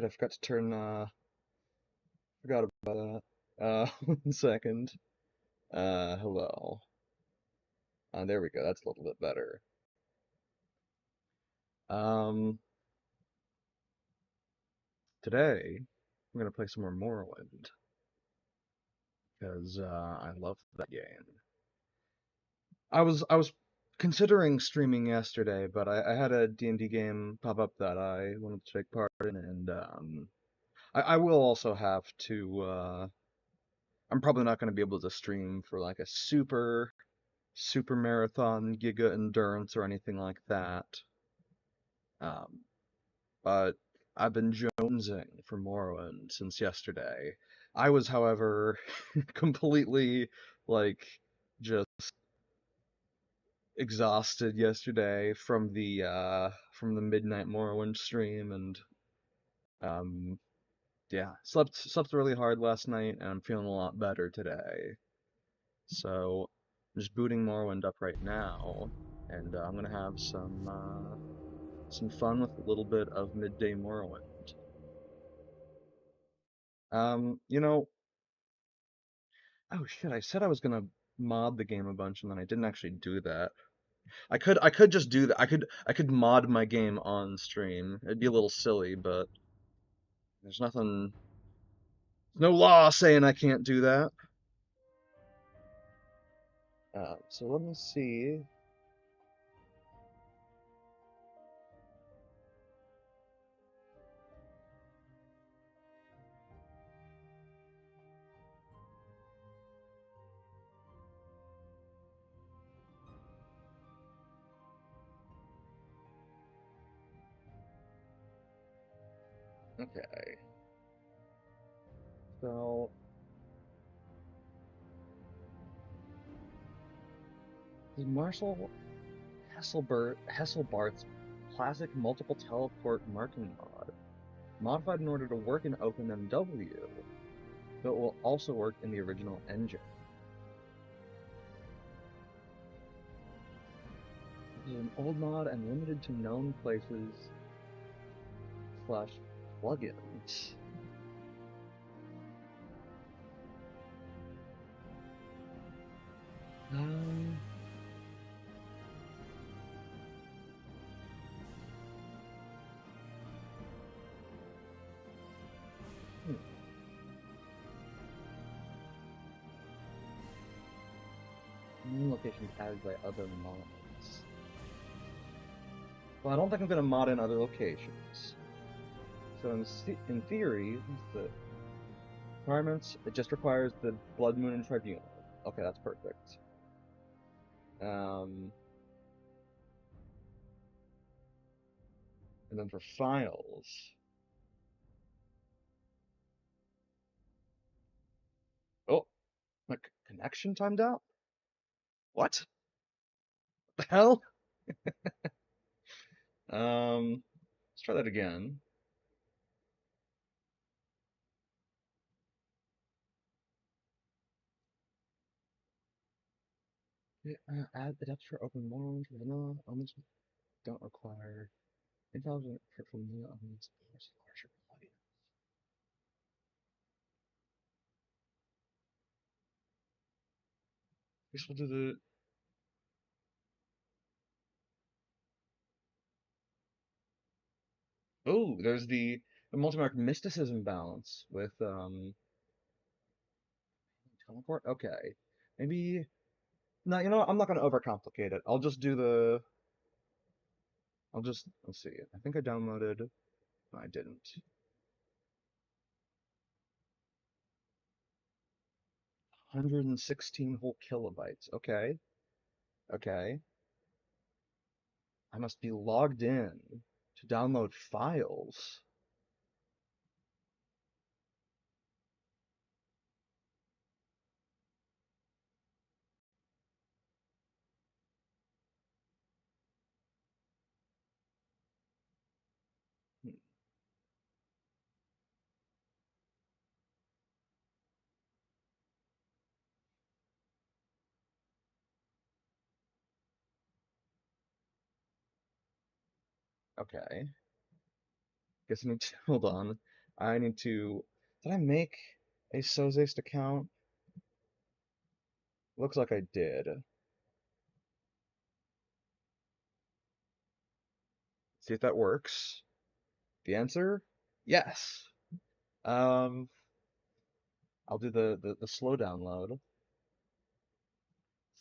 shit, I forgot to turn, forgot about that. 1 second. Hello. There we go, that's a little bit better. Um, Today, I'm gonna play some more Morrowind, because, I love that game. I was considering streaming yesterday, but I had a D&D game pop up that I wanted to take part in, and, I will also have to, I'm probably not gonna be able to stream for, like, a super marathon giga endurance or anything like that. Um, but I've been jonesing for Morrowind since yesterday. I was, however, completely like just exhausted yesterday from the midnight Morrowind stream, and um yeah, slept really hard last night, and I'm feeling a lot better today. So I'm just booting Morrowind up right now, and I'm gonna have some fun with a little bit of Midday Morrowind. You know, oh shit, I said I was gonna mod the game a bunch, and then I didn't actually do that. I could just do that. I could mod my game on stream. It'd be a little silly, but there's nothing, no law saying I can't do that. So let me see. Okay, so the Marshall Hesselbart's classic multiple teleport marking mod, modified in order to work in OpenMW, but will also work in the original engine. This is an old mod and limited to known places slash plugins. Um, hmm. New locations added by other mods. Well, I don't think I'm gonna mod in other locations. So in theory, the requirements, it just requires the Blood Moon and Tribunal. Okay, that's perfect. Um, and then for files, oh, my connection timed out? What the hell? Let's try that again. Yeah, add adapter for open world, vanilla elements don't require intelligent for vanilla elements or larger plugin. Guess we'll do the. Oh, there's the multi-mark mysticism balance with teleport. Okay, maybe no. You know what? I'm not gonna overcomplicate it. I'll just do the. I'll just let's see. I think I downloaded. No, I didn't. 116 whole kilobytes. Okay, okay. I must be logged in to download files. Hmm, okay. Guess I need to hold on. I need to. Did I make a Sozaste account? Looks like I did. See if that works. The answer? Yes. Um, I'll do the slow download.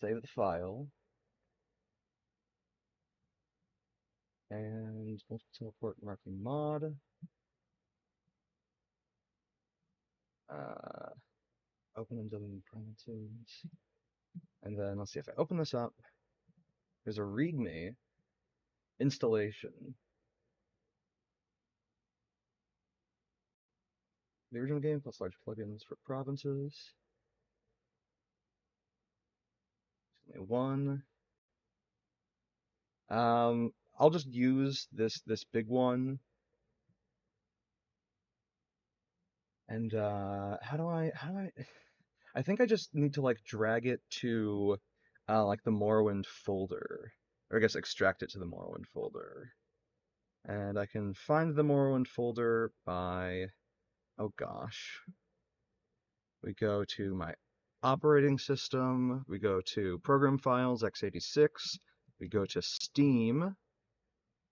Save the file. And teleport marking mod. Uh, open and delete primitives. And then let's see if I open this up. There's a README installation. The original game plus large plugins for provinces. Only one. I'll just use this big one. And how do I I think I just need to like drag it to like the Morrowind folder. Or I guess extract it to the Morrowind folder. And I can find the Morrowind folder by, oh gosh. We go to my operating system, we go to program files, x86, we go to Steam,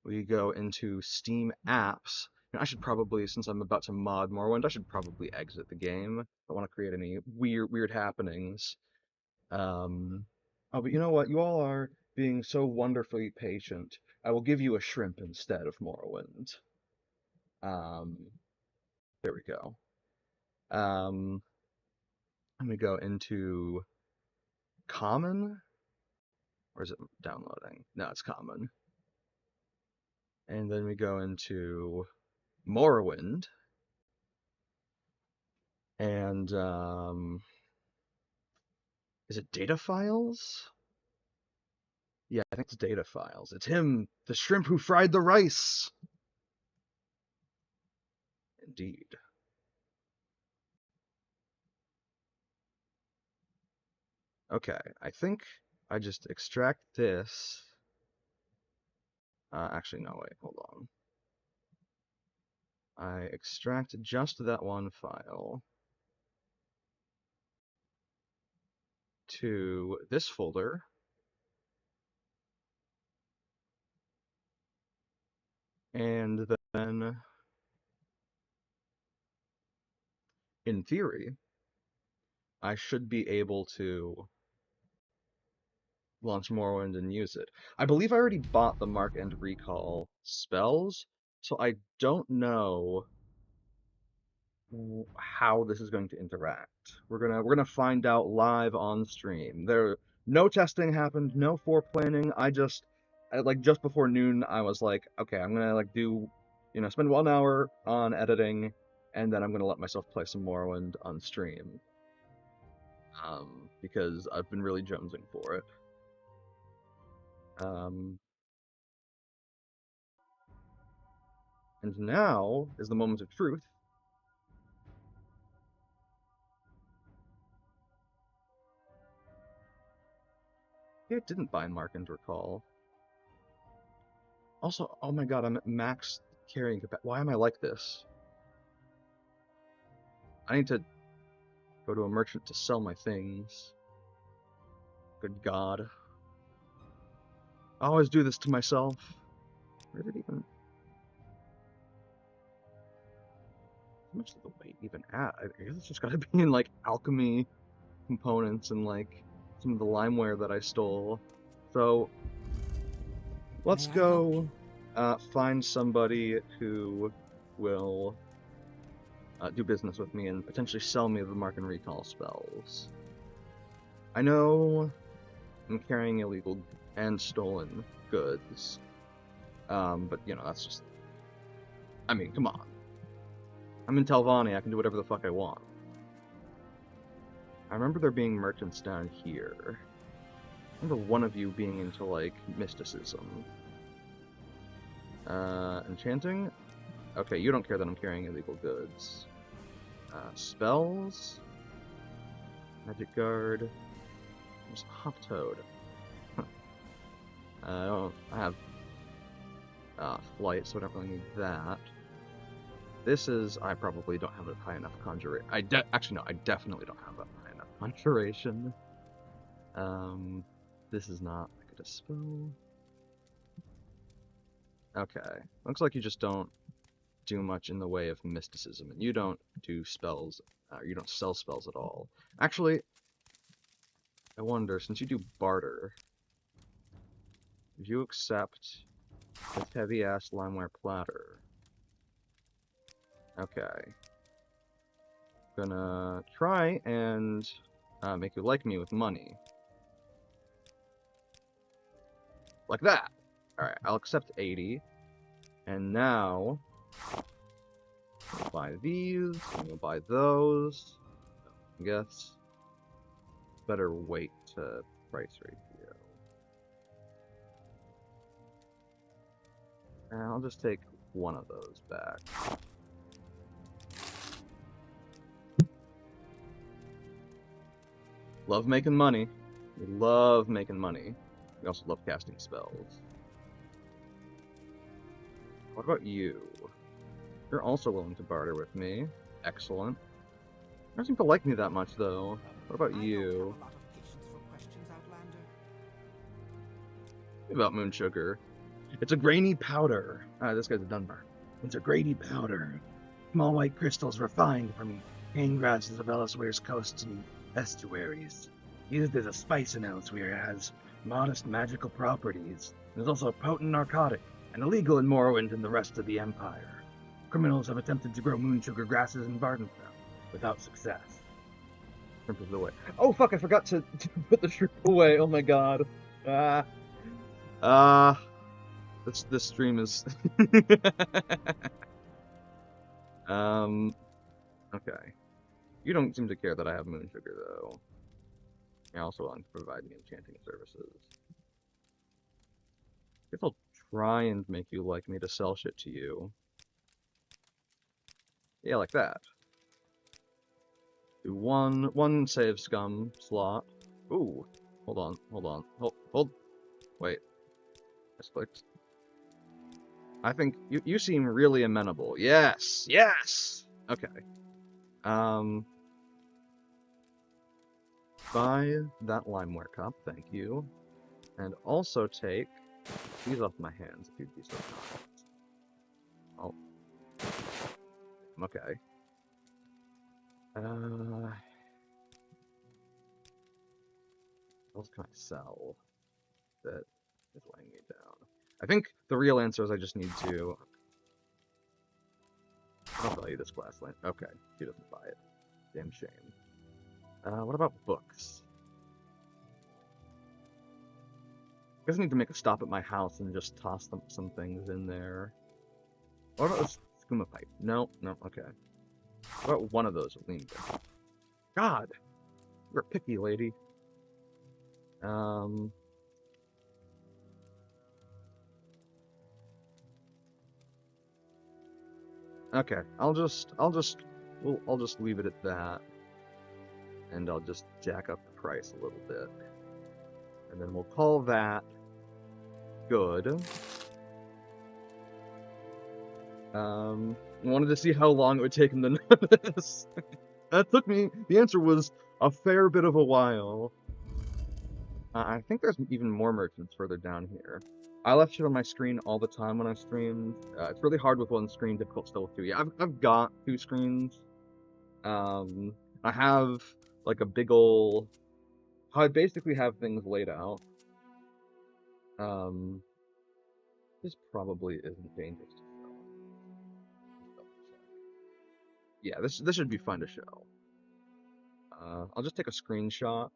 we go into Steam apps. And I should probably, since I'm about to mod Morrowind, I should probably exit the game. I don't want to create any weird happenings. Oh, but you know what? You all are being so wonderfully patient. I will give you a shrimp instead of Morrowind. Um, there we go. Um, Let me go into common, or is it downloading? No, it's common. And then we go into Morrowind, and is it data files? Yeah, I think it's data files. It's him, the shrimp who fried the rice. Indeed. Okay, I think I just extract this. Actually, no, wait, hold on. I extract just that one file to this folder, and then, in theory, I should be able to launch Morrowind and use it. I believe I already bought the Mark and Recall spells, so I don't know how this is going to interact. We're gonna find out live on stream. No testing happened, no foreplanning. Like just before noon, I was like, okay, I'm gonna like spend 1 hour on editing, and then I'm gonna let myself play some Morrowind on stream. Because I've been really jonesing for it. And now is the moment of truth. It didn't buy Mark and Recall. Also, oh my god, I'm at max carrying capacity. Why am I like this? I need to go to a merchant to sell my things. Good god. I always do this to myself. Where did it even... How much did the weight even at? I guess it's just gotta be in, like, alchemy components and, like, some of the limeware that I stole. So, let's go find somebody who will do business with me and potentially sell me the Mark and Recall spells. I know I'm carrying illegal and stolen goods, but you know, that's just... I mean, come on. I'm in Telvanni, I can do whatever the fuck I want. I remember there being merchants down here. I remember one of you being into, like, mysticism. Enchanting? Okay, you don't care that I'm carrying illegal goods. Spells? Magic Guard. There's Hop Toad. I have flight, so I don't really need that. This is, I probably don't have a high enough conjuration. Actually, no, I definitely don't have a high enough conjuration. This is not like a dispel. Okay, looks like you just don't do much in the way of mysticism, and you don't do spells, you don't sell spells at all. Actually, I wonder, since you do barter, if you accept this heavy-ass limeware platter, okay, gonna try and make you like me with money. Like that. Alright, I'll accept 80. And now, we'll buy these, and we'll buy those. I guess better wait to price ratio. And I'll just take one of those back. Love making money. We love making money. We also love casting spells. What about you? You're also willing to barter with me. Excellent. You don't seem to like me that much, though. What about you? What about moon sugar? It's a grainy powder. This guy's a Dunbar. It's a grainy powder. Small white crystals refined from cane grasses of Elsewhere's coasts and estuaries. Used as a spice in Elsewhere, it has modest magical properties. It is also a potent narcotic and illegal in Morrowind and the rest of the Empire. Criminals have attempted to grow moon sugar grasses in Vardenfell without success. Shrimp is away. Oh fuck! I forgot to put the shrimp away. Oh my god. This stream is. Okay. You don't seem to care that I have moon sugar, though. You're also willing to provide me enchanting services. I guess I'll try and make you like me to sell shit to you. Yeah, like that. Do one save scum slot. Ooh, hold on. Hold. Wait. I clicked. I think you seem really amenable. Yes. Okay. Buy that limeware cup, thank you. And also take these off my hands if you'd be so kind. Oh. Okay. What else can I sell that is weighing me down? I think the real answer is I just need to. I'll value this glass lamp. Okay, he doesn't buy it. Damn shame. What about books? I guess I need to make a stop at my house and just toss some things in there. What about this skooma pipe? No, okay. What about one of those lean bits? God! You're a picky lady. Okay, I'll just leave it at that. And I'll just jack up the price a little bit. And then we'll call that good. I wanted to see how long it would take him to notice. That took me, the answer was a fair bit of a while. I think there's even more merchants further down here. I left shit on my screen all the time when I streamed. It's really hard with one screen, difficult still with two. Yeah, I've got two screens. I have like a big ol'. I basically have things laid out. This probably isn't dangerous to show. Yeah, this should be fun to show. I'll just take a screenshot.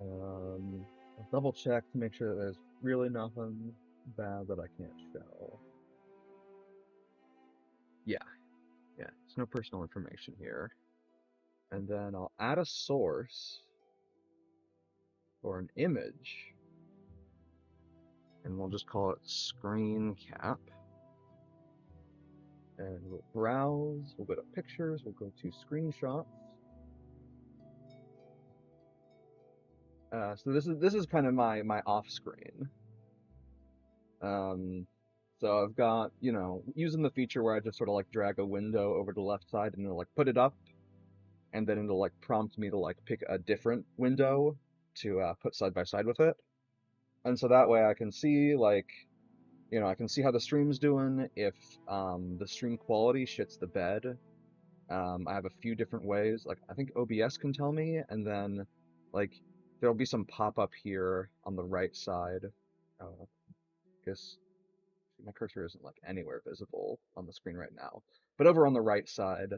I'll double check to make sure that there's really nothing bad that I can't show. Yeah, there's no personal information here. And then I'll add a source or an image, and we'll just call it screen cap. And we'll browse, we'll go to pictures, we'll go to screenshots. So this is kind of my off screen. So I've got, using the feature where I just sort of like drag a window over to the left side and it'll like put it up, and then it'll like prompt me to like pick a different window to put side by side with it. And so that way I can see like, I can see how the stream's doing, if the stream quality shits the bed. I have a few different ways. Like I think OBS can tell me, and then like there'll be some pop up here on the right side. I guess my cursor isn't like anywhere visible on the screen right now, but over on the right side,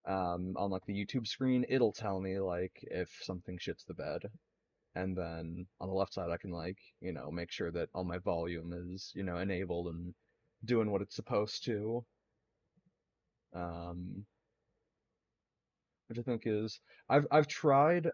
on like the YouTube screen, it'll tell me like if something shits the bed, and then on the left side I can like make sure that all my volume is enabled and doing what it's supposed to. Um, which I think is I've tried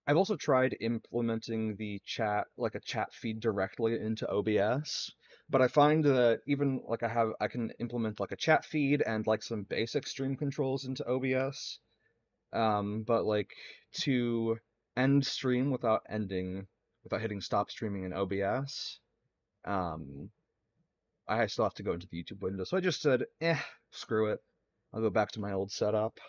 I've also tried implementing the chat, like a chat feed directly into OBS, but I find that even like I can implement like a chat feed and like some basic stream controls into OBS, but like to end stream without hitting stop streaming in OBS, um, I still have to go into the YouTube window. So I just said, screw it. I'll go back to my old setup.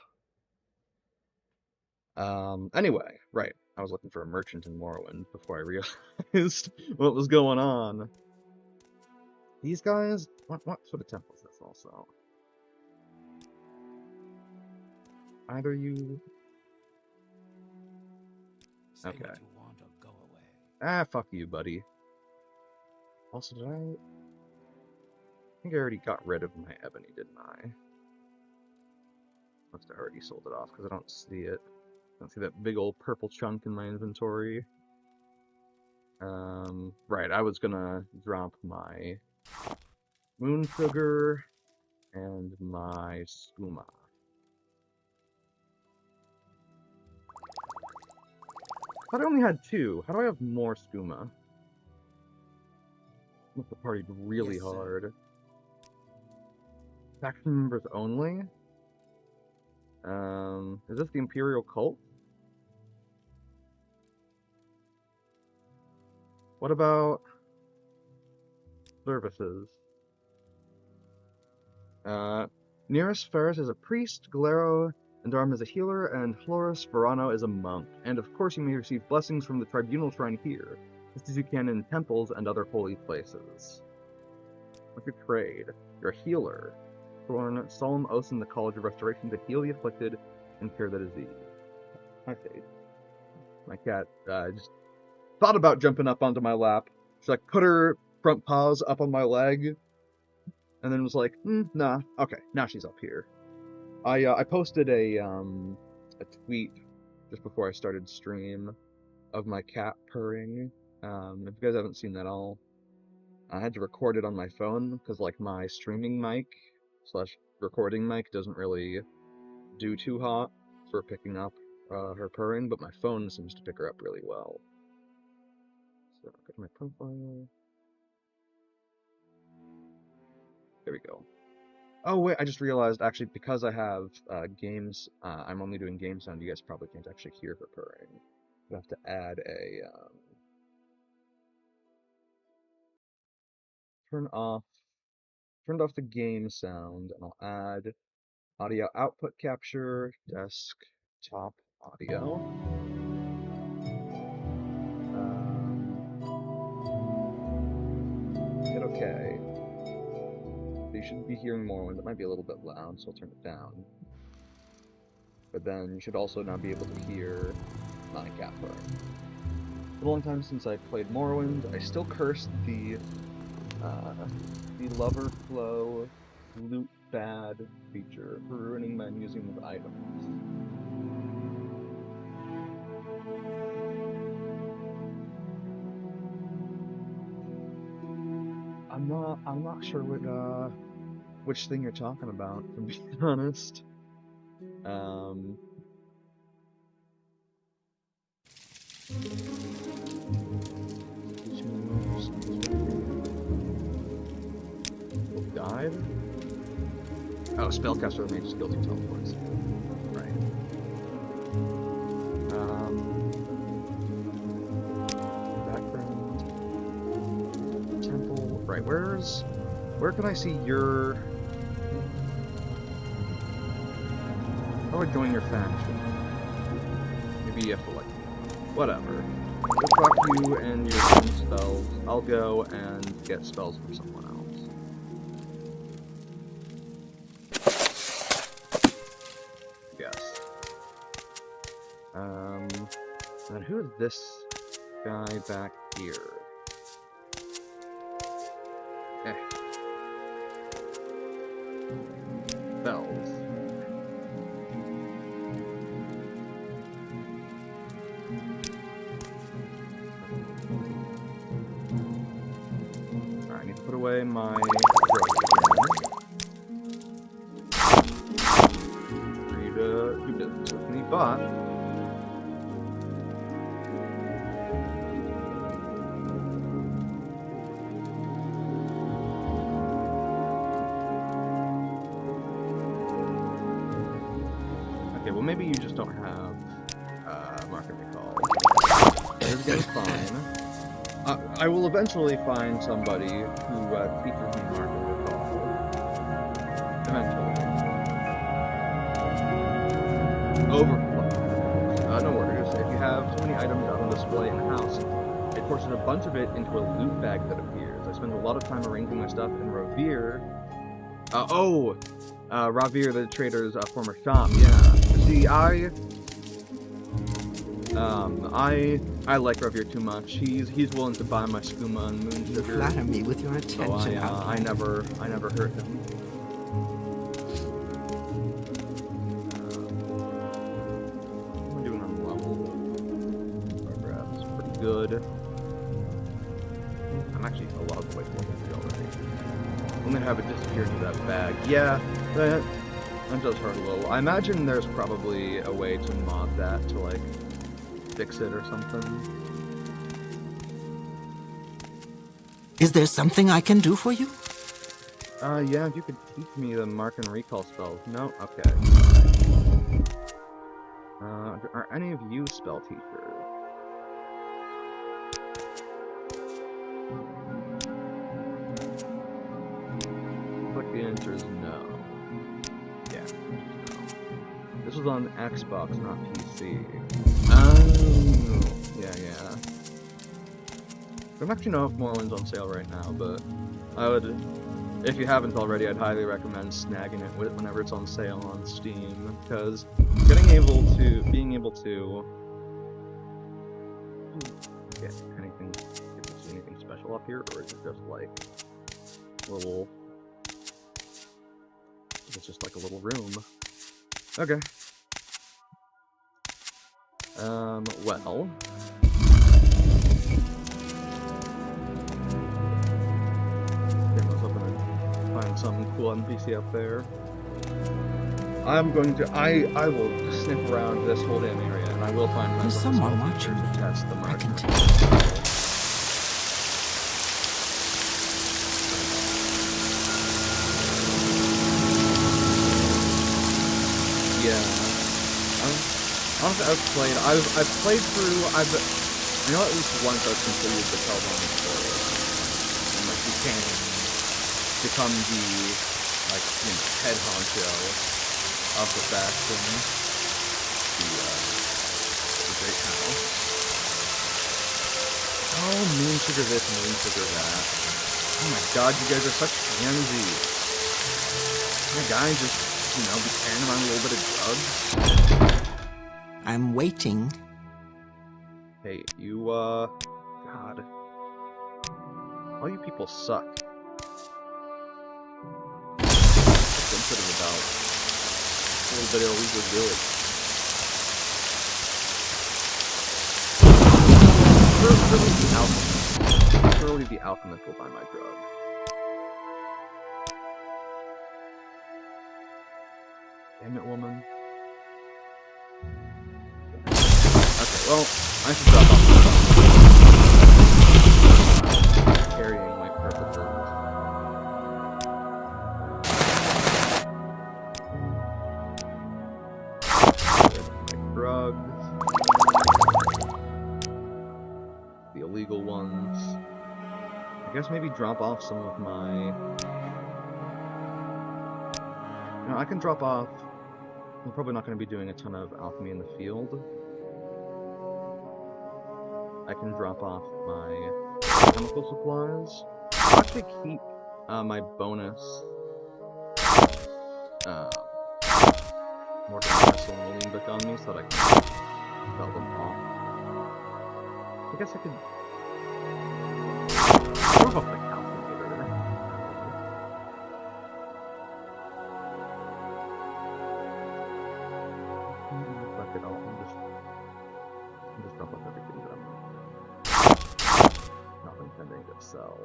Anyway, right. I was looking for a merchant in Morrowind before I realized what was going on. These guys? What sort of temple is this also? Either you... Say Okay. what you want or go away. Ah, fuck you, buddy. Also, did I think I already got rid of my ebony, didn't I? Must have already sold it off, because I don't see it. I don't see that big old purple chunk in my inventory. Right, I was gonna drop my moon sugar and my skooma. I thought I only had 2. How do I have more skooma? Must have partied really hard. Faction members only? Is this the Imperial Cult? What about services? Nearest Ferris is a priest, Galero and Darm is a healer, and Floris Verano is a monk. And of course you may receive blessings from the Tribunal Shrine here, just as you can in temples and other holy places. What's your trade? You're a healer. Sworn solemn oaths in the College of Restoration to heal the afflicted and cure the disease. Hi, Fade. My cat just thought about jumping up onto my lap. She like put her front paws up on my leg, and then was like, nah, okay, now she's up here. I posted a tweet just before I started stream of my cat purring. If you guys haven't seen that, I had to record it on my phone because like my streaming mic / recording mic doesn't really do too hot for picking up her purring, but my phone seems to pick her up really well. So go to my profile. There we go. Oh wait, I just realized actually because I have games, I'm only doing game sound. You guys probably can't actually hear her purring. I have to add a turned off the game sound, and I'll add audio output capture, desktop audio. Hit OK. So you shouldn't be hearing Morrowind. It might be a little bit loud, so I'll turn it down. But then you should also now be able to hear my cat purring. It's been a long time since I played Morrowind. I still curse the Lover Flow loot bad feature for ruining my museum of items. I'm not sure which thing you're talking about, to be honest. Died? Oh, spellcaster remains skilled to teleports. Right. Background. Where can I see your... How do I join your faction? Maybe you have to, like, whatever. We'll fuck you and your own spells. I'll go and get spells from someone else. Yes. And who is this guy back here? Spells. Alright, I need to put away my rope again. For you to do business with me, but... Okay, well maybe you just don't have market recall. It's getting fine. I will eventually find somebody who teaches me market recall. Eventually. Overflow. No worries. If you have too many items out on display in the house, it forces a bunch of it into a loot bag that appears. I spend a lot of time arranging my stuff in Ravir. Ravir, the trader's former shop, yeah. See, I like Ravir too much. He's willing to buy my skooma and moon You sugar. flatter me with your attention. So I never hurt him. What am I doing on level? Progress, pretty good. I'm actually a lot of the way to level 3 already. I'm gonna have it disappear into that bag. Yeah, that does hurt a little. I imagine there's probably a way to mod that to, like, fix it or something. Is there something I can do for you? Yeah, if you could teach me the mark and recall spells. No? Okay. Are any of you spell teachers? Like the answer is no. Yeah, no. This was on Xbox, not PC. Oh, yeah. I don't actually know if Morrowind's on sale right now, but I would, if you haven't already, I'd highly recommend snagging it whenever it's on sale on Steam, because being able to get anything, if there's anything special up here, or is it just like little? It's just like a little room. Okay. Well. Okay, let's open and find some cool NPC up there. I'm going to, I will sniff around this whole damn area, and I will find There's myself someone a watching to me. test the I mark. can tell. Yeah. Honestly, I've played through, I know at least once I've completed the Telvon story. And, like, you can become the, like, you know, head honcho of the faction. The Great House. Oh, moon sugar this, moon sugar that. Oh my god, you guys are such hansies. My guy just, you know, be carrying around a little bit of drugs. I'm waiting. Hey, you, God. All you people suck. What's sensitive about a little bit of illegal good? Surely the alchemist will buy my drug. Damn it, woman. Okay, well, I should drop off the phone. Carrying my purposes. My drugs. The illegal ones. I guess maybe drop off some of my... No, I can drop off... I'm probably not going to be doing a ton of alchemy in the field. I can drop off my chemical supplies. I'll actually keep my bonus more gasoline book on me so that I can sell them off. I guess I could drop off the calculator. Fuck it, I'll just drop off everything that I'm not intending to sell.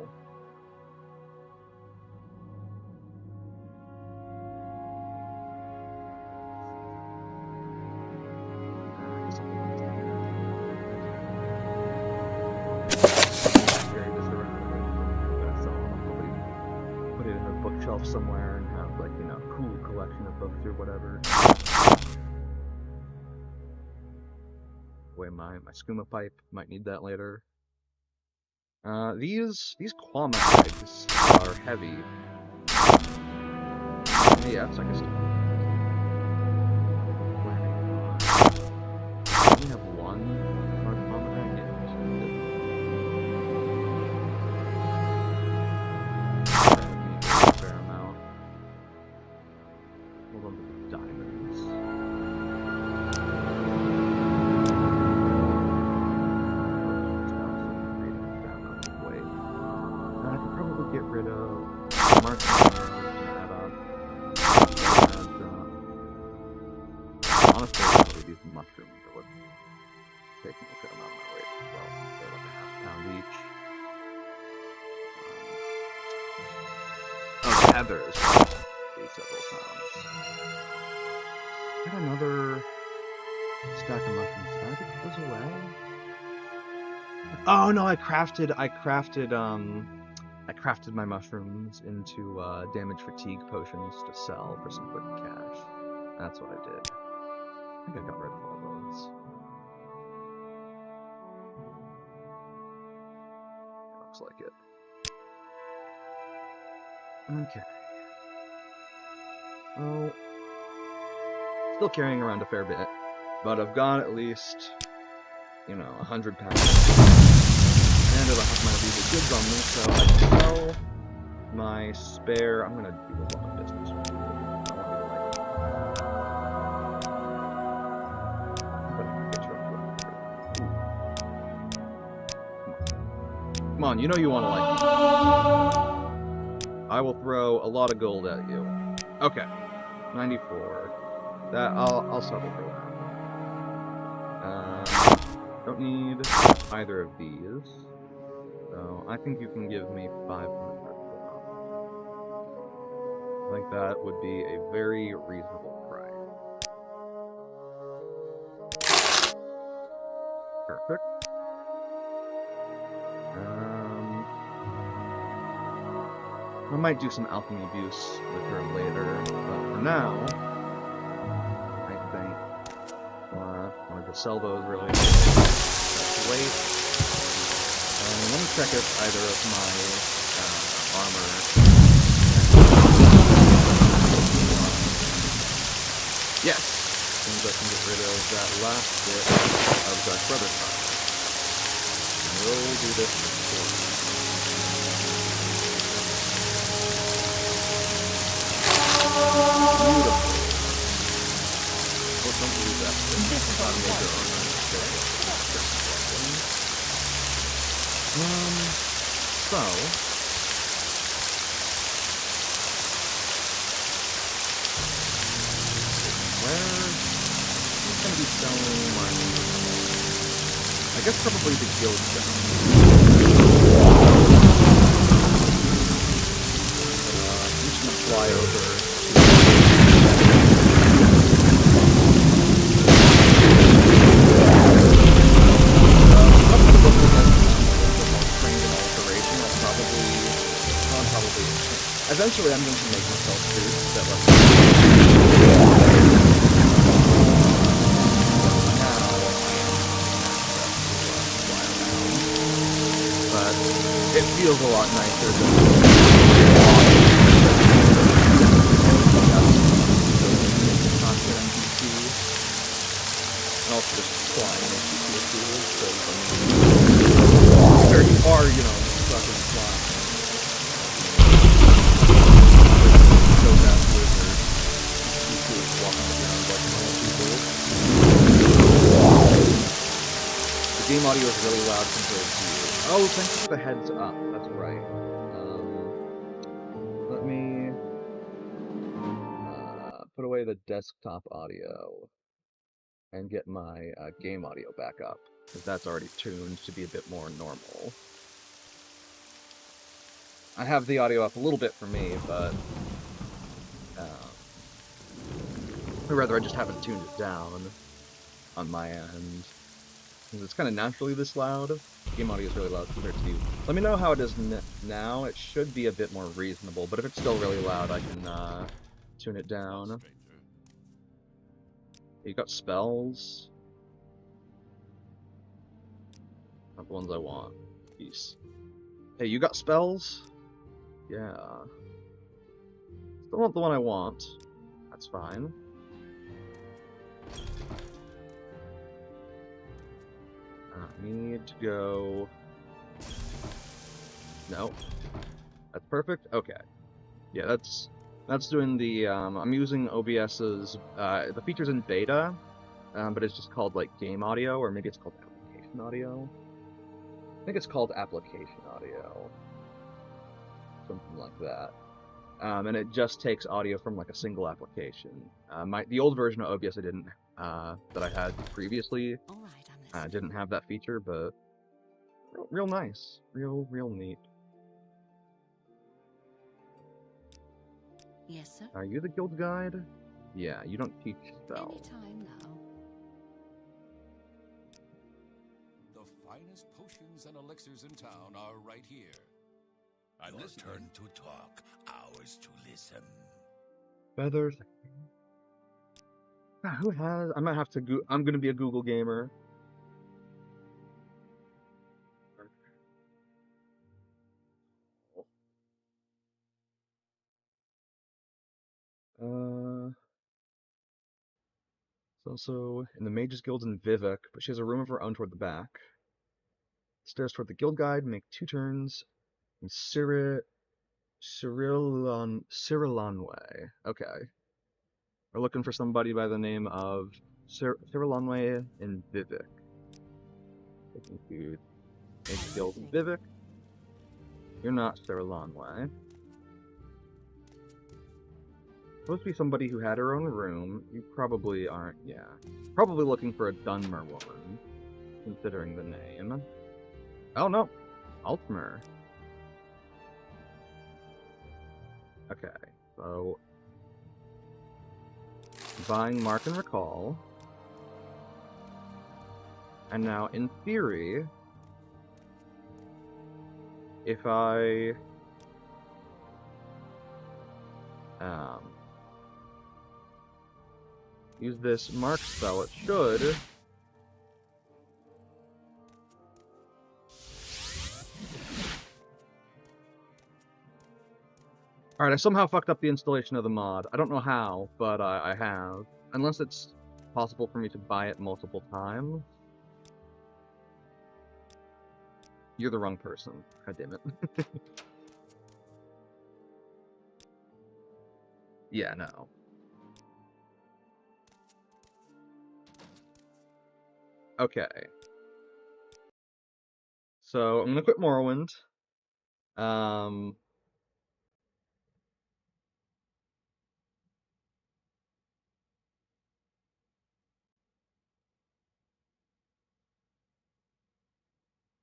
Bookshelf somewhere and have, like, you know, cool collection of books or whatever. Away my skooma pipe, might need that later. These quama eggs are heavy. Yeah, it's like a stick. I only have one hard quama egg. Mushrooms are what's taking a good amount of my weight as well, since they're like a half-pound each. Oh, the heathers weigh several pounds. I got another stack of mushrooms. Did I get those away? Oh no, I crafted my mushrooms into damage fatigue potions to sell for some quick cash. That's what I did. I think I got rid of all those. Looks like it. Okay. Well, still carrying around a fair bit, but I've got at least, you know, 100 pounds. And it'll have my legal goods on me, so I can sell my spare. I'm gonna do a lot of business with people. Come on, you know you want to like me. I will throw a lot of gold at you. Okay, 94. That I'll settle for that. Don't need either of these, so I think you can give me 500 for them. I think that would be a very reasonable price. Perfect. I might do some alchemy abuse with her later, but for now, I think I wanted to sell those really. That's wait. Let me check if either of my armor. Yes, seems I can get rid of that last bit of that brother card. And we'll do this before. Beautiful. Well, don't do that. This is on major armor. So where's gonna be selling my? I guess probably the guild down. I'm just gonna fly over. Eventually, I'm going to make myself boots that let me. But it feels a lot nicer than constant NPC, and also just flying NPC tools, because there you are, you know, fucking flying. So that wizard, you could walk around like normal people. The game audio is really loud compared to you. Oh, thank you for the heads up. That's right. Let me put away the desktop audio and get my game audio back up, because that's already tuned to be a bit more normal. I have the audio up a little bit for me, but or rather I just haven't tuned it down on my end, because it's kind of naturally this loud. Game audio is really loud compared to you. Let me know how it is now. It should be a bit more reasonable, but if it's still really loud, I can tune it down. You got spells? Not the ones I want. Peace. Hey, you got spells? Yeah. Still not the one I want. That's fine. Need to go... No. That's perfect? Okay. Yeah, that's doing the, I'm using OBS's, the feature's in beta, but it's just called, like, game audio, or maybe it's called application audio? I think it's called application audio. Something like that. And it just takes audio from, like, a single application. The old version of OBS I didn't, that I had previously, didn't have that feature, but real nice. Real neat. Yes, sir. Are you the guild guide? Yeah, you don't teach spells. Anytime now. The finest potions and elixirs in town are right here. I'm Your turn to talk, ours to listen. Feathers. Who has? I might have to. I'm gonna be a Google gamer. It's also in the Mages Guild in Vivek, but she has a room of her own toward the back. Stairs toward the guild guide, make 2 turns. In Cyrillanway. Okay. We're looking for somebody by the name of Cyrillanway in Vivek. Taking to Mages Guild in Vivek. You're not Cyrillanway. Supposed to be somebody who had her own room. You probably aren't, yeah. Probably looking for a Dunmer woman, considering the name. Oh no, Altmer. Okay, so buying Mark and Recall. And now, in theory, if I use this mark spell, it should Alright, I somehow fucked up the installation of the mod. I don't know how, but I have. Unless it's possible for me to buy it multiple times. You're the wrong person. God damn it. Yeah, no. Okay. So, I'm gonna quit Morrowind.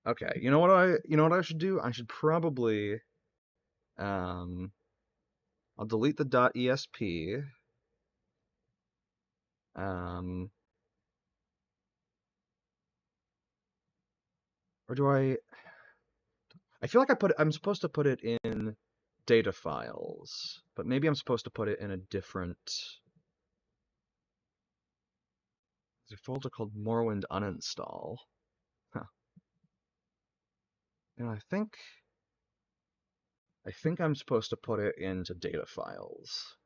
Okay, you know what I should do? I should probably I'll delete the .esp. Or do I feel like I'm supposed to put it in data files, but maybe I'm supposed to put it in a different. There's a folder called Morrowind uninstall. Huh. And I think I think I'm supposed to put it into data files.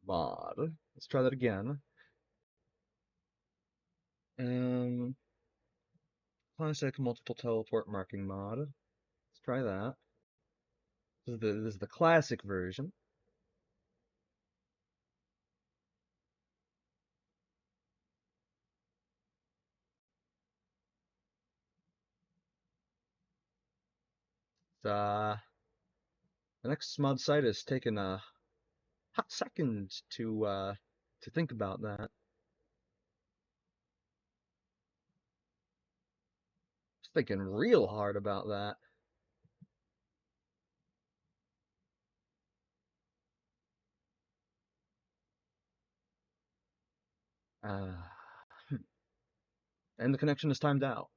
Mod. Let's try that again. Classic multiple teleport marking mod. Let's try that. This is the classic version. The next mod site has taken a hot second to think about that. Just thinking real hard about that. Uh, and the connection is timed out.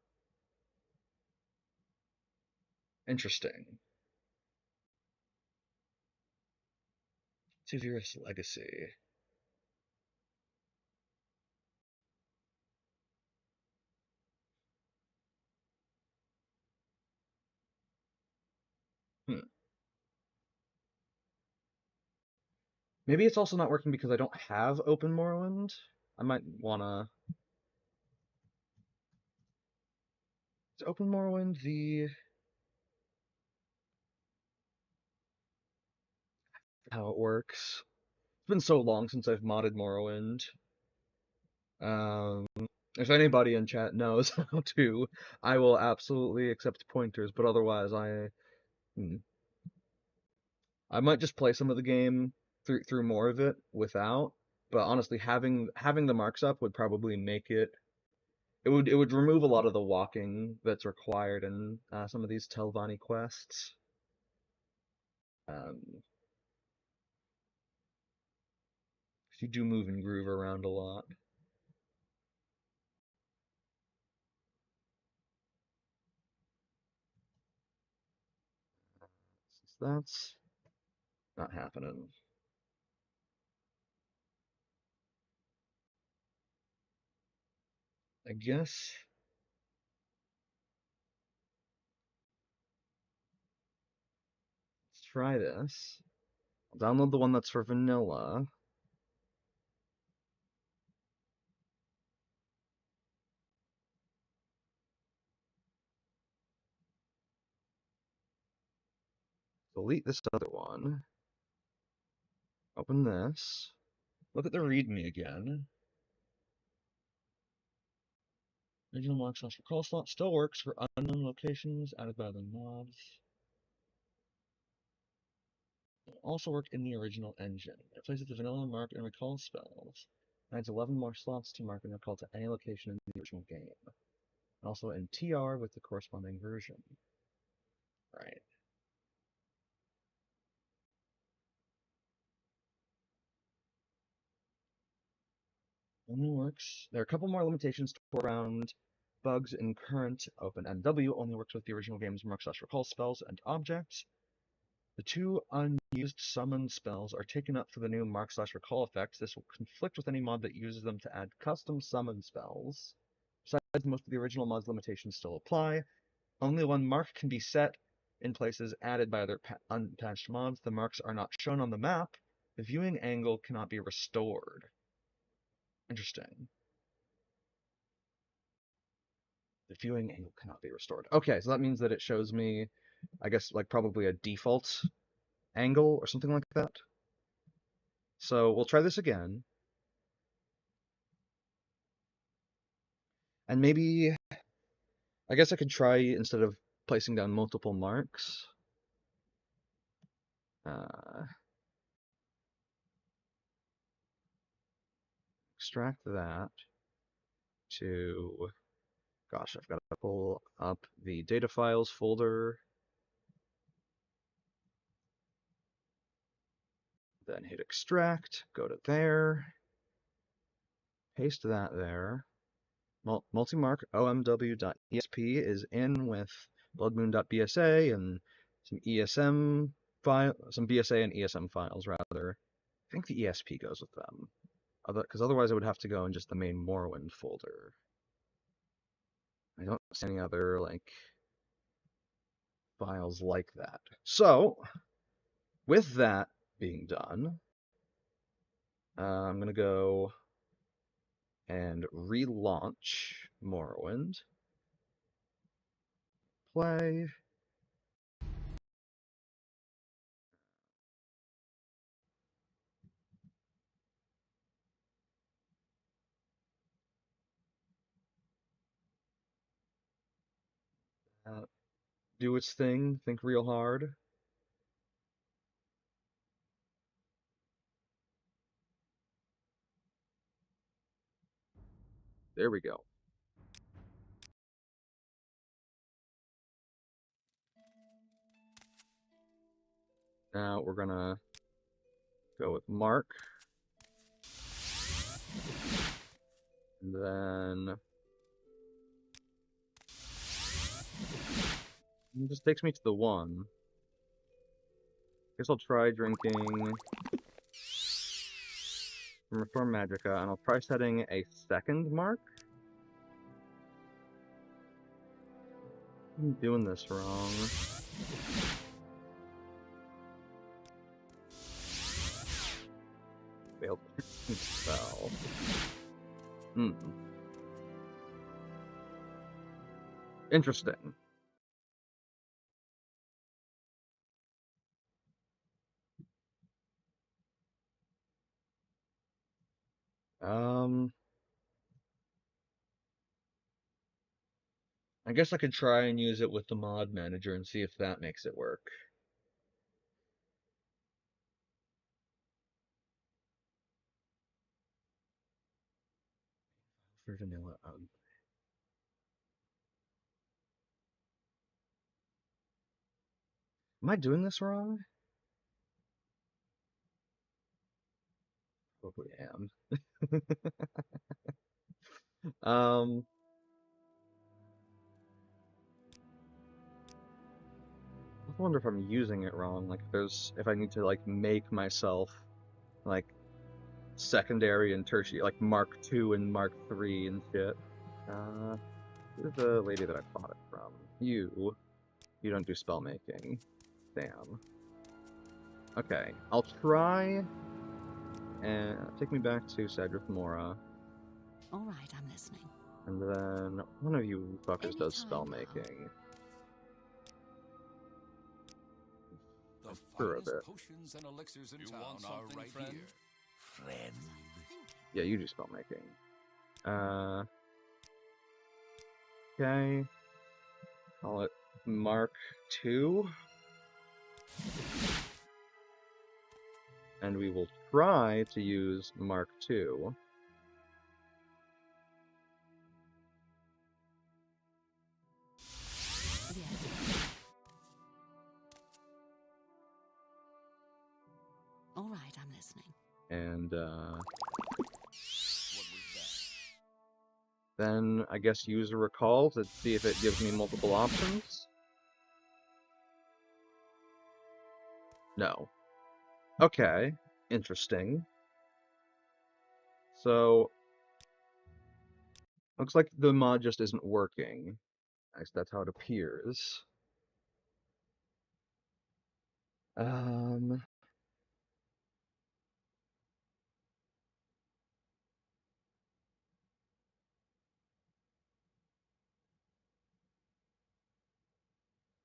Interesting. Severus Legacy. Hmm. Maybe it's also not working because I don't have Open Morrowind. I might wanna. Is Open Morrowind the how it works? It's been so long since I've modded Morrowind. Um, if anybody in chat knows how to, I will absolutely accept pointers. But otherwise, hmm, I might just play some of the game through more of it without. But honestly, having the marks up would probably make it would remove a lot of the walking that's required in some of these Telvanni quests. Um, 'Cause you do move and groove around a lot. Since that's not happening. I guess let's try this. I'll download the one that's for vanilla. Delete this other one. Open this. Look at the README again. Original Microsoft recall slot still works for unknown locations added by the mods. It also work in the original engine. It replaces the vanilla mark and recall spells. It adds 11 more slots to mark and recall to any location in the original game. And also in TR with the corresponding version. Right. Only works. There are a couple more limitations to around bugs in current OpenMW. Only works with the original game's mark/recall spells and objects. The two unused summon spells are taken up for the new mark/recall effects. This will conflict with any mod that uses them to add custom summon spells. Besides, most of the original mod's limitations still apply. Only one mark can be set in places added by other unpatched mods. The marks are not shown on the map. The viewing angle cannot be restored. Interesting. The viewing angle cannot be restored. Okay, so that means that it shows me, I guess, like probably a default angle or something like that. So we'll try this again. And maybe, I guess I could try, instead of placing down multiple marks, extract that to, gosh, I've got to pull up the data files folder, then hit extract, go to there, paste that there. Multimark omw.esp is in with bloodmoon.bsa and some ESM some BSA and ESM files rather. I think the ESP goes with them. Because otherwise it would have to go in just the main Morrowind folder. I don't see any other like files like that. So, with that being done, I'm gonna go and relaunch Morrowind. Play. Do its thing. Think real hard. There we go. Now we're gonna go with Mark. And then it just takes me to the one. Guess I'll try drinking from Reform Magica, and I'll try setting a second mark. I'm doing this wrong. Failed spell. Interesting. I guess I could try and use it with the mod manager and see if that makes it work. For vanilla. Am I doing this wrong? Probably am. I wonder if I'm using it wrong. Like, if I need to like make myself like secondary and tertiary, like Mark II and Mark III and shit. Who's the lady that I bought it from? You don't do spell making. Damn. Okay, I'll try and take me back to Cedric Mora. All right, I'm listening. And then one of you fuckers does spell making. The Sure of finest it. potions and elixirs in town are right here. Friend? Yeah, you do spell making. Okay. Call it Mark II. And we will try to use Mark II. All right, I'm listening. And What was then I guess use a recall to see if it gives me multiple options. No. Okay, interesting. So, looks like the mod just isn't working. At least that's how it appears.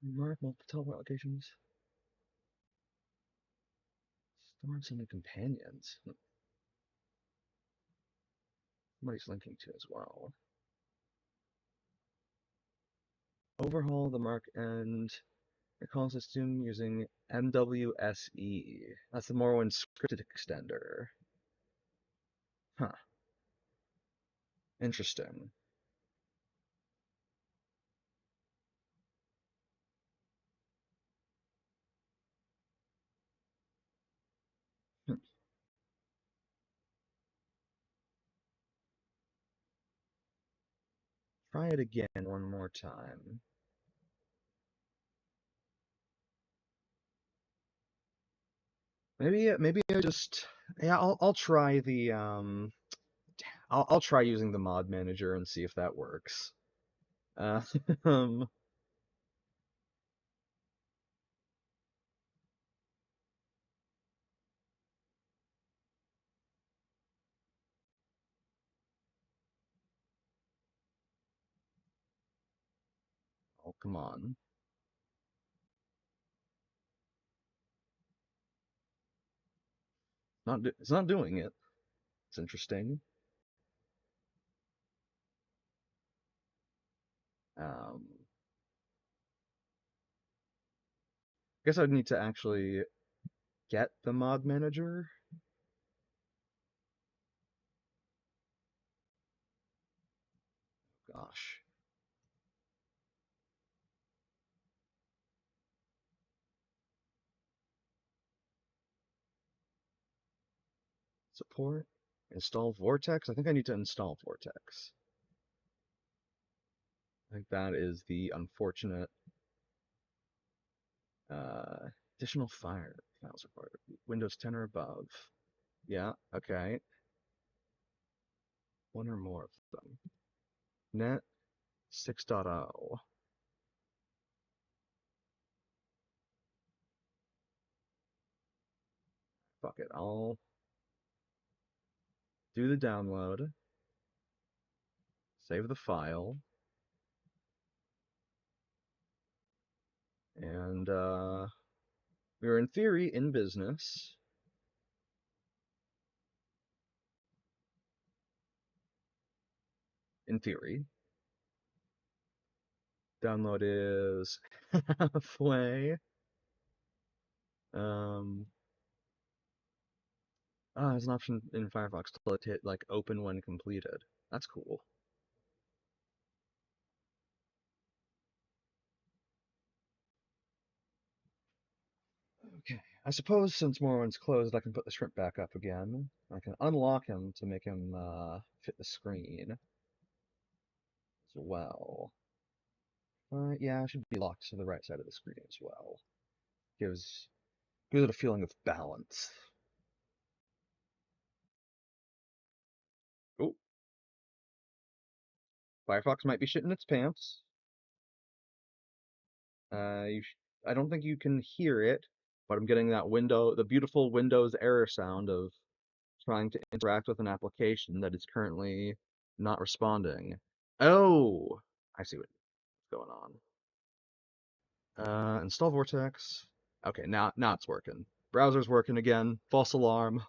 Mark multiple teleport locations. Storm sending companions. Somebody's linking to as well. Overhaul the Mark and recall system using MWSE. That's the Morrowind scripted extender. Huh. Interesting. Hmm. Try it again one more time. maybe I just yeah, I'll try the I'll try using the mod manager and see if that works. Uh, um, oh come on, it's not doing it. It's interesting. Um, guess I'd need to actually get the mod manager. Gosh, support, install Vortex. I think I need to install Vortex. I think that is the unfortunate uh, additional fire files required. Windows 10 or above. Yeah, okay. One or more of them. Net 6.0. Fuck it. I'll do the download, save the file, and we're in theory in business. In theory. Download is halfway. Um, there's an option in Firefox to let it like open when completed. That's cool. Okay. I suppose since Morrowind's closed, I can put the shrimp back up again. I can unlock him to make him fit the screen as well. Yeah, it should be locked to the right side of the screen as well. Gives it a feeling of balance. Oh, Firefox might be shitting its pants. I don't think you can hear it, but I'm getting the beautiful Windows error sound of trying to interact with an application that is currently not responding. Oh, I see what's going on. Install Vortex. Okay, now it's working. Browser's working again. False alarm.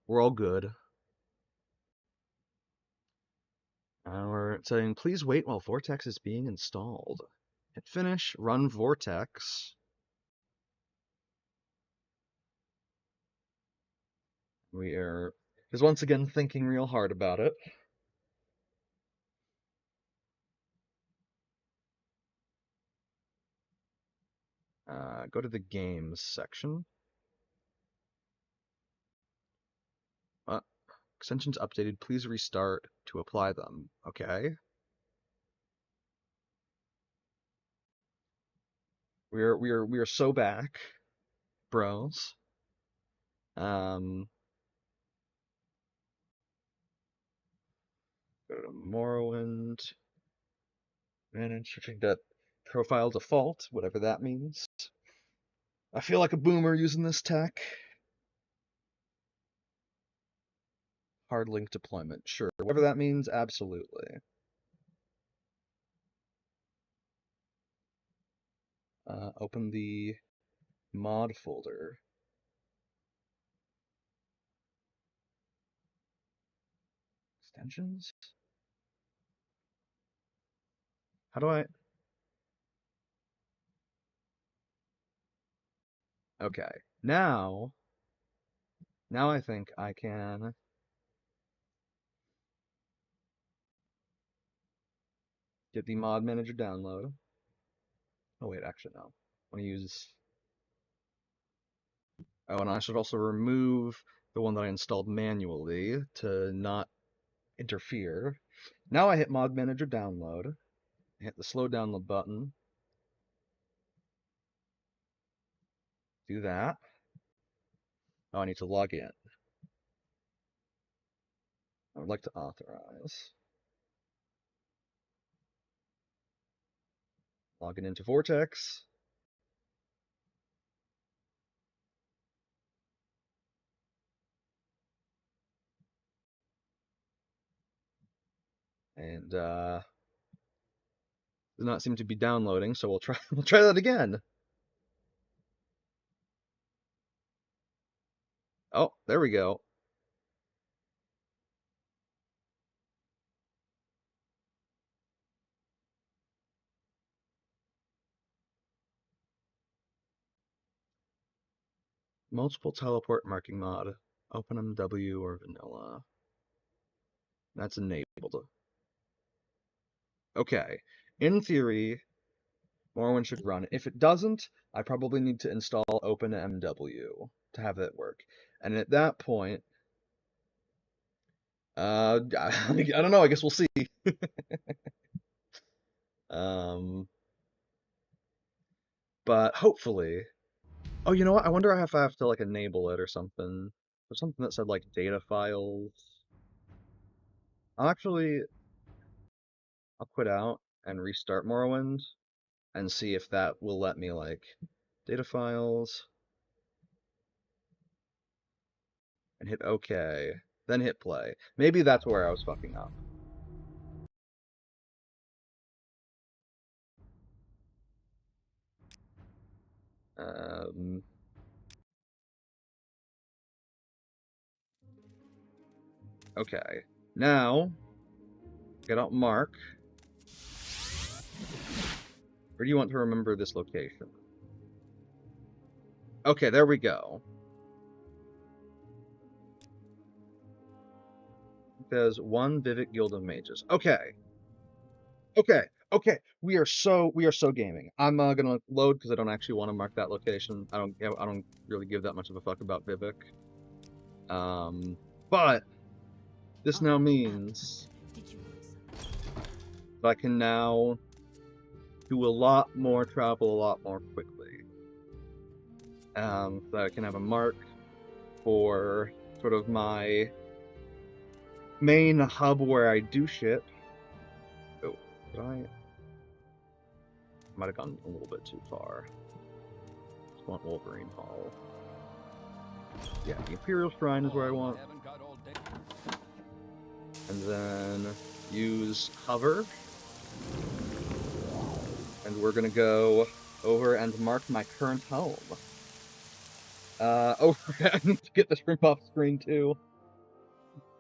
We're all good. We're saying, please wait while Vortex is being installed. Hit finish, run Vortex. We are just once again thinking real hard about it. Go to the games section. Uh, Extensions updated. Please restart to apply them. Okay. We are so back, bros. Um, Go to Morrowind. Manage switching to profile default, whatever that means. I feel like a boomer using this tech. Hard link deployment, sure. Whatever that means, absolutely. Open the mod folder. Extensions? How do I... Okay. Now I think I can get the mod manager download. Oh wait, actually no. I want to use... Oh, and I should also remove the one that I installed manually to not interfere. Now I hit mod manager download. Hit the slow download button. Do that. Oh, I need to log in. I would like to authorize. Logging into Vortex. And does not seem to be downloading, so we'll try we'll try that again. Oh, there we go. Multiple teleport marking mod. OpenMW or vanilla. That's enabled. Okay. In theory, Morrowind should run. If it doesn't, I probably need to install OpenMW to have it work. And at that point, I don't know, I guess we'll see. Um, but hopefully, oh, you know what? I wonder if I have to like enable it or something. There's something that said like data files. I'll actually, I'll quit out and restart Morrowind and see if that will let me like data files and hit OK, then hit play. Maybe that's where I was fucking up. Um, okay. Now, get out Mark. Where do you want to remember this location? Okay, there we go. There's one Vivek Guild of Mages. Okay. Okay. Okay. We are so gaming. I'm gonna load because I don't actually want to mark that location. I don't really give that much of a fuck about Vivek. But this now means that I can now do a lot more travel a lot more quickly. So I can have a mark for sort of my main hub where I do shit. Oh, did I might have gone a little bit too far. Just want Wolverine Hall. Yeah, the Imperial Shrine is where I want. And then use hover. And we're gonna go over and mark my current home. Oh, I need to get the shrimp off screen too.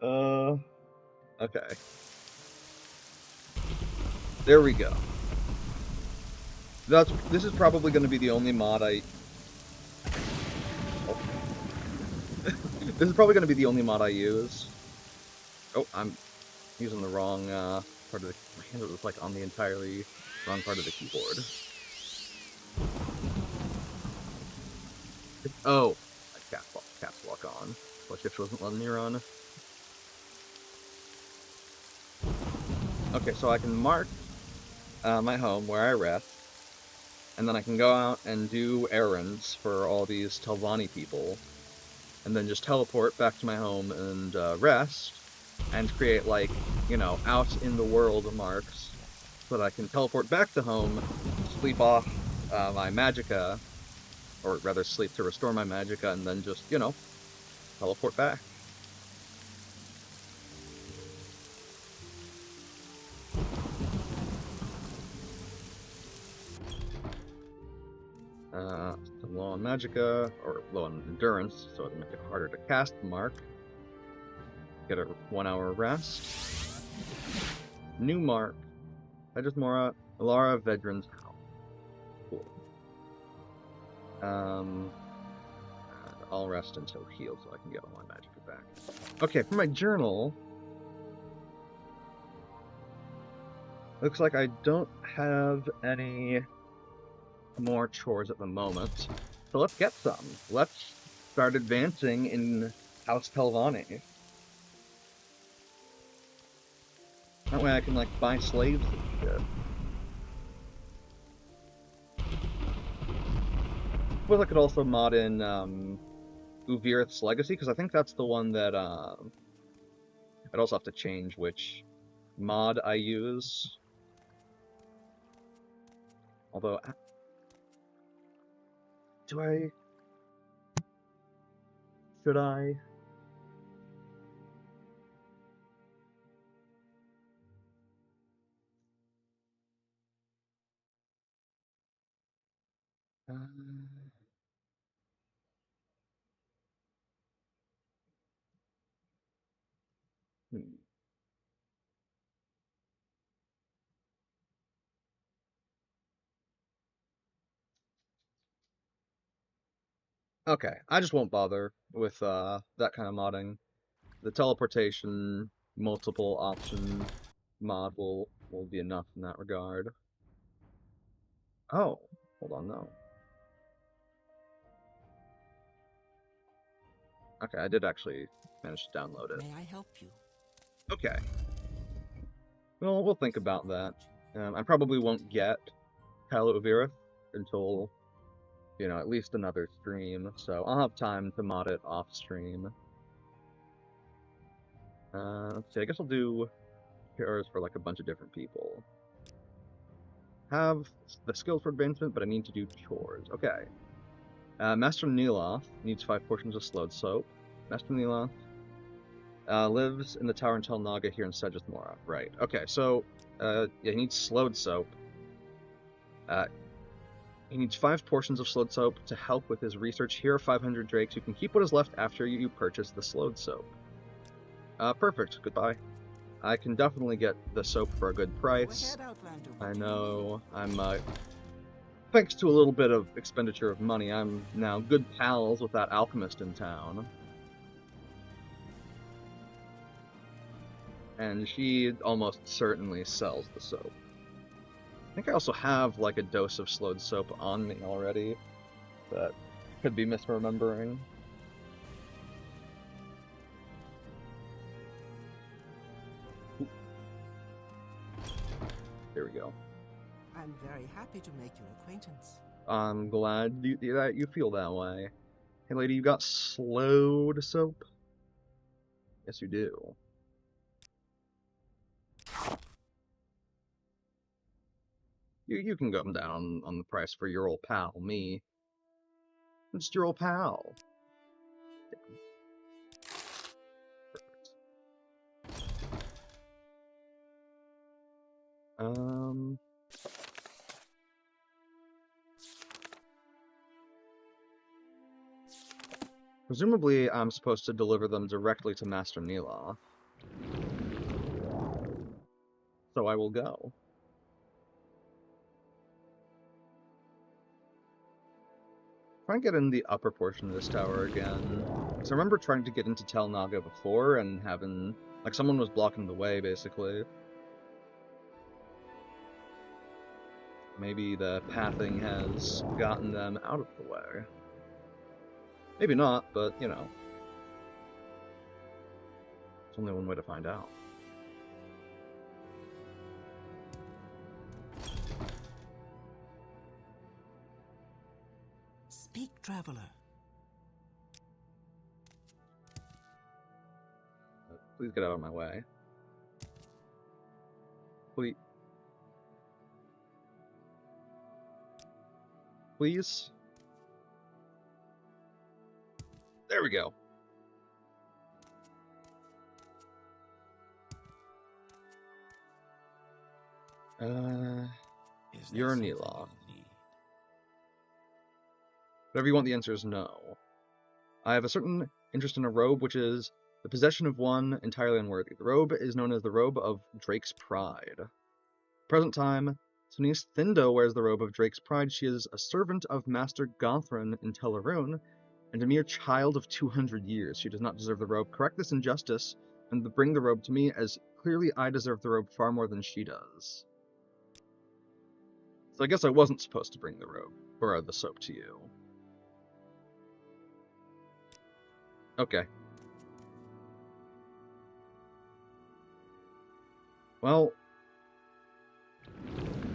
Okay. There we go. This is probably going to be the only mod I... Oh. This is probably going to be the only mod I use. Oh, I'm using the wrong part of the... My hand was like on the entirely wrong part of the keyboard. Oh, caps lock on. What shift wasn't letting me run. Okay, so I can mark my home where I rest, and then I can go out and do errands for all these Telvanni people, and then just teleport back to my home and rest, and create, like, you know, out in the world marks, so that I can teleport back to home, sleep off my magicka, or rather sleep to restore my magicka, and then just, you know, teleport back. I'm low on magicka, or low on endurance, so it'll make it harder to cast the mark. Get a 1 hour rest. New mark. Mora, Alara Vedran's house. Cool. I'll rest until healed so I can get all my magicka back. Okay, for my journal, looks like I don't have any more chores at the moment. So let's get some. Let's start advancing in House Telvanni. That way I can, like, buy slaves and shit. Suppose I could also mod in, Uvirith's Legacy, because I think that's the one that I'd also have to change which mod I use. Although, do I? Should I? Uh, hmm. Okay, I just won't bother with that kind of modding. The teleportation multiple option mod will be enough in that regard. Oh, hold on, no. Okay, I did actually manage to download it. May I help you? Okay. Well, we'll think about that. I probably won't get Halo Uvirith until, you know, at least another stream, so I'll have time to mod it off stream. Let's see, I guess I'll do cures for like a bunch of different people. Have the skills for advancement, but I need to do chores. Okay. Master Neeloth needs 5 portions of slowed soap. Master Neeloth lives in the tower until Naga here in Sedge's Mora. Right. Okay, so yeah, he needs slowed soap. He needs 5 portions of slowed soap to help with his research. Here are 500 drakes. You can keep what is left after you purchase the slowed soap. Perfect. Goodbye. I can definitely get the soap for a good price. Go ahead, Outlander. I know I'm, thanks to a little bit of expenditure of money, I'm now good pals with that alchemist in town. And she almost certainly sells the soap. I think I also have, like, a dose of slowed soap on me already, that could be misremembering. There we go. I'm very happy to make your acquaintance. I'm glad that you feel that way. Hey lady, you got slowed soap? Yes you do. You can go down on the price for your old pal, me. I'm just your old pal. Perfect. Presumably I'm supposed to deliver them directly to Master Neeloth. So I will go. Try and get in the upper portion of this tower again. So I remember trying to get into Tel Naga before and having, like, someone was blocking the way, basically. Maybe the pathing has gotten them out of the way. Maybe not, but, you know. There's only one way to find out. Speak, traveler. Please get out of my way. Please. Please? There we go. You're Neeloth. Whatever you want, the answer is no. I have a certain interest in a robe, which is the possession of one entirely unworthy. The robe is known as the robe of Drake's Pride. Present time, Sunise Thindo wears the robe of Drake's Pride. She is a servant of Master Gothran in Teleroon, and a mere child of 200 years. She does not deserve the robe. Correct this injustice, and bring the robe to me, as clearly I deserve the robe far more than she does. So I guess I wasn't supposed to bring the robe, or the soap to you. Okay. Well,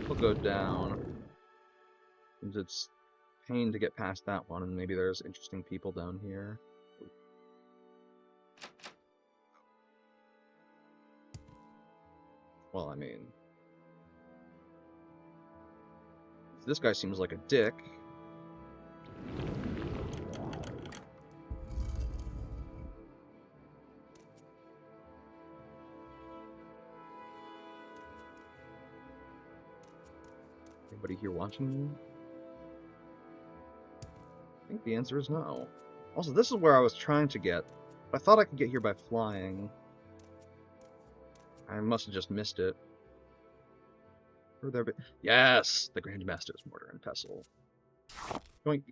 we'll go down. It's pain to get past that one, and maybe there's interesting people down here. Well, I mean, this guy seems like a dick. Anybody here watching me? I think the answer is no. Also, this is where I was trying to get. I thought I could get here by flying. I must have just missed it. Were there be yes! The Grandmaster's Mortar and Pestle. Going.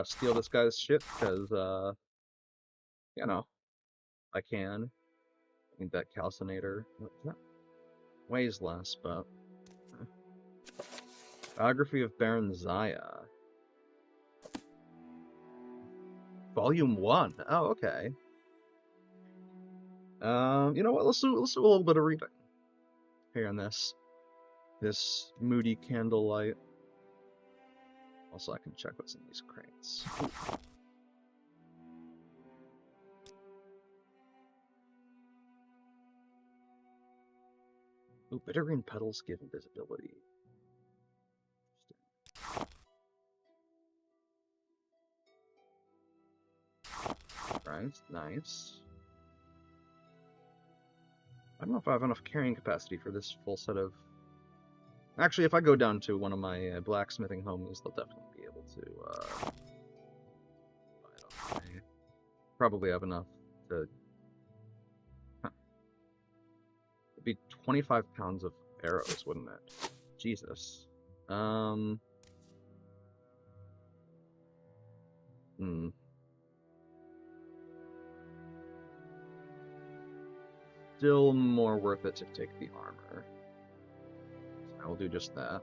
Steal this guy's shit, because, you know, I can. I need that calcinator. That weighs less, but... Biography of Baron Zaya. Volume 1. Oh, okay. You know what? Let's do a little bit of reading here in this moody candlelight. Also, I can check what's in these crates. Ooh, bittergreen petals give invisibility. Right, nice. I don't know if I have enough carrying capacity for this full set of... Actually, if I go down to one of my blacksmithing homies, they'll definitely be able to, buy it. Probably have enough to... Huh. It'd be 25 pounds of arrows, wouldn't it? Jesus. Still more worth it to take the armor. So I will do just that.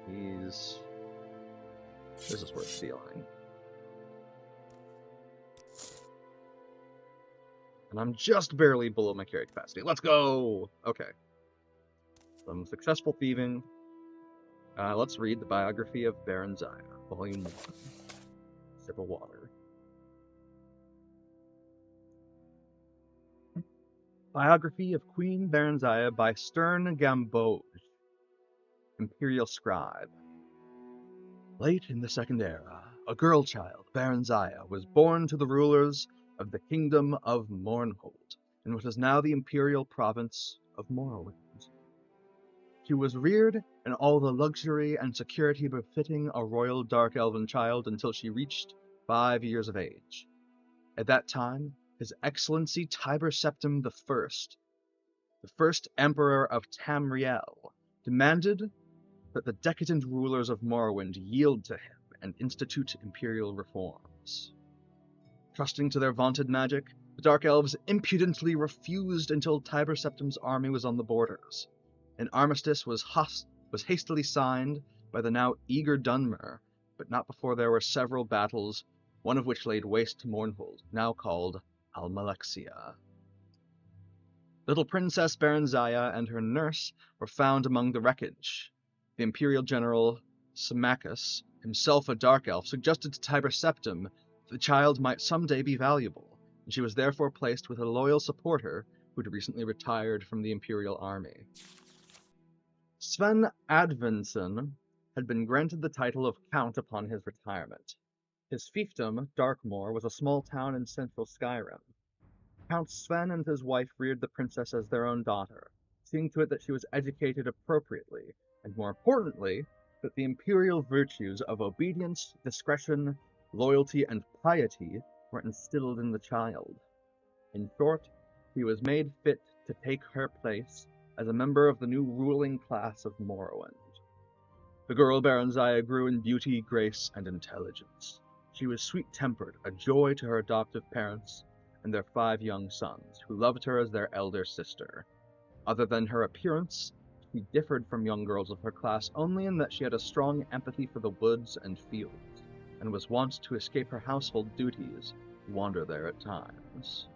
This is worth stealing. And I'm just barely below my carry capacity. Let's go! Okay. Some successful thieving. Let's read the biography of Baron Zaya, Volume 1. Sip of water. Biography of Queen Baron Zaya by Stern Gamboge, Imperial Scribe. Late in the Second Era, a girl child, Baron Zaya, was born to the rulers of the Kingdom of Mournhold, in what is now the Imperial Province of Morrowind. She was reared in all the luxury and security befitting a royal dark elven child until she reached 5 years of age. At that time, His Excellency Tiber Septim the first Emperor of Tamriel, demanded that the decadent rulers of Morrowind yield to him and institute imperial reforms. Trusting to their vaunted magic, the Dark Elves impudently refused until Tiber Septim's army was on the borders. An armistice was hastily signed by the now eager Dunmer, but not before there were several battles, one of which laid waste to Mournhold, now called Almalexia. Little Princess Baron Zaya and her nurse were found among the wreckage. The Imperial General Symmachus, himself a Dark Elf, suggested to Tiber Septim that the child might someday be valuable, and she was therefore placed with a loyal supporter who had recently retired from the Imperial army. Sven Advinsson had been granted the title of Count upon his retirement. His fiefdom, Darkmoor, was a small town in central Skyrim. Count Sven and his wife reared the princess as their own daughter, seeing to it that she was educated appropriately, and more importantly, that the imperial virtues of obedience, discretion, loyalty, and piety were instilled in the child. In short, he was made fit to take her place as a member of the new ruling class of Morrowind. The girl Baron Zaya grew in beauty, grace, and intelligence. She was sweet-tempered, a joy to her adoptive parents and their 5 young sons, who loved her as their elder sister. Other than her appearance, she differed from young girls of her class only in that she had a strong empathy for the woods and fields, and was wont to escape her household duties to wander there at times.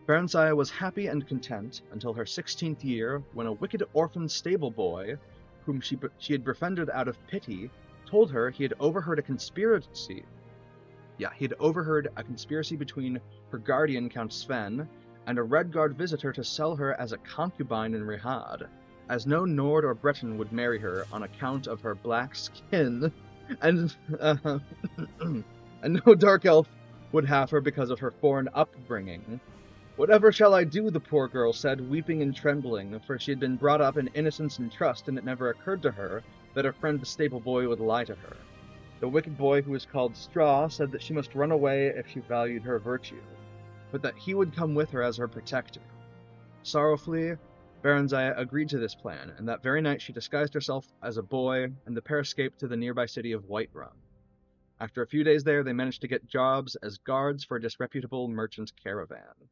Barenziah was happy and content until her 16th year, when a wicked orphan stable boy, whom she had befriended out of pity, told her he had overheard a conspiracy. Yeah, he had overheard a conspiracy between her guardian, Count Sven, and a Redguard visitor to sell her as a concubine in Rihad, as no Nord or Breton would marry her on account of her black skin, and and no Dark Elf would have her because of her foreign upbringing. Whatever shall I do, the poor girl said, weeping and trembling, for she had been brought up in innocence and trust, and it never occurred to her that her friend the stable boy would lie to her. The wicked boy, who was called Straw, said that she must run away if she valued her virtue, but that he would come with her as her protector. Sorrowfully, Barenziah agreed to this plan, and that very night she disguised herself as a boy, and the pair escaped to the nearby city of Whiterun. After a few days there, they managed to get jobs as guards for a disreputable merchant caravan.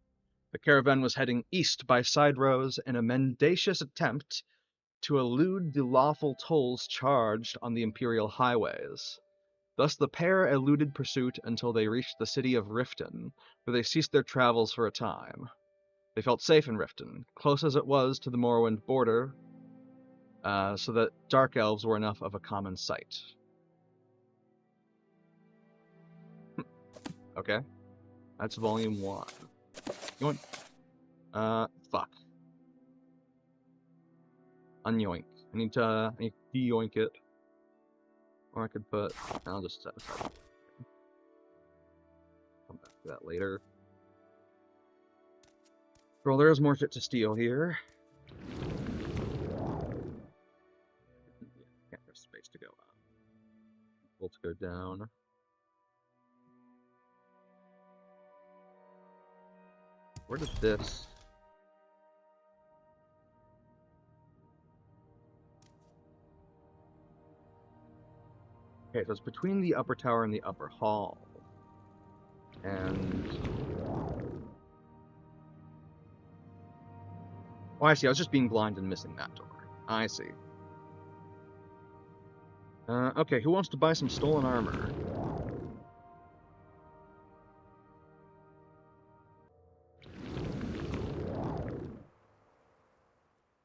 The caravan was heading east by side roads in a mendacious attempt to elude the lawful tolls charged on the imperial highways. Thus the pair eluded pursuit until they reached the city of Riften, where they ceased their travels for a time. They felt safe in Riften, close as it was to the Morrowind border, so that dark elves were enough of a common sight. Okay, that's volume 1. Yoink. Fuck. Unyoink. I need to de-yoink it. Or I could put... I'll just set it aside. Come back to that later. Well, there's more shit to steal here. Can't there's space to go up. Let's go down. Where did this... Okay, so it's between the upper tower and the upper hall. And... Oh, I see. I was just being blind and missing that door. I see. Okay, who wants to buy some stolen armor?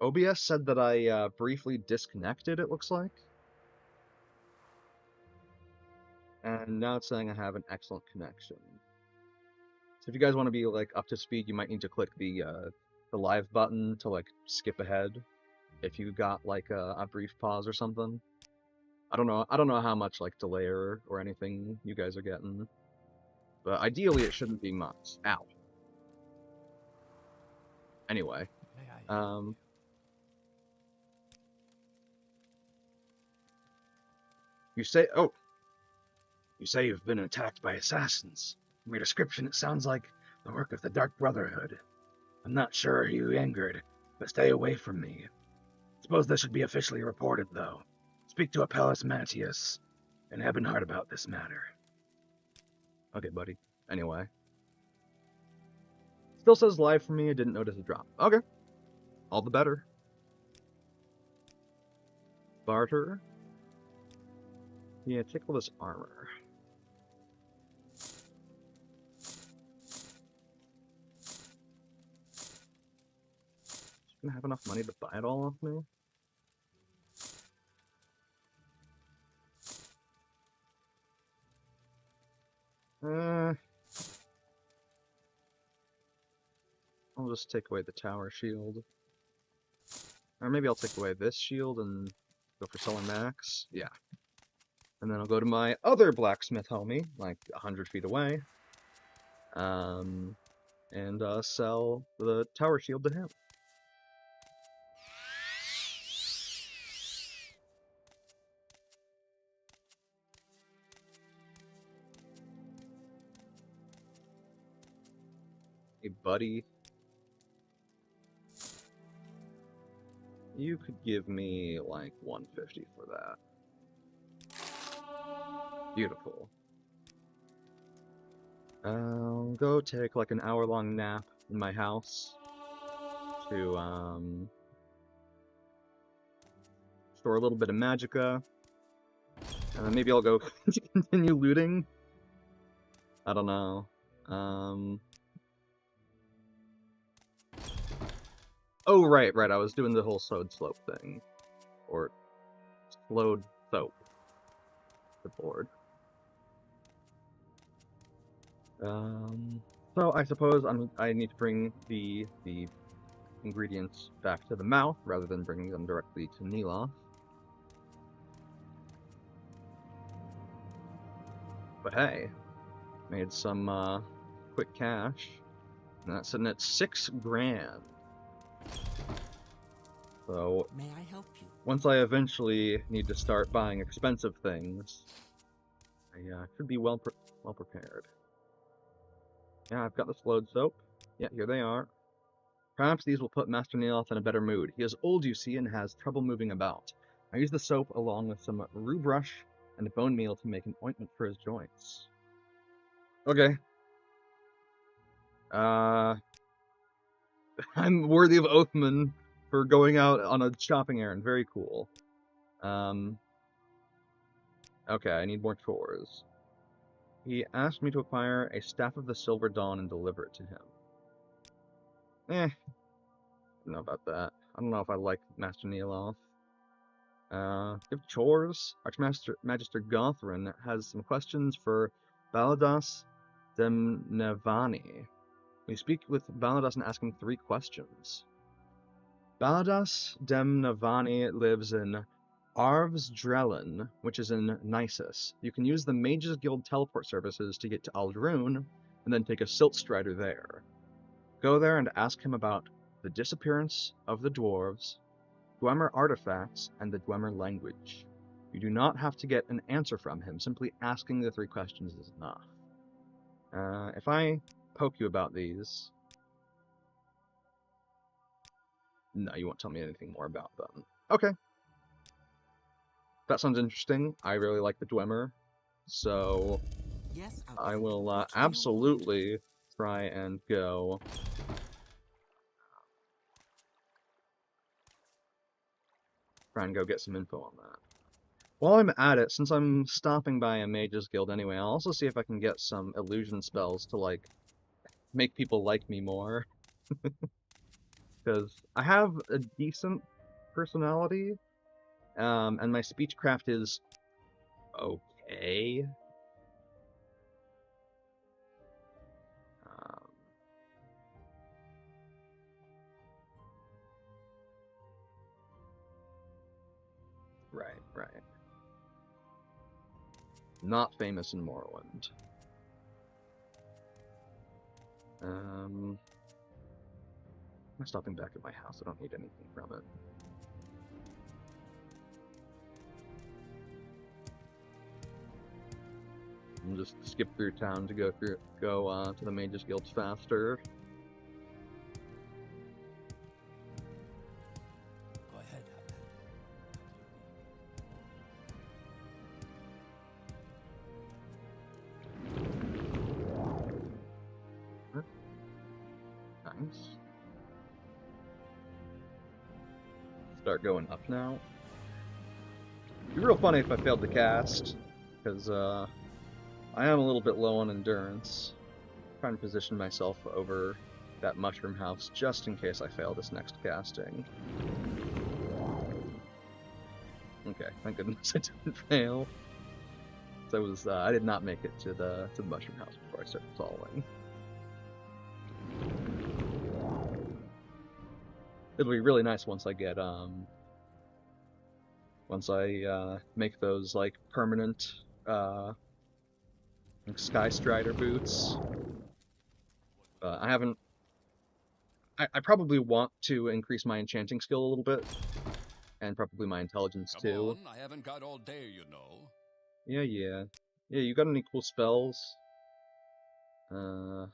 OBS said that I briefly disconnected, it looks like. And now it's saying I have an excellent connection. So if you guys want to be like up to speed, you might need to click the live button to like skip ahead. If you got like a brief pause or something. I don't know how much like delay or anything you guys are getting. But ideally it shouldn't be much. Ow. Anyway. You say you've been attacked by assassins. From your description, it sounds like the work of the Dark Brotherhood. I'm not sure who you angered, but stay away from me. Suppose this should be officially reported, though. Speak to Apelles Matthias and Ebonheart about this matter. Okay, buddy. Anyway. Still says live for me, I didn't notice a drop. Okay. All the better. Barter. Yeah, take all this armor. Gonna have enough money to buy it all off me? I'll just take away the tower shield. Or maybe I'll take away this shield and go for selling max. Yeah. And then I'll go to my other blacksmith homie, like 100 feet away. And sell the tower shield to him. Hey, buddy. You could give me, like, 150 for that. Beautiful. I'll go take, like, an hour-long nap in my house to, store a little bit of magicka. And then maybe I'll go continue looting. I don't know. Oh, right, I was doing the whole slowed slope thing. Or slowed soap. The board. So I suppose I need to bring the ingredients back to the mouth rather than bringing them directly to Neeloth. But hey, made some quick cash. And that's sitting at $6,000. So May I help you? once I eventually need to start buying expensive things, I should be well prepared. Yeah, I've got the slowed soap. Yeah, here they are. Perhaps these will put Master Neeloth in a better mood. He is old, you see, and has trouble moving about. I use the soap along with some rue brush and bone meal to make an ointment for his joints. Okay. I'm worthy of Oathman for going out on a shopping errand. Very cool. Okay, I need more chores. He asked me to acquire a Staff of the Silver Dawn and deliver it to him. I don't know about that. I don't know if I like Master Neeloth. Give chores. Magister Gothrin has some questions for Baladas Demnevani. We speak with Baladas and ask him 3 questions. Baladas Demnevani lives in Arvsdrellen, which is in Nisus. You can use the Mages Guild teleport services to get to Aldrune, and then take a Silt Strider there. Go there and ask him about the disappearance of the dwarves, Dwemer artifacts, and the Dwemer language. You do not have to get an answer from him, simply asking the 3 questions is enough. If I poke you about these... No, you won't tell me anything more about them. Okay. That sounds interesting. I really like the Dwemer, so Yes, I Outlander. will What do you want? absolutely try and go... get some info on that. While I'm at it, since I'm stopping by a Mages Guild anyway, I'll also see if I can get some illusion spells to, like, make people like me more. Because I have a decent personality, and my speechcraft is okay. Um, right. Not famous in Morrowind. I'm stopping back at my house. I don't need anything from it. I'll just skip through town to go to the Mages Guild faster. Go ahead, Nice. Start going up now. It'd be real funny if I failed to cast, because I am a little bit low on endurance. I'm trying to position myself over that mushroom house just in case I fail this next casting. Okay, thank goodness I didn't fail. So I did not make it to the mushroom house before I started falling. It'll be really nice once I get make those like permanent Sky Strider boots. I haven't. I probably want to increase my enchanting skill a little bit, and probably my intelligence Come too. on, I haven't got all day, you know. Yeah. You got any cool spells? No.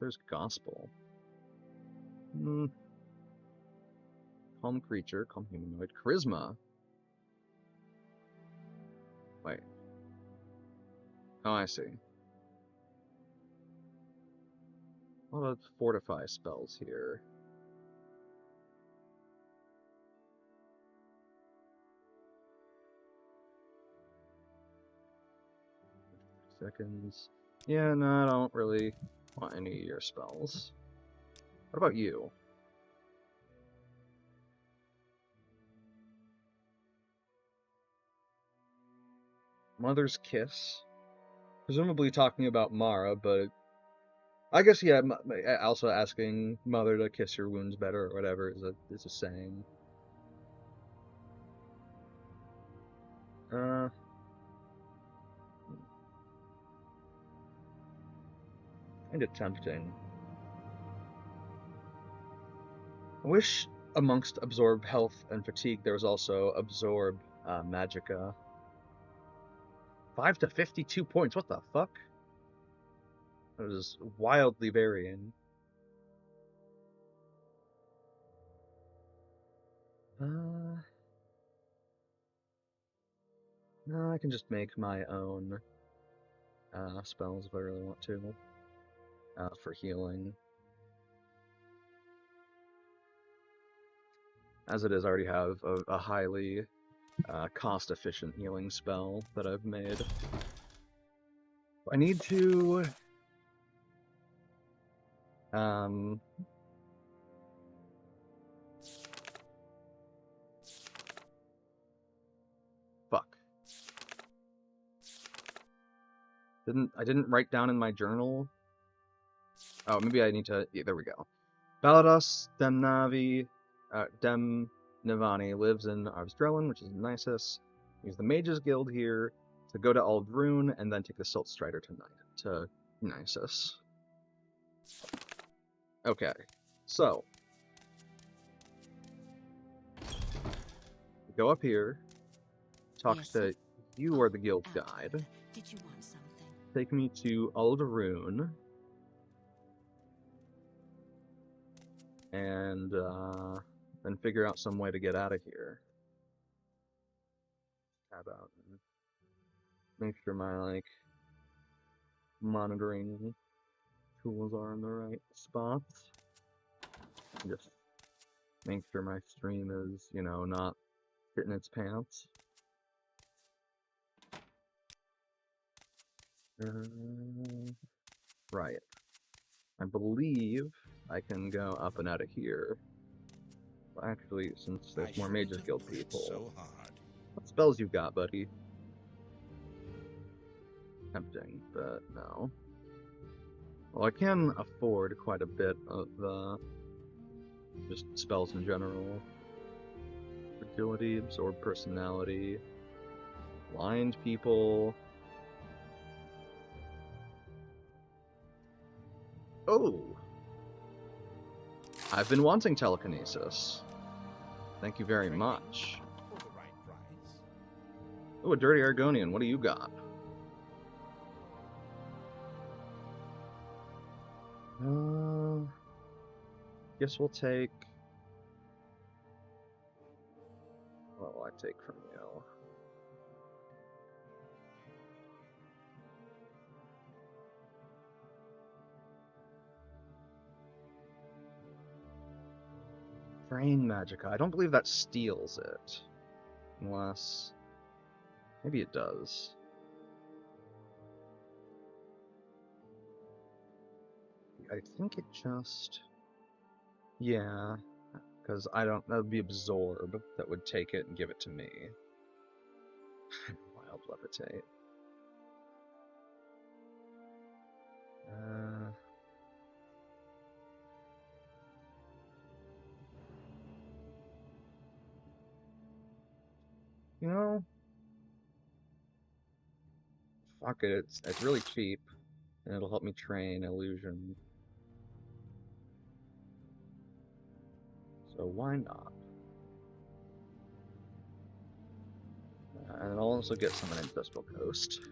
There's Gospel. Calm creature, calm humanoid, charisma. Wait. Oh, I see. A lot of fortify spells here. Seconds. Yeah, no, I don't really want any of your spells. What about you? Mother's Kiss? Presumably talking about Mara, but I guess, yeah, also asking Mother to kiss your wounds better or whatever is a saying. Kinda tempting. I wish amongst Absorb Health and Fatigue there was also Absorb Magicka. 5 to 52 points, what the fuck? That was wildly varying. No, I can just make my own spells if I really want to. For healing. As it is, I already have a highly cost-efficient healing spell that I've made. I need to... Fuck. I didn't write down in my journal? Oh, maybe I need to... Yeah, there we go. Balados Demnavani lives in Arvstrellan, which is Nisus. Use the Mages Guild here to go to Aldrune and then take the Silt Strider to Nisus. Okay, so go up here, talk Yes. to you are the guild Out. guide. Did you want something? Take me to Aldrune. And then figure out some way to get out of here. Tab out and make sure my like monitoring tools are in the right spots. Just make sure my stream is, you know, not shitting its pants. Right. I believe I can go up and out of here. Well, actually, since there's more Mages Guild people. So hard. What spells you got, buddy? Tempting, but no. Well, I can afford quite a bit of just spells in general. Fragility, Absorb Personality, Blind People. Oh! I've been wanting telekinesis. Thank you very much. For the right price. Oh, a Dirty Argonian, what do you got? Guess we'll take... What will I take from you? Brain Magicka. I don't believe that steals it. Unless... Maybe it does. I think it just... Yeah. Because I don't... That would be Absorb that would take it and give it to me. Wild Levitate. You know... Fuck it, it's really cheap. And it'll help me train Illusion. So why not? And I'll also get some in Ancestral Coast.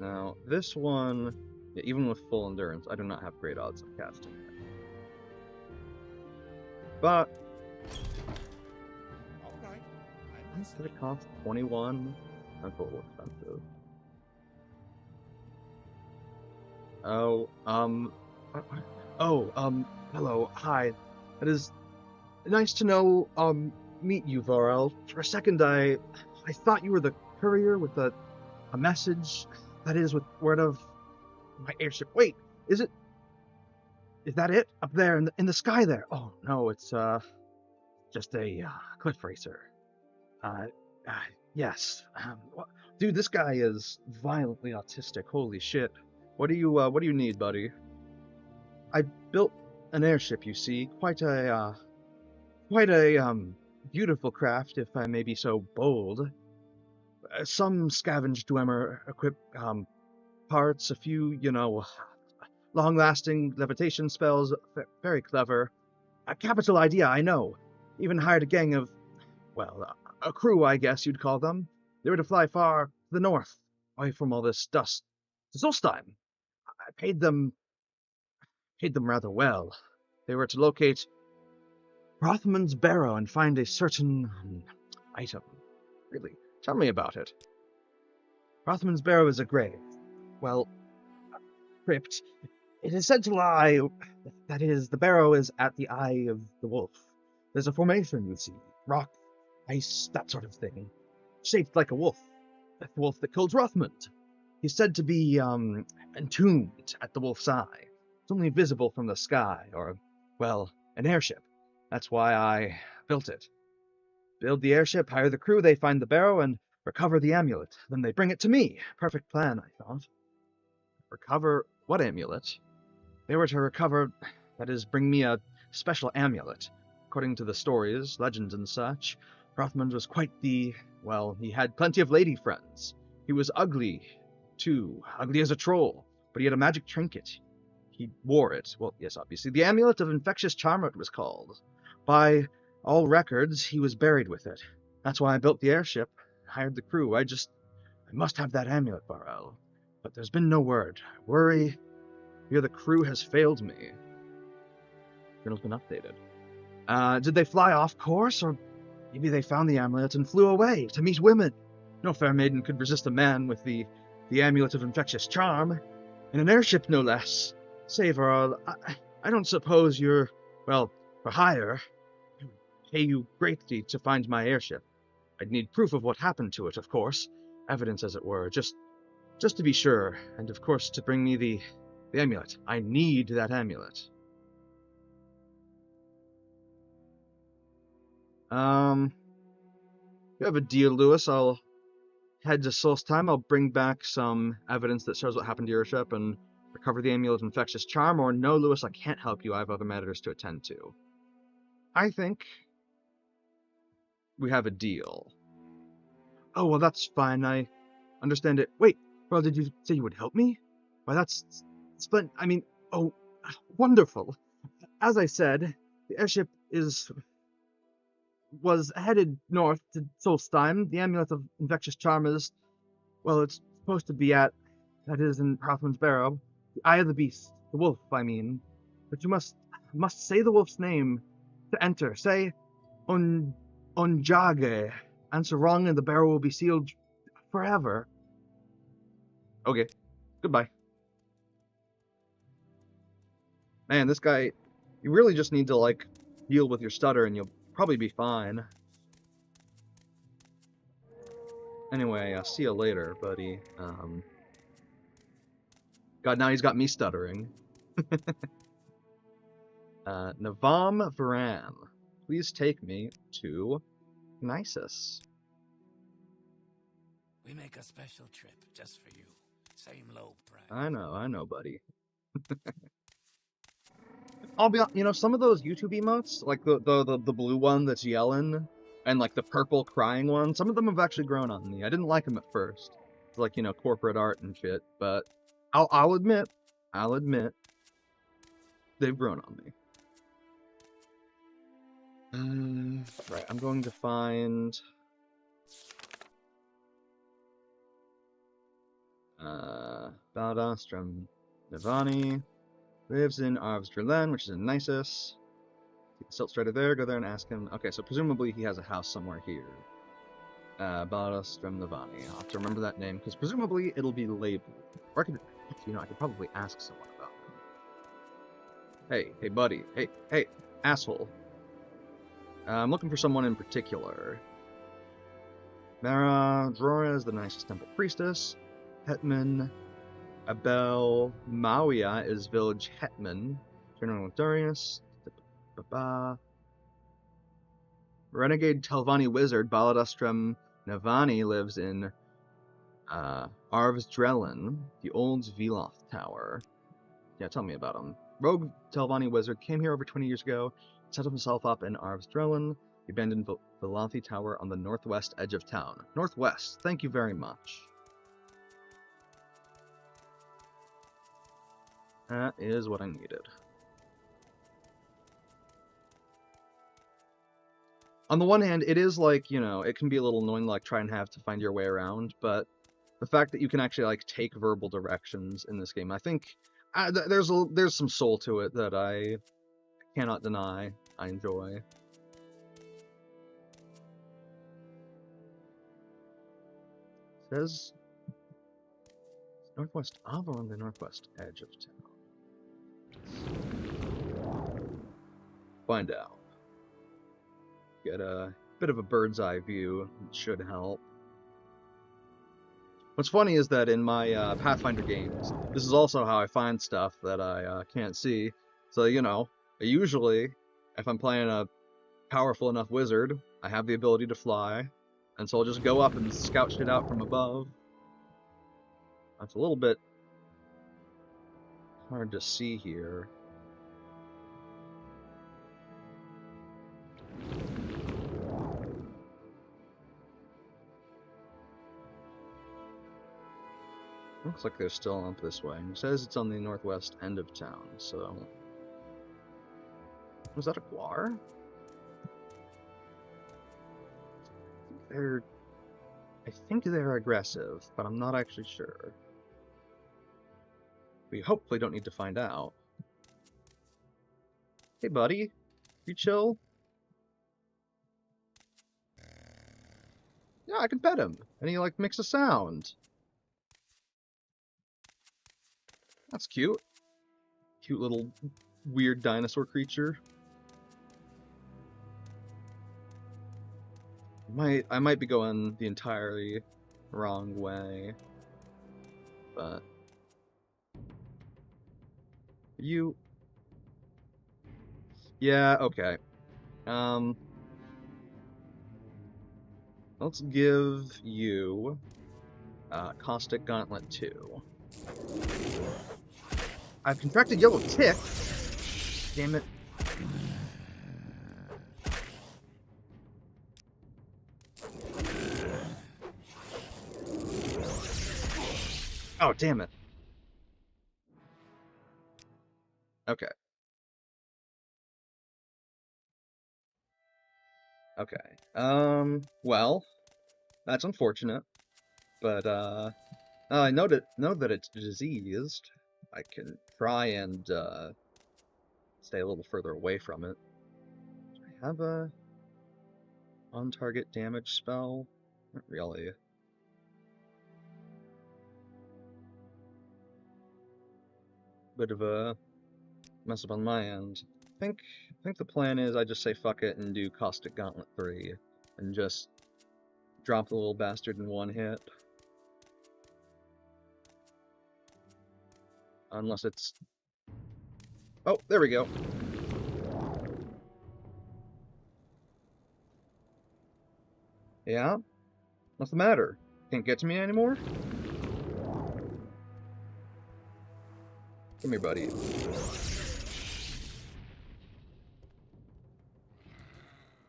Now, this one, yeah, even with full endurance, I do not have great odds of casting it. But, All right. I'm did listening. it cost 21? That's a little expensive. Oh, hello, hi. It is nice to meet you, Vorel. For a second, I thought you were the courier with a message. That is, with word of My airship. Wait, is it? Is that it? Up there in the sky there? Oh, no, it's, just a, cliff racer. Uh, uh yes. Dude, this guy is violently autistic. Holy shit. What do you need, buddy? I built an airship, you see. Quite a, beautiful craft, if I may be so bold. Some scavenged Dwemer equip, parts, a few, long-lasting levitation spells, very clever. A capital idea, I know. Even hired a gang of, well, a crew, I guess you'd call them. They were to fly far to the north, away from all this dust, to Solstheim. I paid them rather well. They were to locate Rothman's barrow and find a certain item. Really, tell me about it. Rothman's barrow is a grave. Well, a crypt. It is said to lie. That is, the barrow is at the eye of the wolf. There's a formation, you see. Rock, ice, that sort of thing. Shaped like a wolf. The wolf that killed Rothman. He's said to be, entombed at the wolf's eye. It's only visible from the sky, or, well, an airship. That's why I built it. Build the airship, hire the crew, they find the barrow, and recover the amulet. Then they bring it to me. Perfect plan, I thought. Recover what amulet? They were to recover, that is, bring me a special amulet. According to the stories, legends, and such, Rothman was quite well, he had plenty of lady friends. He was ugly, too, ugly as a troll, but he had a magic trinket. He wore it. Well, yes, obviously. The Amulet of Infectious Charm it was called. By all records, he was buried with it. That's why I built the airship, hired the crew. I must have that amulet, Varel. But there's been no word. I worry. Fear the crew has failed me. Journal's been updated. Did they fly off course, or maybe they found the amulet and flew away to meet women? No fair maiden could resist a man with the Amulet of Infectious Charm. In an airship, no less. Say, Varel, I don't suppose you're, well, for hire. I would pay you greatly to find my airship. I'd need proof of what happened to it, of course. Evidence, as it were, just to be sure, and of course to bring me the amulet. I need that amulet. You have a deal, Lewis. I'll head to Solstheim. I'll bring back some evidence that shows what happened to your ship and recover the amulet of Infectious Charm, or no, Lewis, I can't help you. I have other matters to attend to. I think we have a deal. Oh, well, that's fine. I understand it. Wait, well, did you say you would help me? Why, that's splendid. I mean, oh, wonderful. As I said, the airship was headed north to Solstheim. The Amulet of Infectious Charm is, well, it's supposed to be that is in Rothman's barrow. The Eye of the Beast. The wolf, I mean. But you must say the wolf's name to enter. Say, Onjage. Answer wrong and the barrow will be sealed forever. Okay. Goodbye. Man, this guy, you really just need to, deal with your stutter and you'll probably be fine. Anyway, I'll see you later, buddy. God, now he's got me stuttering. Navam Varan, please take me to Nisus. We make a special trip just for you. Same low price. I know, buddy. I'll be, some of those YouTube emotes, like the blue one that's yelling, and the purple crying one, some of them have actually grown on me. I didn't like them at first. It's corporate art and shit, but I'll admit, they've grown on me. Right, I'm going to find Baldastrom Navani. Lives in Arvsdrelen, which is in Nisus. Take the Silt Strider there, go there and ask him. Okay, so presumably he has a house somewhere here. Baldastrom Navani. I'll have to remember that name, because presumably it'll be labeled. Or I could probably ask someone about him. Hey, buddy. Hey, asshole. I'm looking for someone in particular. Mara Drora is the nicest temple priestess. Hetman Abel Mawia is village hetman. General Darius. Renegade Telvanni wizard Baladustrum Navani lives in Arvsdrelen, the old Veloth Tower. Yeah, tell me about him. Rogue Telvanni wizard came here over 20 years ago, set himself up in Arvsdrelen, the abandoned Velothi Tower on the northwest edge of town. Northwest, thank you very much. That is what I needed. On the one hand, it is like, you know, it can be a little annoying, like, try and have to find your way around, but the fact that you can actually, like, take verbal directions in this game, I think there's some soul to it that I cannot deny I enjoy. It says northwest of or on the northwest edge of town. Find out. Get a bit of a bird's eye view. It should help. What's funny is that in my Pathfinder games, this is also how I find stuff that I can't see. So, you know, usually, if I'm playing a powerful enough wizard, I have the ability to fly, and so I'll just go up and scout shit out from above. That's a little bit hard to see here. Looks like they're still up this way. It says it's on the northwest end of town, so... Was that a guar? I think they're aggressive, but I'm not actually sure. We hopefully don't need to find out. Hey, buddy. You chill? Yeah, I can pet him. And he, like, makes a sound. That's cute. Cute little weird dinosaur creature. I might be going the entirely wrong way. But... You... Yeah, okay. Let's give you Caustic Gauntlet 2. I've contracted Yellow Tick. Damn it. Oh, damn it. Okay. Okay. Well, that's unfortunate. But, I know that it's diseased. I can try and, stay a little further away from it. Do I have a on-target damage spell? Not really. Bit of a mess up on my end. I think the plan is I just say fuck it and do Caustic Gauntlet 3 and just drop the little bastard in one hit. Unless it's... Oh, there we go. Yeah? What's the matter? Can't get to me anymore? Come here, buddy.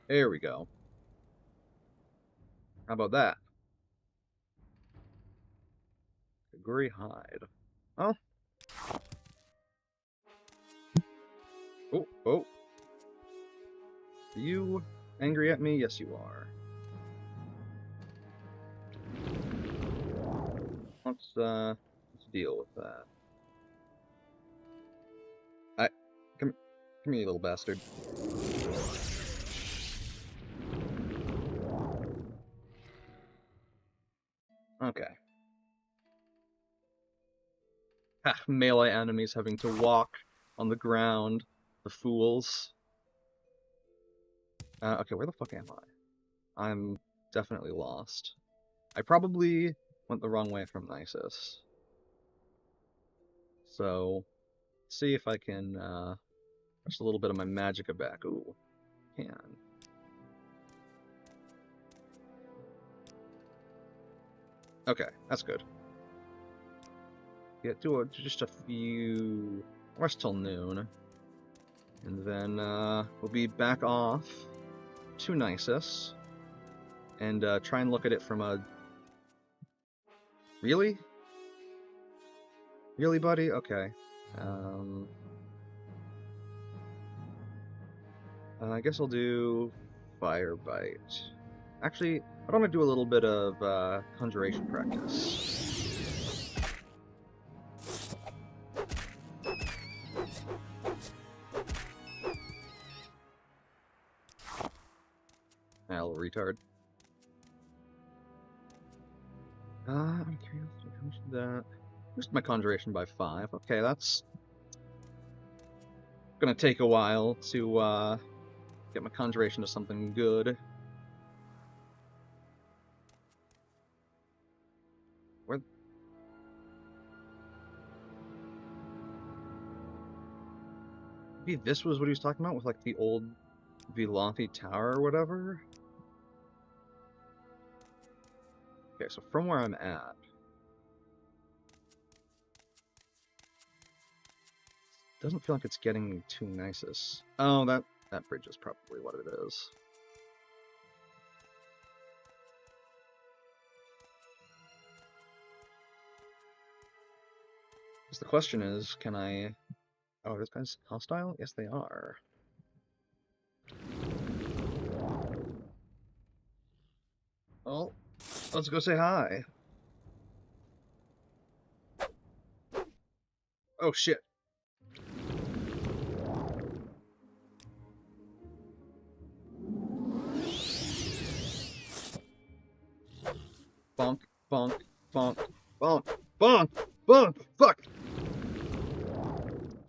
There we go. How about that? Agree hide. Oh. Oh. Are you angry at me? Yes, you are. Let's deal with that. Come here, you little bastard. Okay. Ha, melee enemies having to walk on the ground. The fools. Okay, where the fuck am I? I'm definitely lost. I probably went the wrong way from Nisus. So, see if I can just a little bit of my magicka back. Ooh, can. Okay, that's good. Get to just a few hours till noon, and then we'll be back off to Nisus and try and look at it from a. Really? Really, buddy? Okay. I guess I'll do Fire Bite. Actually, I want to do a little bit of conjuration practice. Ah, little retard. I'm curious how much of that. Boosted my conjuration by 5. Okay, that's gonna take a while to get my conjuration to something good. Where? Maybe this was what he was talking about with like the old Velothy Tower or whatever? Okay, so from where I'm at. Doesn't feel like it's getting too Nisus. Oh, that bridge is probably what it is. Because the question is, can I... Oh, this guy's hostile? Yes, they are. Oh, let's go say hi. Oh, shit. Bonk, bonk, bonk, bonk, bonk, bonk, fuck!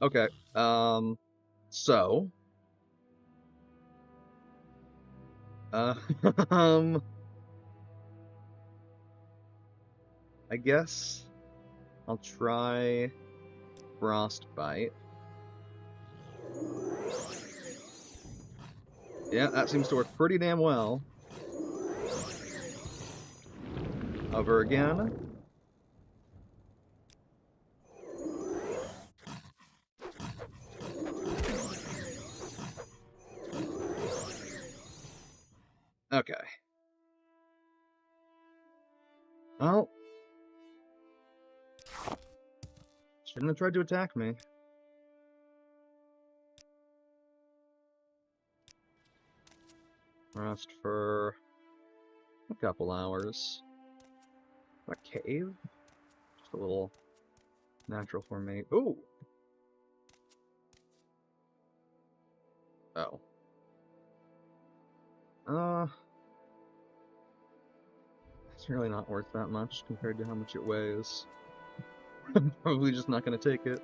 Okay, so... I guess I'll try Frostbite. Yeah, that seems to work pretty damn well. Hover again. Okay. Well, shouldn't have tried to attack me. Rest for a couple hours. A cave? Just a little natural formation. Ooh! Oh. It's really not worth that much compared to how much it weighs. I'm probably just not gonna take it.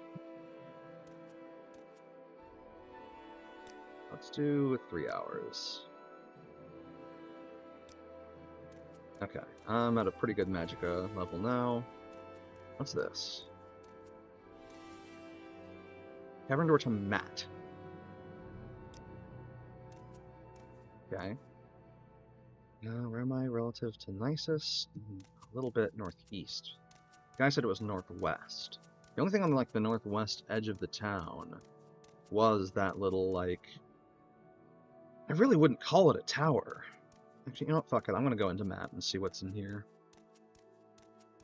Let's do 3 hours. Okay, I'm at a pretty good magicka level now. What's this? Cavern door to Matt. Okay. Now, where am I relative to Nisus? A little bit northeast. The guy said it was northwest. The only thing on like the northwest edge of the town was that little like... I really wouldn't call it a tower. Actually, you know what? Fuck it. I'm gonna go into Matt and see what's in here.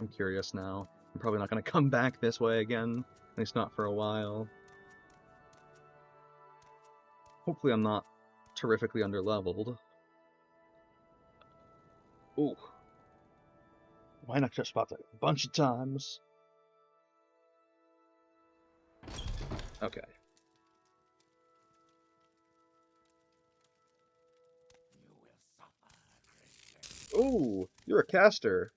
I'm curious now. I'm probably not gonna come back this way again. At least not for a while. Hopefully I'm not terrifically underleveled. Ooh. Why not just spot that a bunch of times? Okay. Ooh, you're a caster.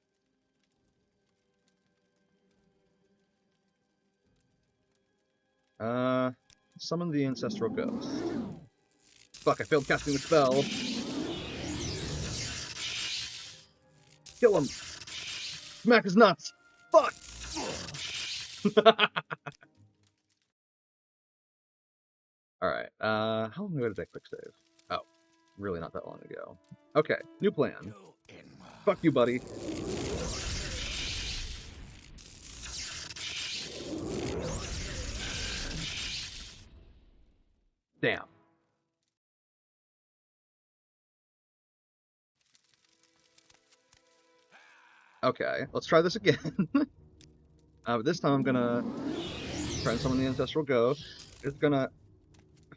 Summon the ancestral ghost. Fuck, I failed casting the spell. Kill him. Smack his nuts. Fuck. Alright, how long ago did I quick save? Oh, really not that long ago. Okay, new plan. Fuck you, buddy. Damn. Okay, let's try this again. But this time I'm gonna try and summon the Ancestral Ghost. It's gonna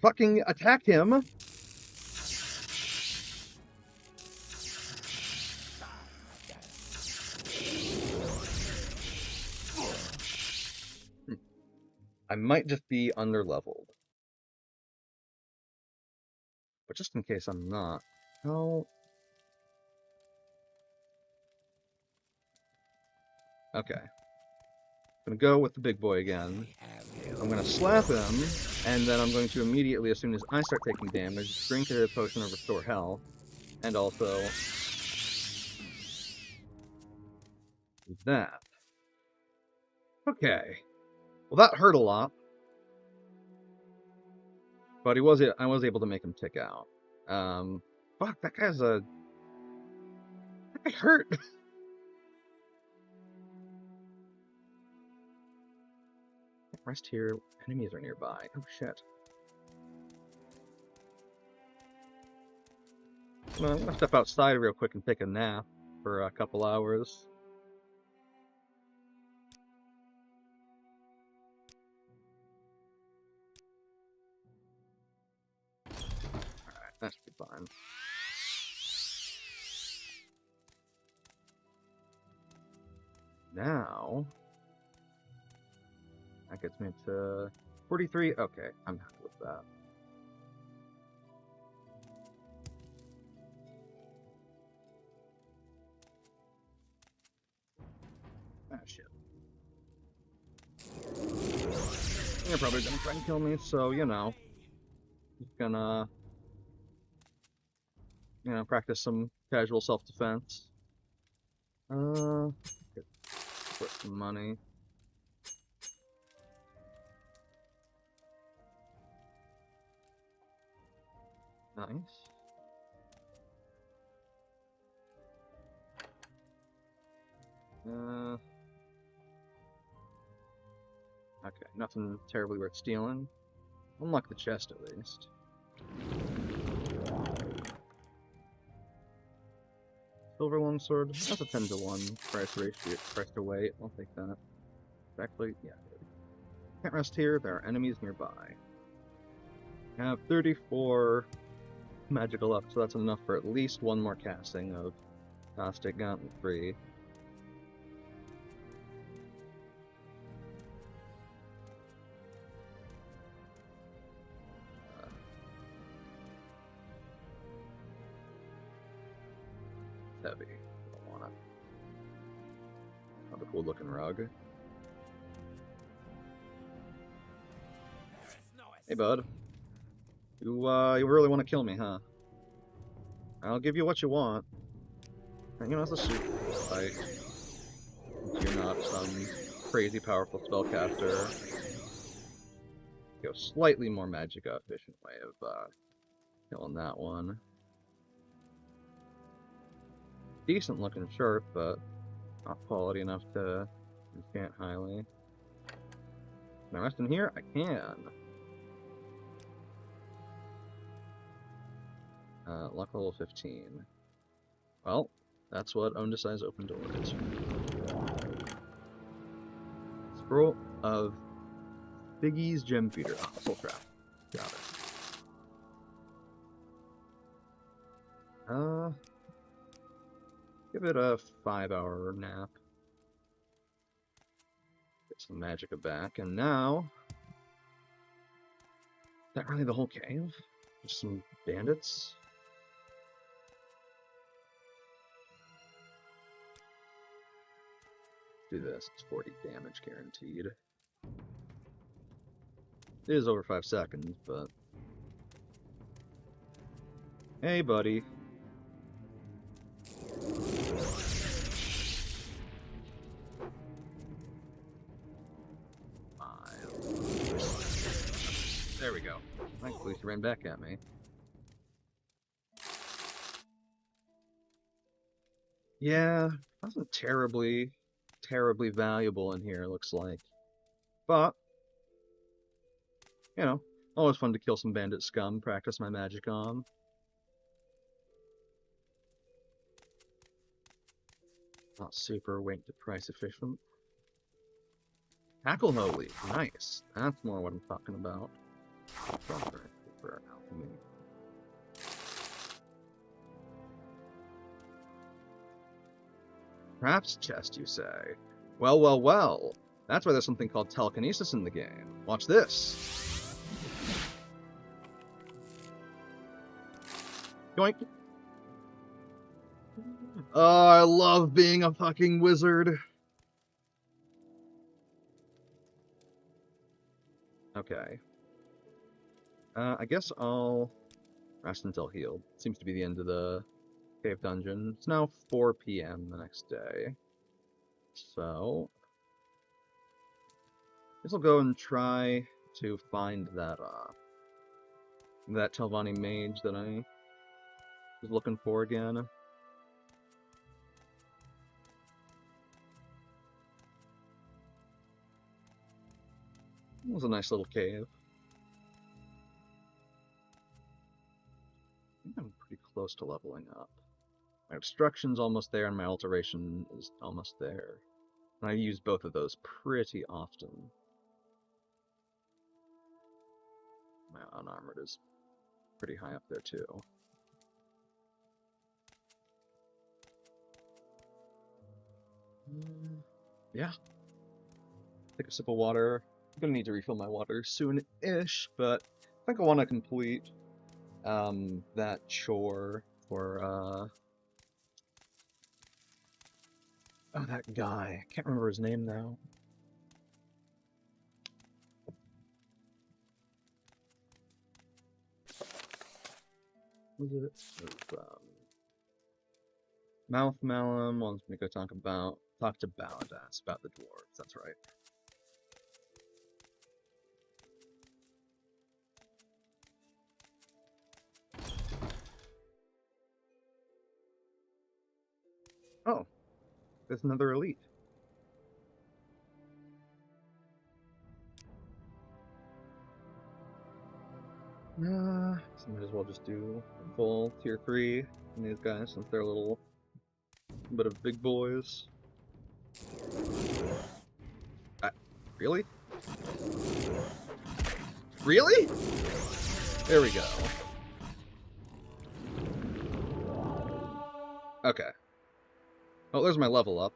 fucking attack him. I might just be underleveled. But just in case I'm not, how... Okay. I'm gonna go with the big boy again. I'm gonna slap him, and then I'm going to immediately, as soon as I start taking damage, drink a potion of Restore Health, and also... that. Okay. Well, that hurt a lot. But I was able to make him tick out. Fuck, that guy's a... That guy hurt! Rest here. Enemies are nearby. Oh, shit. Well, I'm gonna step outside real quick and take a nap for a couple hours. Alright, that should be fine. Now... that gets me to 43. Okay, I'm happy with that. Ah, shit. You're probably gonna try and kill me, so, you know. Just gonna... you know, practice some casual self-defense. Put some money. Nice. Okay, nothing terribly worth stealing. Unlock the chest at least. Silver longsword. That's a 10-to-1 price ratio, price to weight. I'll take that. Actually, yeah. Can't rest here. There are enemies nearby. I have 34 magical left, so that's enough for at least one more casting of Caustic Gauntlet 3. Heavy. Don't want it. Have a cool looking rug. Hey, bud. You really want to kill me, huh? I'll give you what you want. You know, it's a super fight. You're not some crazy powerful spellcaster. Go slightly more Magicka efficient way of killing that one. Decent looking shirt, but not quality enough to enchant highly. Can I rest in here? I can. Luck level 15. Well, that's what Undecide's open door is. Scroll of Figgy's Gem Feeder. Ah, soul trap. Got it. Give it a 5-hour nap. Get some Magicka back, and now... is that really the whole cave? Just some bandits? Let's do this. It's 40 damage guaranteed. It is over 5 seconds, but... hey, buddy. There we go. Thank back at me. Yeah, wasn't terribly valuable in here, looks like. But, you know, always fun to kill some bandit scum, practice my magic on. Not super weight to price efficient. Tackle Holy, nice. That's more what I'm talking about. For alchemy. Crafts chest, you say? Well, well, well. That's why there's something called telekinesis in the game. Watch this. Yoink. Oh, I love being a fucking wizard. Okay. I guess I'll rest until healed. Seems to be the end of the cave dungeon. It's now 4 p.m. the next day. So, I guess I'll go and try to find that Telvanni mage that I was looking for again. It was a nice little cave. I think I'm pretty close to leveling up. My obstruction's almost there, and my alteration is almost there. And I use both of those pretty often. My unarmored is pretty high up there too. Yeah. Take a sip of water. I'm gonna need to refill my water soon-ish, but I think I want to complete that chore for oh, that guy. I can't remember his name now. Was it? It was, Mouth Malum wants me to go talk to Baladas about the dwarves. That's right. Oh, there's another elite. So might as well just do a full tier 3 on these guys since they're a little bit of big boys. Really? Really? There we go. Okay. Oh, there's my level up.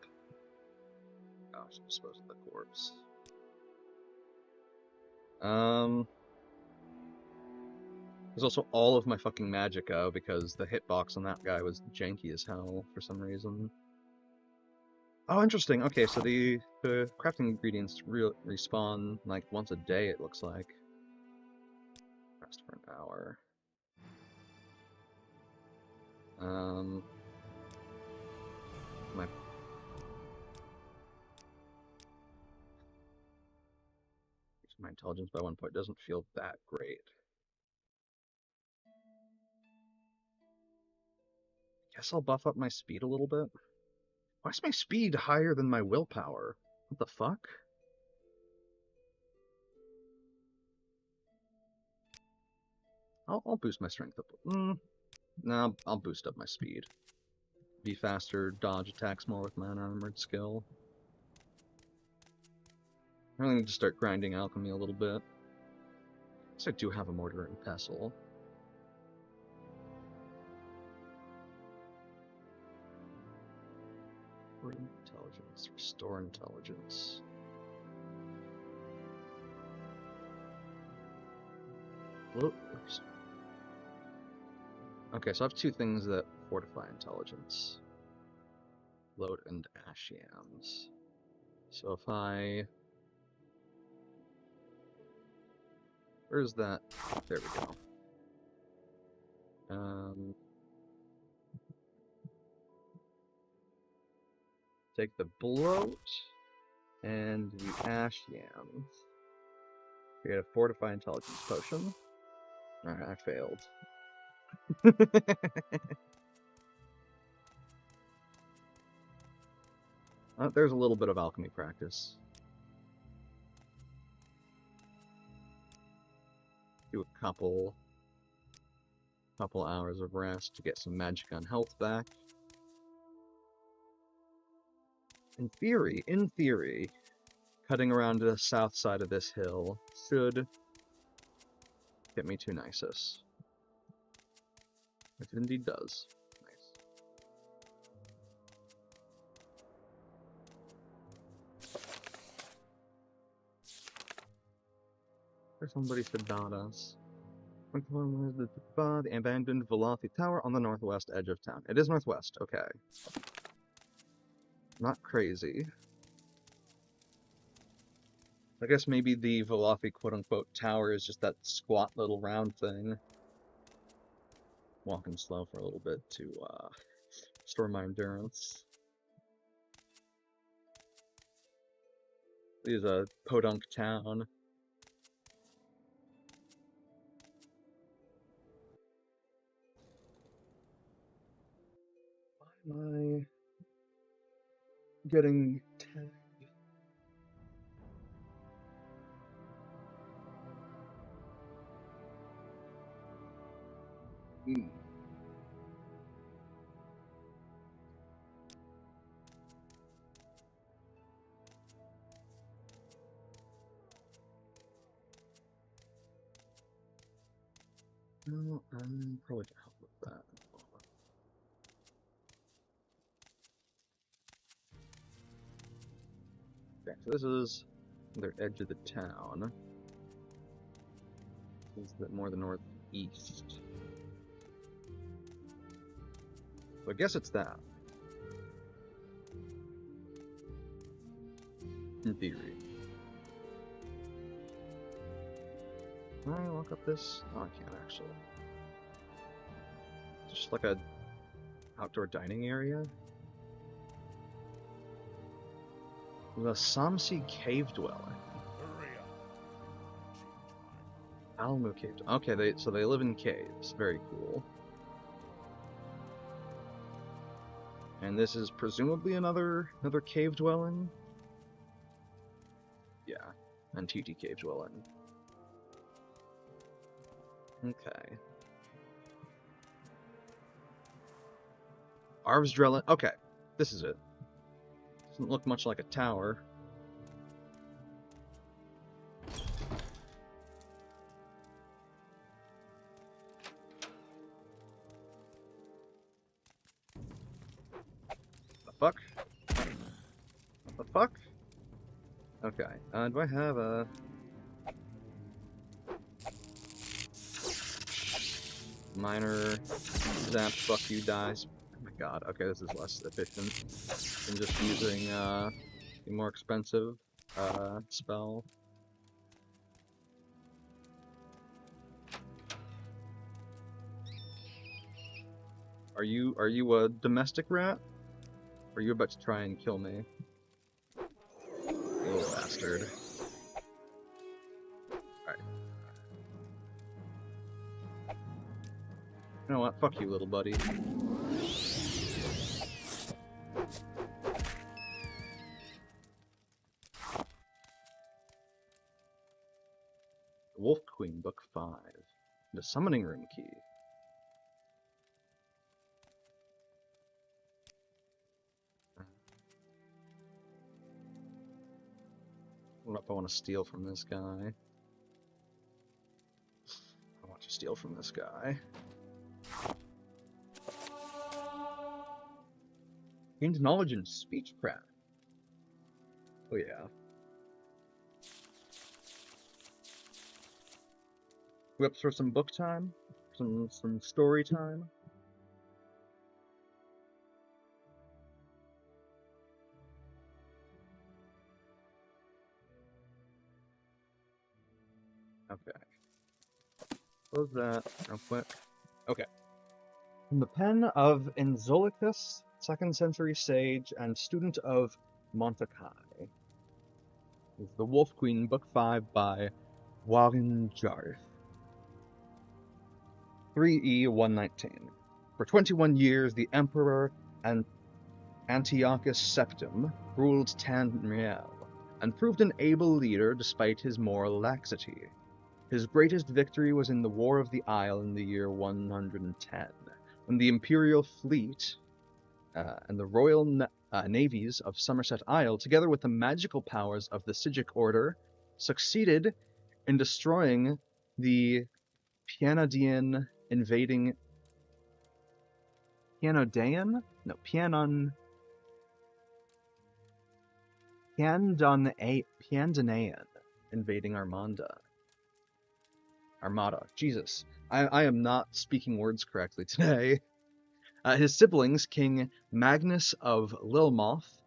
Oh, I should dispose of the corpse. There's also all of my fucking magicka because the hitbox on that guy was janky as hell for some reason. Oh, interesting. Okay, so the crafting ingredients respawn like once a day, it looks like. Rest for an hour. My intelligence by 1 point doesn't feel that great. Guess I'll buff up my speed a little bit. Why is my speed higher than my willpower? What the fuck? I'll boost my strength up. No, I'll boost up my speed. Be faster, dodge attacks more with my unarmored skill. I really need to start grinding alchemy a little bit. So I do have a mortar and pestle. Intelligence, restore intelligence. Oops. Okay, so I have 2 things that fortify intelligence. Load and ash yams. So if I... Where's that? There we go. Take the bloat and the ash yams. Create a fortify intelligence potion. Alright, I failed. There's a little bit of alchemy practice. Do a couple hours of rest to get some magic on health back. In theory, cutting around to the south side of this hill should get me to Nisus. Which it indeed does. Nice. There's somebody should dot us. The abandoned Velothi Tower on the northwest edge of town. It is northwest, okay. Not crazy. I guess maybe the Velothi quote-unquote tower is just that squat little round thing. Walking slow for a little bit to store my endurance. This is a podunk town. Why am I getting tagged? No, I'm probably gonna help with that. Okay, so this is the edge of the town. This is more the northeast. So I guess it's that. In theory. Can I walk up this? Oh, I can't actually. It's just like a outdoor dining area. The Samsi cave dwelling. Hurry up. Almu cave. Okay, so they live in caves. Very cool. And this is presumably another cave dwelling. Yeah, and TT cave dwelling. Okay. Arv's dwelling. Okay, this is it. Doesn't look much like a tower. The fuck? What the fuck? Okay, do I have a... minor zap fuck you dies? Oh my god, okay, this is less efficient than just using a more expensive spell. Are you a domestic rat? Or are you about to try and kill me? You little bastard. Alright. You know what? Fuck you, little buddy. Wolf Queen, Book 5. The Summoning Room Key. I don't know if I want to steal from this guy. I want to steal from this guy. Gained knowledge in speechcraft. Oh yeah. We up for some book time? Some story time? Okay. Close that real quick. Okay. From the pen of Enzolicus, 2nd century sage and student of Montakai, is The Wolf Queen, Book 5 by Warren Jarth. 3E119. For 21 years, the Emperor Antiochus Septim ruled Tamriel, and proved an able leader despite his moral laxity. His greatest victory was in the War of the Isle in the year 110, when the Imperial fleet and the royal navies of Somerset Isle, together with the magical powers of the Sigic Order, succeeded in destroying the Pianodian invading Pianodaean? No, Piandanaean invading Armada. Jesus. I am not speaking words correctly today. His siblings, King Magnus of Lilmoth,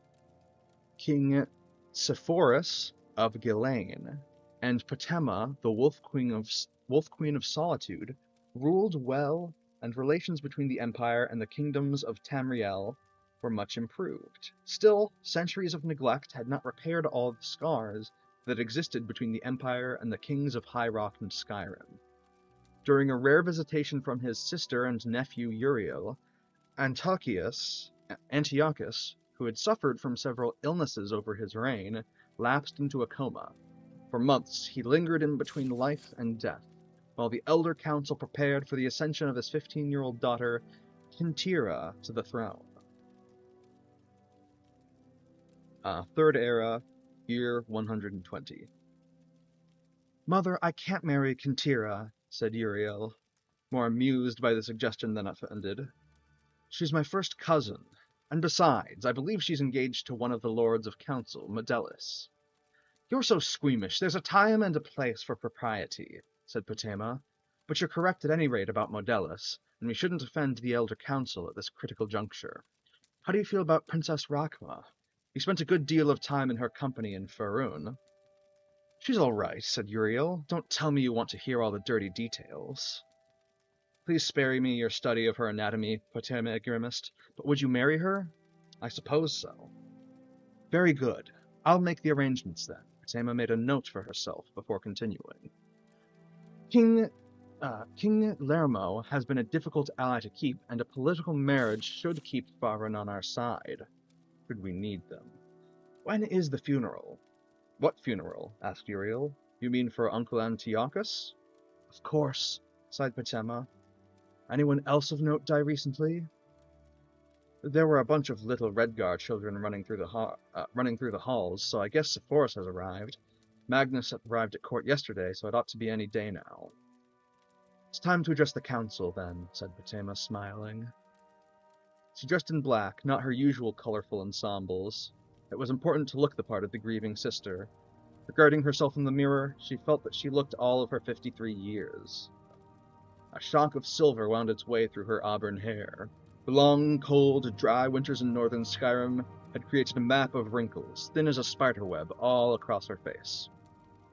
King Sepphoris of Ghislaine, and Potema, the Wolf Queen of Solitude, ruled well, and relations between the Empire and the kingdoms of Tamriel were much improved. Still, centuries of neglect had not repaired all the scars that existed between the Empire and the kings of High Rock and Skyrim. During a rare visitation from his sister and nephew Uriel, Antiochus, who had suffered from several illnesses over his reign, lapsed into a coma. For months he lingered in between life and death, while the Elder Council prepared for the ascension of his 15-year-old daughter, Kintira, to the throne. Third Era, year 120. Mother, I can't marry Kintira, said Uriel, more amused by the suggestion than offended. She's my first cousin, and besides, I believe she's engaged to one of the Lords of Council, Modellus. You're so squeamish. There's a time and a place for propriety, said Potema, but you're correct at any rate about Modellus, and we shouldn't offend the Elder Council at this critical juncture. How do you feel about Princess Rachma? You spent a good deal of time in her company in Faerun. She's all right, said Uriel. Don't tell me you want to hear all the dirty details. Please spare me your study of her anatomy, Potema grimaced, but would you marry her? I suppose so. Very good. I'll make the arrangements then. Potema made a note for herself before continuing. King Lermo has been a difficult ally to keep, and a political marriage should keep Faerun on our side, should we need them. When is the funeral? What funeral? Asked Uriel. You mean for Uncle Antiochus? Of course, sighed Potema. Anyone else of note die recently? There were a bunch of little Redgar children running through the halls, so I guess Sepphoris has arrived. Magnus arrived at court yesterday, so it ought to be any day now. It's time to address the council, then, said Potema, smiling. She dressed in black, not her usual colorful ensembles. It was important to look the part of the grieving sister. Regarding herself in the mirror, she felt that she looked all of her 53 years. A shock of silver wound its way through her auburn hair. The long, cold, dry winters in northern Skyrim had created a map of wrinkles, thin as a spiderweb, all across her face.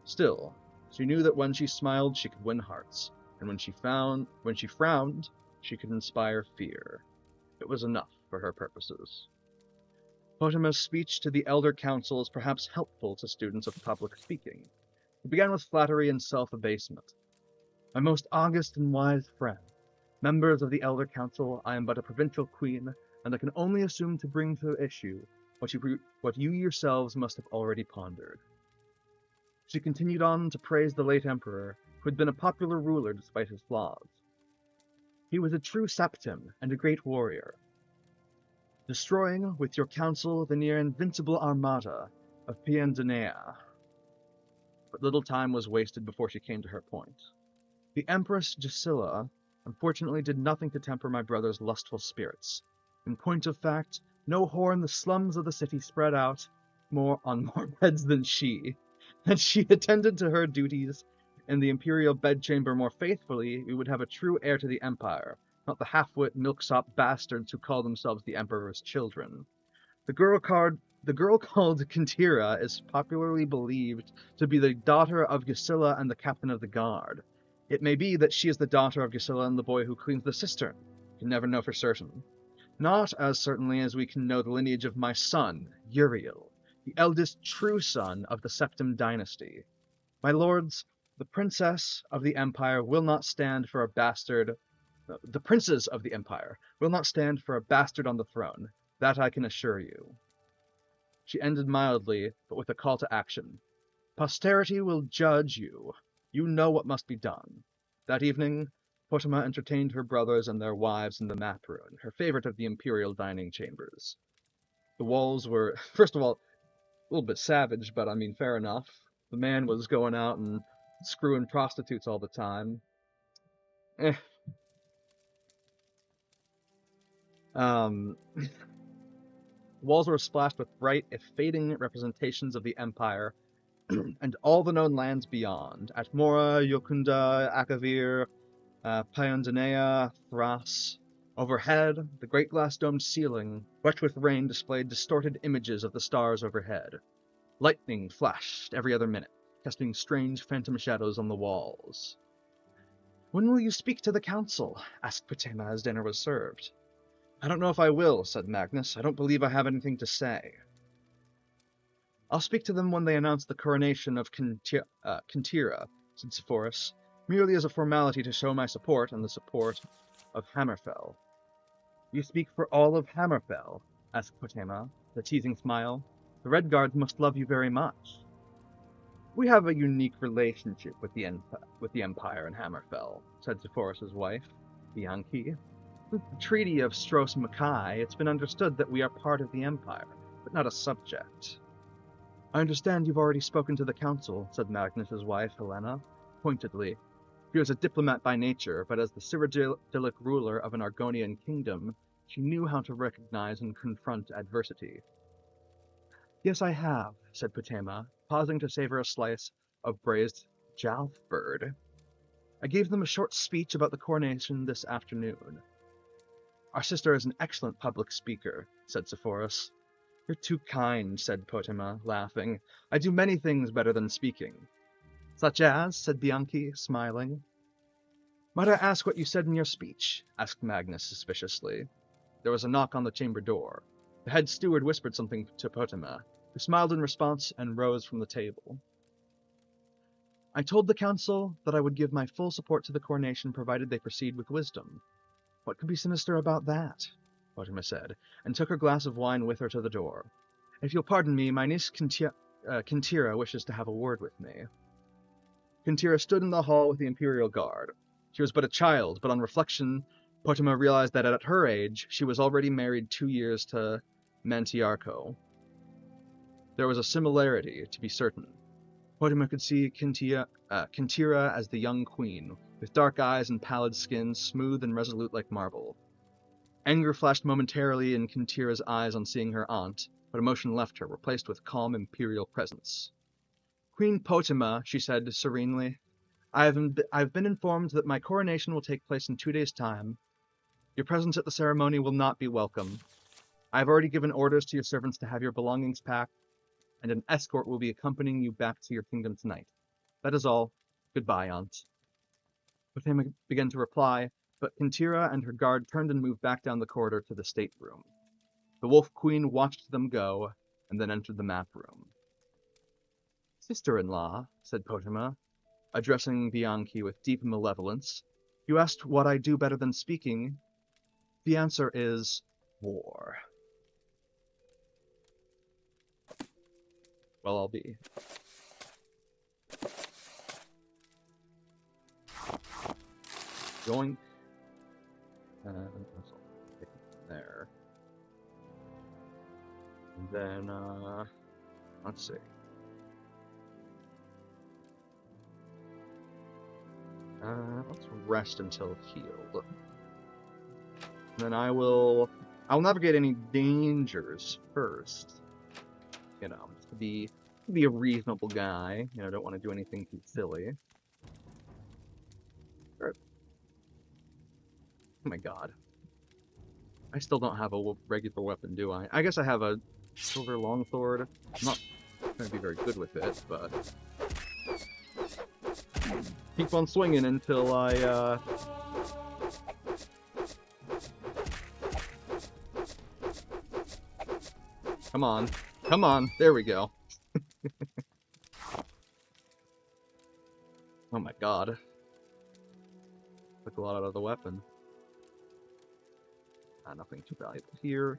Still, she knew that when she smiled, she could win hearts, and when she frowned, she could inspire fear. It was enough for her purposes. Potema's speech to the Elder Council is perhaps helpful to students of public speaking. It began with flattery and self-abasement. My most august and wise friend, members of the Elder Council, I am but a provincial queen, and I can only assume to bring to issue what you yourselves must have already pondered. She continued on to praise the late emperor, who had been a popular ruler despite his flaws. He was a true septim and a great warrior, destroying, with your counsel, the near-invincible armada of Piandanaea. But little time was wasted before she came to her point. The Empress Gisela, unfortunately, did nothing to temper my brother's lustful spirits. In point of fact, no whore in the slums of the city spread out on more beds than she, and she attended to her duties in the imperial bedchamber more faithfully, we would have a true heir to the empire, not the half-wit milksop bastards who call themselves the emperor's children. The girl called Kintira is popularly believed to be the daughter of Gisela and the captain of the guard. It may be that she is the daughter of Gisela and the boy who cleans the cistern. You can never know for certain. Not as certainly as we can know the lineage of my son, Uriel, the eldest true son of the Septim dynasty. My lords, the princess of the empire will not stand for a bastard The princes of the Empire will not stand for a bastard on the throne. That I can assure you. She ended mildly, but with a call to action. Posterity will judge you. You know what must be done. That evening, Potama entertained her brothers and their wives in the map room, her favorite of the imperial dining chambers. The walls were, first of all, a little bit savage, but I mean, fair enough. The man was going out and screwing prostitutes all the time. Eh. Um, Walls were splashed with bright, if fading, representations of the Empire and all the known lands beyond. At Mora, Yokunda, Akavir, Piondanea, Thras. Overhead, the great glass-domed ceiling, wet with rain, displayed distorted images of the stars overhead. Lightning flashed every other minute, casting strange phantom shadows on the walls. "When will you speak to the council?" asked Potema as dinner was served. "I don't know if I will," said Magnus. "I don't believe I have anything to say." "I'll speak to them when they announce the coronation of Kintira," said Sepphoris, "merely as a formality to show my support and the support of Hammerfell." "You speak for all of Hammerfell?" asked Potema, with a teasing smile. "The Red Guards must love you very much." "We have a unique relationship with the Empire in Hammerfell," said Sepphoris' wife, Bianchi. "Since the Treaty of Stros Mackay, it's been understood that we are part of the Empire, but not a subject." "I understand you've already spoken to the council," said Magnus's wife, Helena, pointedly. She was a diplomat by nature, but as the Cyrodiilic ruler of an Argonian kingdom, she knew how to recognize and confront adversity. "Yes, I have," said Potema, pausing to savor a slice of braised jalfbird. "I gave them a short speech about the coronation this afternoon." "Our sister is an excellent public speaker," said Sepphoris. "You're too kind," said Potema, laughing. "I do many things better than speaking." "Such as?" said Bianchi, smiling. "Might I ask what you said in your speech?" asked Magnus suspiciously. There was a knock on the chamber door. The head steward whispered something to Potema, who smiled in response and rose from the table. "I told the council that I would give my full support to the coronation provided they proceed with wisdom." "What could be sinister about that?" Potema said, and took her glass of wine with her to the door. "If you'll pardon me, my niece Kintira wishes to have a word with me." Kintira stood in the hall with the Imperial Guard. She was but a child, but on reflection, Potema realized that at her age, she was already married 2 years to Mantiarco. There was a similarity, to be certain. Potema could see Kintira as the young queen, with dark eyes and pallid skin, smooth and resolute like marble. Anger flashed momentarily in Kintira's eyes on seeing her aunt, but emotion left her, replaced with calm imperial presence. "Queen Potema," she said serenely, I've been informed that my coronation will take place in 2 days' time. Your presence at the ceremony will not be welcome. I have already given orders to your servants to have your belongings packed, and an escort will be accompanying you back to your kingdom tonight. That is all. Goodbye, aunt." Potema began to reply, but Kintira and her guard turned and moved back down the corridor to the stateroom. The Wolf Queen watched them go, and then entered the map room. "Sister-in-law," said Potema, addressing Bianchi with deep malevolence, "you asked what I do better than speaking. The answer is war." Well, I'll be. Going. There. And then, let's see. Let's rest until healed. And then I'll navigate any dangers first. You know, to be a reasonable guy. You know, don't want to do anything too silly. Oh my god. I still don't have a regular weapon, do I? I guess I have a silver longsword. I'm not going to be very good with it, but keep on swinging until I, Come on. Come on. There we go. Oh my god. Took a lot out of the weapon. Nothing too valuable here.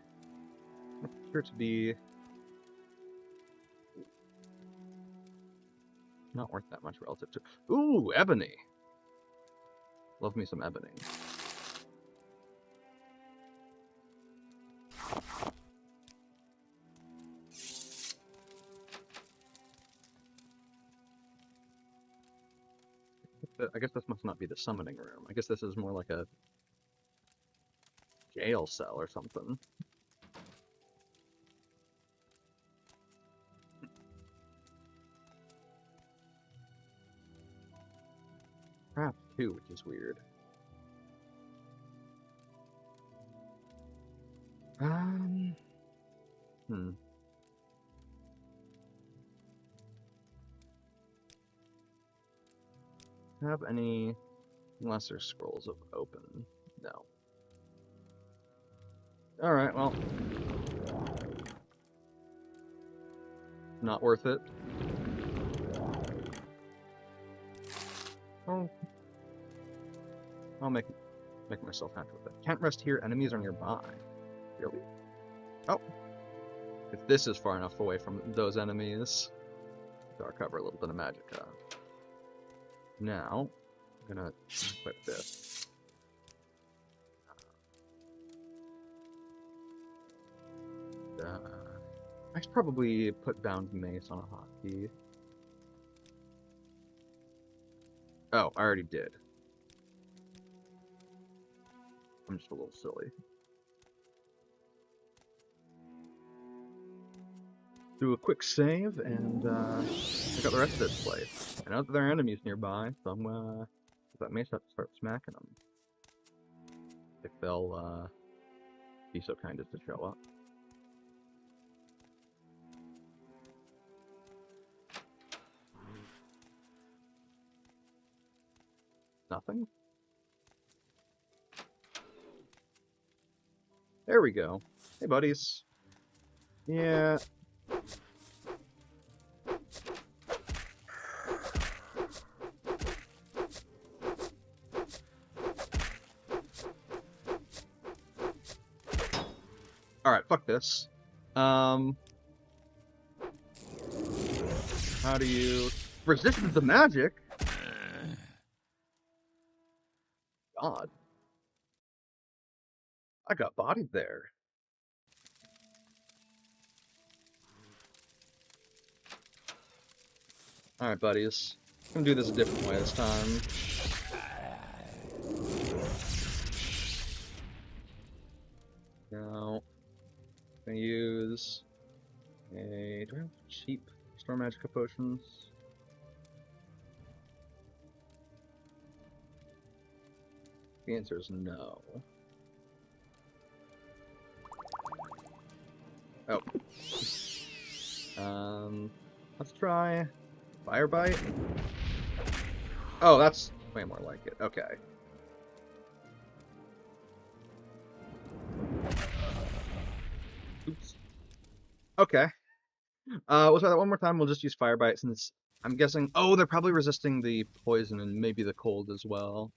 Appear to be not worth that much relative to. Ooh, ebony. Love me some ebony. I guess this must not be the summoning room. I guess this is more like a jail cell or something. Craft 2, which is weird. Have any lesser scrolls of open? No. Alright, well. Not worth it. Oh. I'll make myself happy with it. Can't rest here, enemies are nearby. Really? Oh. If this is far enough away from those enemies, dark cover a little bit of magicka. Now, I'm gonna equip this. I should probably put bound mace on a hotkey. Oh, I already did. I'm just a little silly. Do a quick save and check out the rest of this place. I know that there are enemies nearby, so I'm with that mace have to start smacking them. If they'll be so kind as to show up. Nothing? There we go. Hey, buddies. Yeah. Alright, fuck this. How do you... Resist the magic? God. I got bodied there. Alright, buddies. I'm gonna do this a different way this time. Now, I'm gonna use a... Do I have cheap Storm Magicka potions? The answer is no. Oh. Let's try Fire Bite. Oh, that's way more like it. Okay. Oops. Okay. We'll try that one more time. We'll just use Fire Bite since I'm guessing... Oh, they're probably resisting the poison and maybe the cold as well.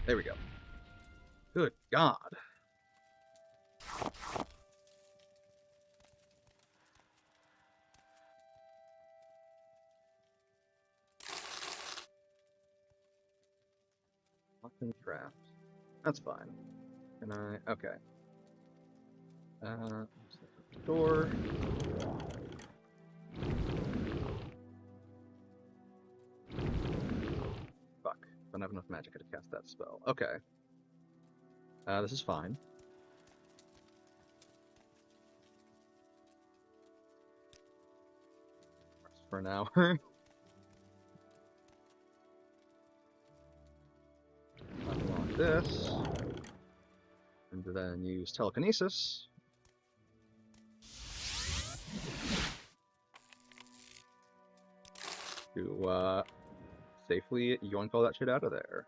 There we go. Good God. Locked and trapped. That's fine. Can I? Okay. Door. Fuck. Don't have enough magic to cast that spell. Okay. This is fine. Rest for an hour. Unlock this. And then use telekinesis. to safely yoink all that shit out of there.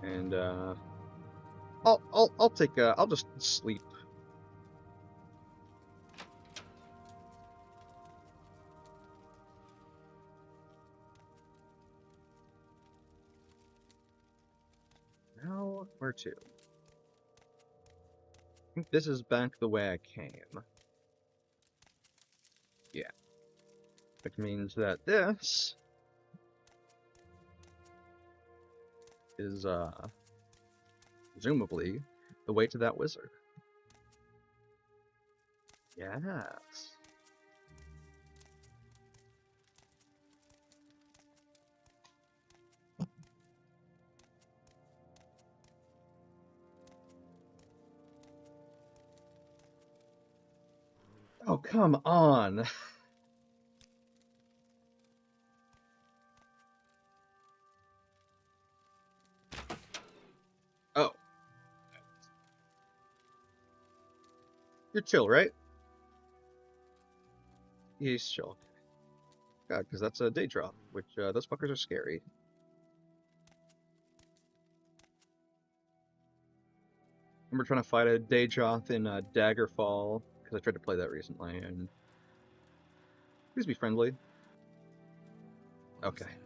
And I'll just sleep. Now, where to? I think this is back the way I came. Yeah. Which means that this is, presumably, the way to that wizard. Yes. Oh, come on! Oh. You're chill, right? He's chill. Yeah, because that's a day drop, which, those fuckers are scary. I remember trying to fight a Daejoth in Daggerfall, because I tried to play that recently, and please be friendly. What was Okay. that?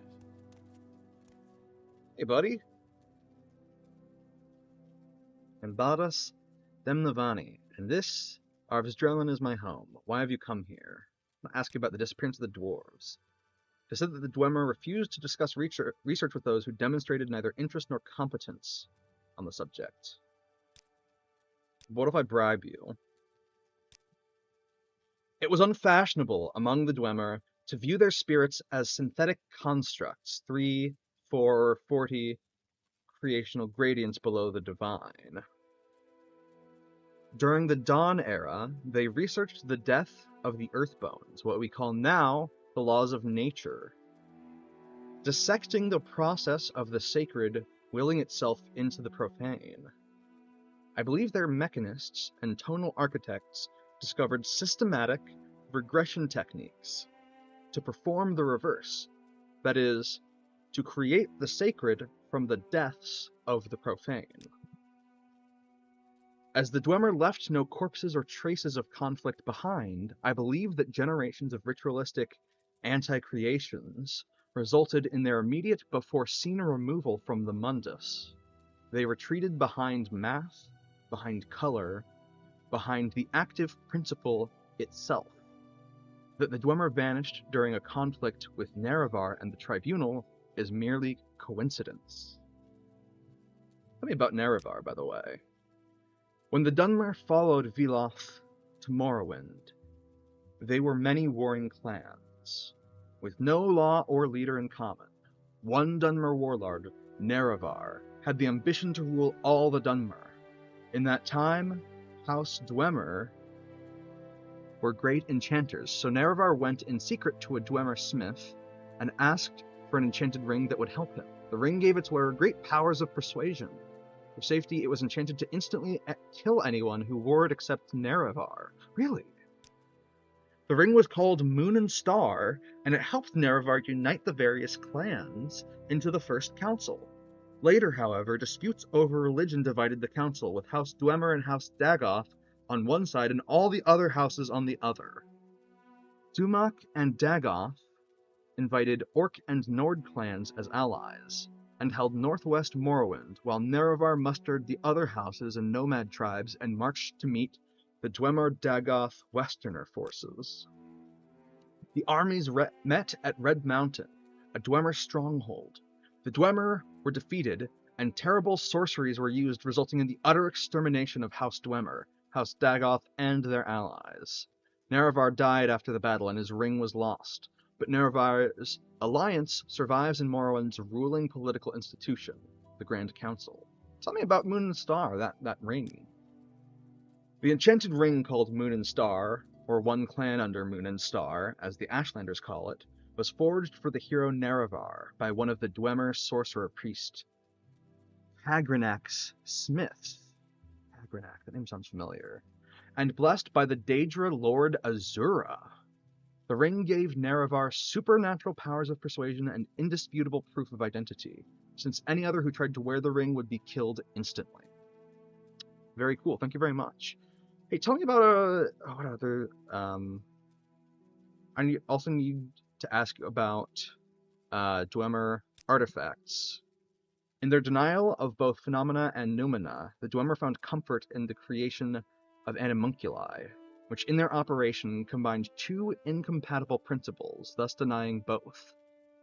Hey, buddy. Embadas Demnavani, and this, Arvsdrellin, is my home. Why have you come here? I'll ask you about the disappearance of the dwarves. It said that the Dwemer refused to discuss research with those who demonstrated neither interest nor competence on the subject. What if I bribe you? It was unfashionable among the Dwemer to view their spirits as synthetic constructs, 3, 4, or 40 creational gradients below the divine. During the Dawn era, they researched the death of the Earthbones, what we call now the laws of nature, dissecting the process of the sacred willing itself into the profane. I believe their mechanists and tonal architects discovered systematic regression techniques to perform the reverse, that is, to create the sacred from the deaths of the profane. As the Dwemer left no corpses or traces of conflict behind, I believe that generations of ritualistic anti-creations resulted in their immediate but foreseen removal from the mundus. They retreated behind math, behind color, behind the active principle itself. That the Dwemer vanished during a conflict with Nerevar and the Tribunal is merely coincidence. Tell me about Nerevar, by the way. When the Dunmer followed Viloth to Morrowind, they were many warring clans, with no law or leader in common. One Dunmer warlord, Nerevar, had the ambition to rule all the Dunmer. In that time, House Dwemer were great enchanters, so Nerevar went in secret to a Dwemer smith and asked for an enchanted ring that would help him. The ring gave its wearer great powers of persuasion. For safety, it was enchanted to instantly kill anyone who wore it except Nerevar. Really? The ring was called Moon and Star, and it helped Nerevar unite the various clans into the first council. Later, however, disputes over religion divided the council, with House Dwemer and House Dagoth on one side and all the other houses on the other. Dumak and Dagoth invited Orc and Nord clans as allies, and held northwest Morrowind, while Nerevar mustered the other houses and nomad tribes and marched to meet the Dwemer-Dagoth Westerner forces. The armies met at Red Mountain, a Dwemer stronghold. The Dwemer were defeated, and terrible sorceries were used, resulting in the utter extermination of House Dwemer, House Dagoth, and their allies. Nerevar died after the battle, and his ring was lost. But Nerevar's alliance survives in Morrowind's ruling political institution, the Grand Council. Tell me about Moon and Star, that ring. The enchanted ring called Moon and Star, or one clan under Moon and Star, as the Ashlanders call it, was forged for the hero Nerevar by one of the Dwemer sorcerer priest Hagrenak's smiths. Hagranak, that name sounds familiar. And blessed by the Daedra Lord Azura. The ring gave Nerevar supernatural powers of persuasion and indisputable proof of identity, since any other who tried to wear the ring would be killed instantly. Very cool. Thank you very much. Hey, tell me about what other I also need to ask you about Dwemer artifacts. In their denial of both phenomena and noumena, the Dwemer found comfort in the creation of animunculi, which in their operation combined two incompatible principles, thus denying both.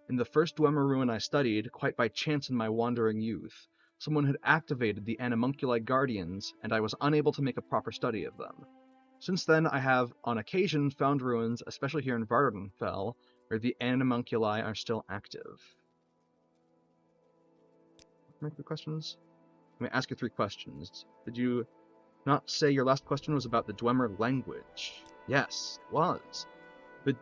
In the first Dwemer ruin I studied, quite by chance in my wandering youth, someone had activated the animunculi guardians, and I was unable to make a proper study of them. Since then, I have, on occasion, found ruins, especially here in Vardenfell, where the animunculi are still active. Make the questions? Let me ask you 3 questions. Did you not say your last question was about the Dwemer language? Yes, it was. The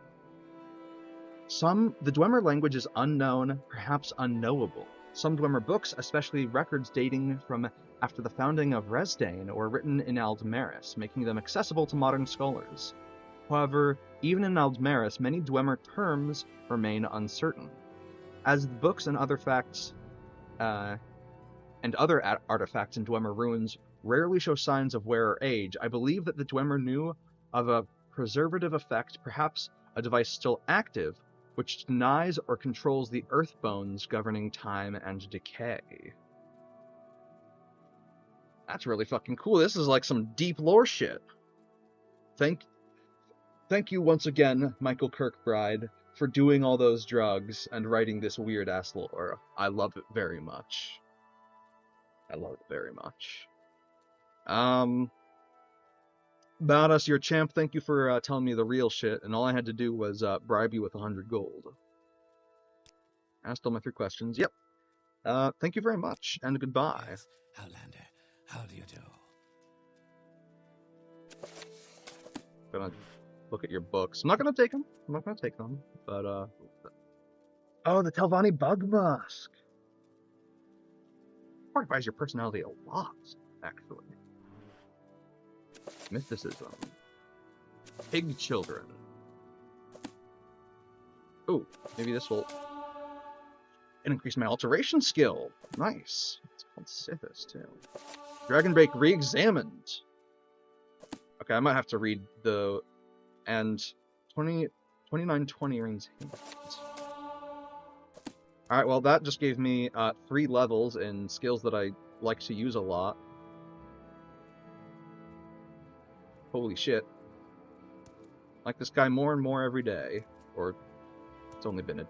Dwemer language is unknown, perhaps unknowable. Some Dwemer books, especially records dating from after the founding of Resdain, were written in Aldmeris, making them accessible to modern scholars. However, even in Aldmeris, many Dwemer terms remain uncertain. As the books and other facts and other artifacts in Dwemer ruins rarely show signs of wear or age, I believe that the Dwemer knew of a preservative effect, perhaps a device still active, which denies or controls the earth bones governing time and decay. That's really fucking cool. This is like some deep lore shit. Thank you once again, Michael Kirkbride, for doing all those drugs and writing this weird-ass lore. I love it very much. I love it very much. Badass, your champ, thank you for telling me the real shit, and all I had to do was bribe you with 100 gold. Asked all my 3 questions. Yep. Thank you very much, and goodbye. Yes, Outlander, how do you do? Gonna look at your books. I'm not gonna take them. But oh, the Telvanni Bug Mask. Fortifies your personality a lot, actually. Mysticism. Pig children. Ooh, maybe this will increase my alteration skill. Nice. It's called Sithis, too. Dragonbreak re-examined. Okay, I might have to read the... And 2920 rings hint. Alright, well that just gave me 3 levels in skills that I like to use a lot. Holy shit. Like this guy more and more every day. Or, it's only been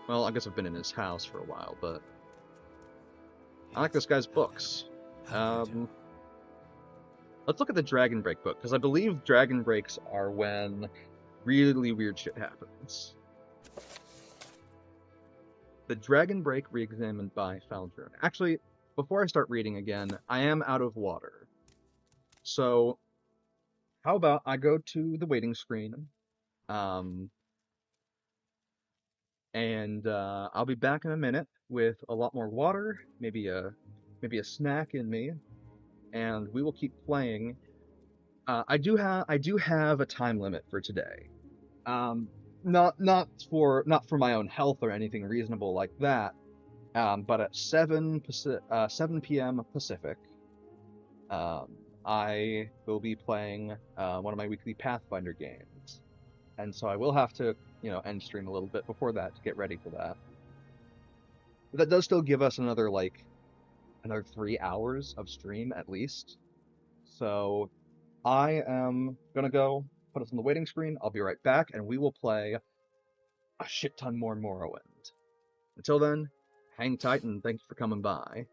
well, I guess I've been in his house for a while, but... I like this guy's books. Let's look at the Dragonbreak book, because I believe Dragon Breaks are when really weird shit happens. The Dragonbreak re-examined by Faldrun. Actually, before I start reading again, I am out of water. So, how about I go to the waiting screen, and I'll be back in a minute with a lot more water, maybe a snack in me, and we will keep playing. I do have a time limit for today. Not for my own health or anything reasonable like that. But at 7 p.m. Pacific, I will be playing one of my weekly Pathfinder games, and so I will have to, end stream a little bit before that to get ready for that. But that does still give us another 3 hours of stream at least. So I am gonna go put us on the waiting screen. I'll be right back, and we will play a shit ton more Morrowind. Until then, hang tight, and thanks for coming by.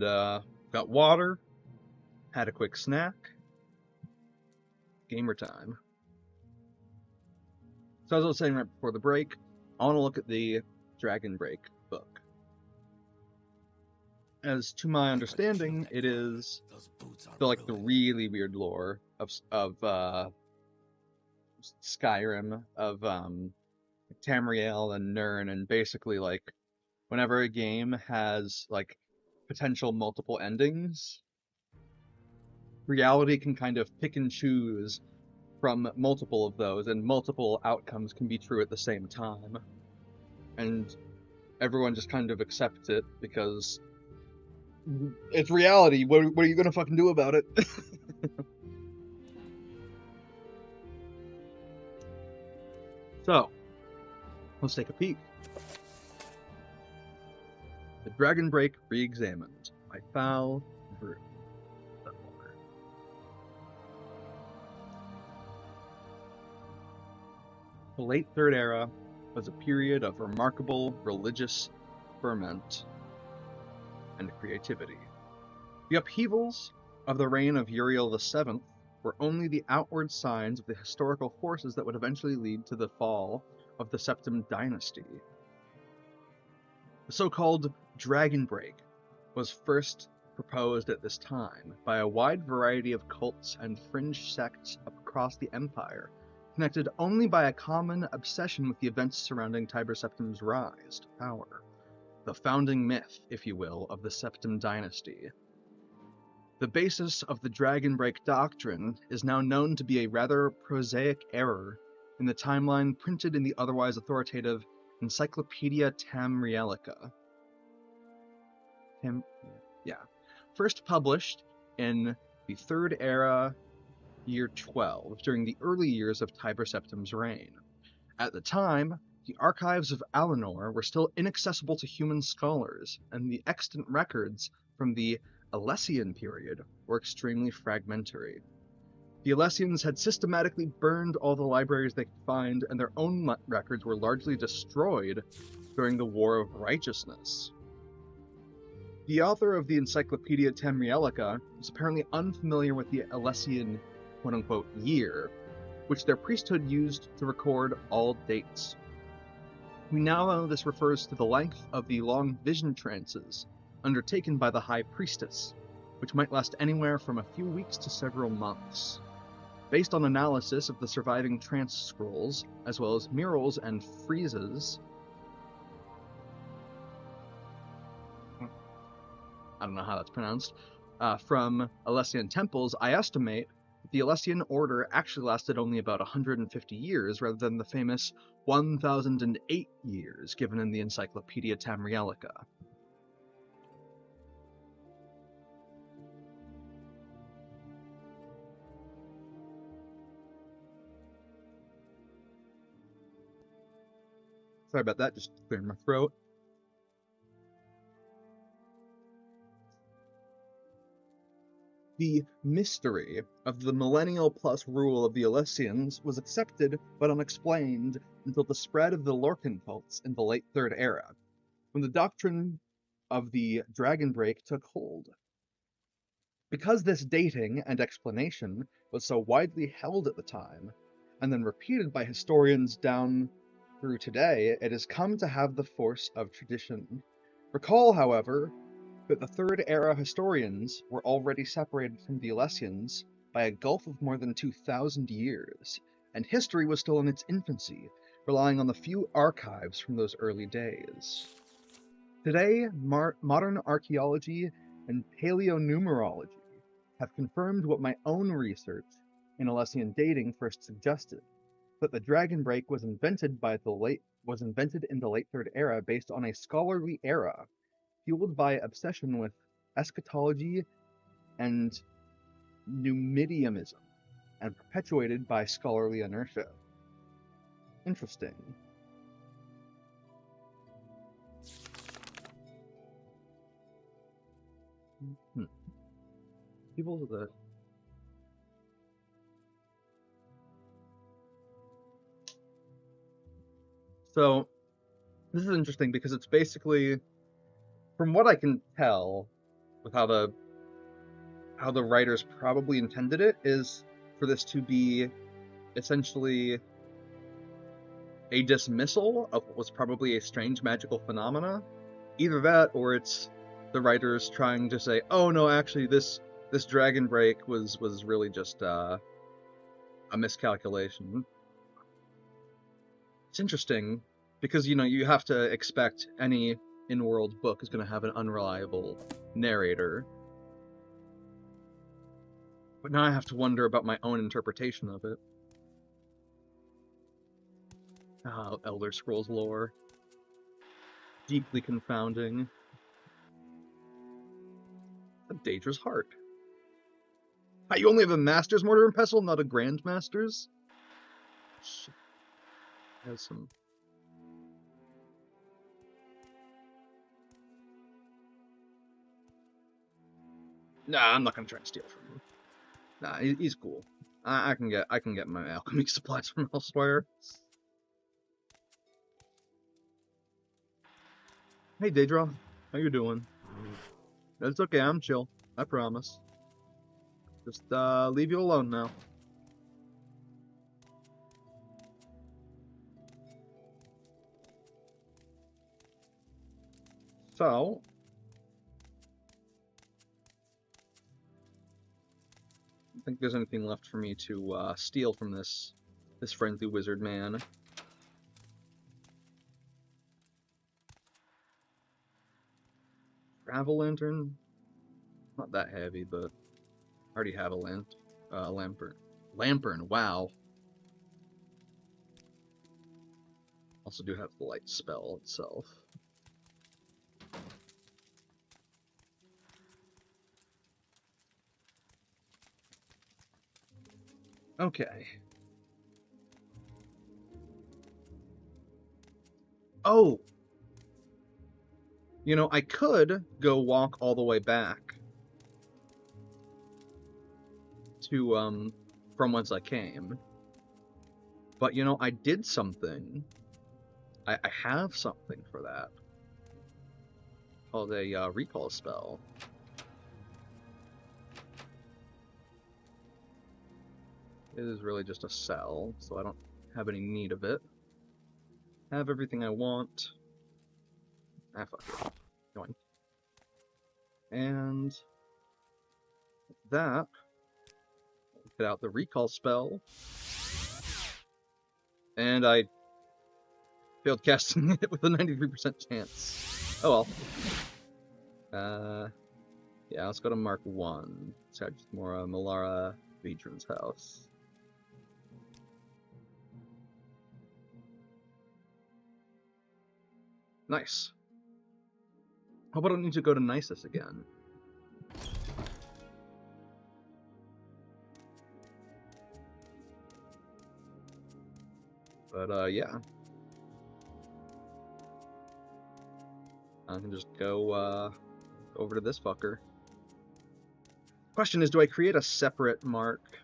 and got water, had a quick snack. Gamer time. So as I was saying right before the break, I want to look at the Dragon Break book. As to my understanding, it is the really weird lore of Skyrim, of Tamriel and Nirn, and basically like whenever a game has like potential multiple endings, reality can kind of pick and choose from multiple of those, and multiple outcomes can be true at the same time. And everyone just kind of accepts it because it's reality. What are you gonna fucking do about it? So, let's take a peek. The Dragon Break Re-Examined by Foul Brew. The late Third Era was a period of remarkable religious ferment and creativity. The upheavals of the reign of Uriel VII were only the outward signs of the historical forces that would eventually lead to the fall of the Septim dynasty. The so-called Dragon Break was first proposed at this time by a wide variety of cults and fringe sects across the empire, connected only by a common obsession with the events surrounding Tiber Septim's rise to power. The founding myth, if you will, of the Septim dynasty. The basis of the Dragon Break doctrine is now known to be a rather prosaic error in the timeline printed in the otherwise authoritative Encyclopedia Tamrielica. First published in the Third Era, year 12, during the early years of Tiber Septim's reign. At the time, the archives of Alinor were still inaccessible to human scholars, and the extant records from the Alessian period were extremely fragmentary. The Alessians had systematically burned all the libraries they could find, and their own records were largely destroyed during the War of Righteousness. The author of the Encyclopedia Tamrielica was apparently unfamiliar with the Alessian quote-unquote year, which their priesthood used to record all dates. We now know this refers to the length of the long vision trances undertaken by the High Priestess, which might last anywhere from a few weeks to several months. Based on analysis of the surviving trance scrolls, as well as murals and friezes, I don't know how that's pronounced, from Alessian temples, I estimate that the Alessian order actually lasted only about 150 years, rather than the famous 1008 years given in the Encyclopedia Tamrielica. Sorry about that, just clearing my throat. The mystery of the millennial-plus rule of the Alessians was accepted but unexplained until the spread of the Lorcan cults in the late Third Era, when the doctrine of the Dragon Break took hold. Because this dating and explanation was so widely held at the time, and then repeated by historians down through today, it has come to have the force of tradition. Recall, however, that the Third Era historians were already separated from the Alessians by a gulf of more than 2,000 years, and history was still in its infancy, relying on the few archives from those early days. Today, modern archaeology and paleonumerology have confirmed what my own research in Alessian dating first suggested, that the Dragon Break was invented in the late Third Era based on a scholarly era fueled by obsession with eschatology and Numidianism, and perpetuated by scholarly inertia. Interesting. People that So, this is interesting because it's basically, from what I can tell, with how the writers probably intended it is for this to be essentially a dismissal of what was probably a strange magical phenomena. Either that, or it's the writers trying to say, "Oh no, actually, this dragon break was really just a miscalculation." It's interesting because you have to expect any in-world book is going to have an unreliable narrator. But now I have to wonder about my own interpretation of it. Elder Scrolls lore. Deeply confounding. A Daedra's Heart. You only have a Master's Mortar and Pestle, not a Grandmaster's? Shit. Has some... Nah, I'm not gonna try and steal from him. Nah, he's cool. I can get my alchemy supplies from elsewhere. Hey Daedra, how you doing? It's okay, I'm chill. I promise. Just leave you alone now. So, I don't think there's anything left for me to steal from this friendly wizard man. Travel lantern? Not that heavy, but I already have a lantern. Lantern, wow. Also do have the light spell itself. Okay. Oh! I could go walk all the way back to, from whence I came. But, I did something. I have something for that. Called a, recall spell. It is really just a cell, so I don't have any need of it. Have everything I want. Ah, fuck it. Going. And that, get out the recall spell. And I failed casting it with a 93% chance. Oh well. Yeah, let's go to Mark 1. Sarge's Mora Malara Vedran's house. Nice. How about I need to go to Nisus again? But, yeah. I can just go, over to this fucker. Question is, do I create a separate mark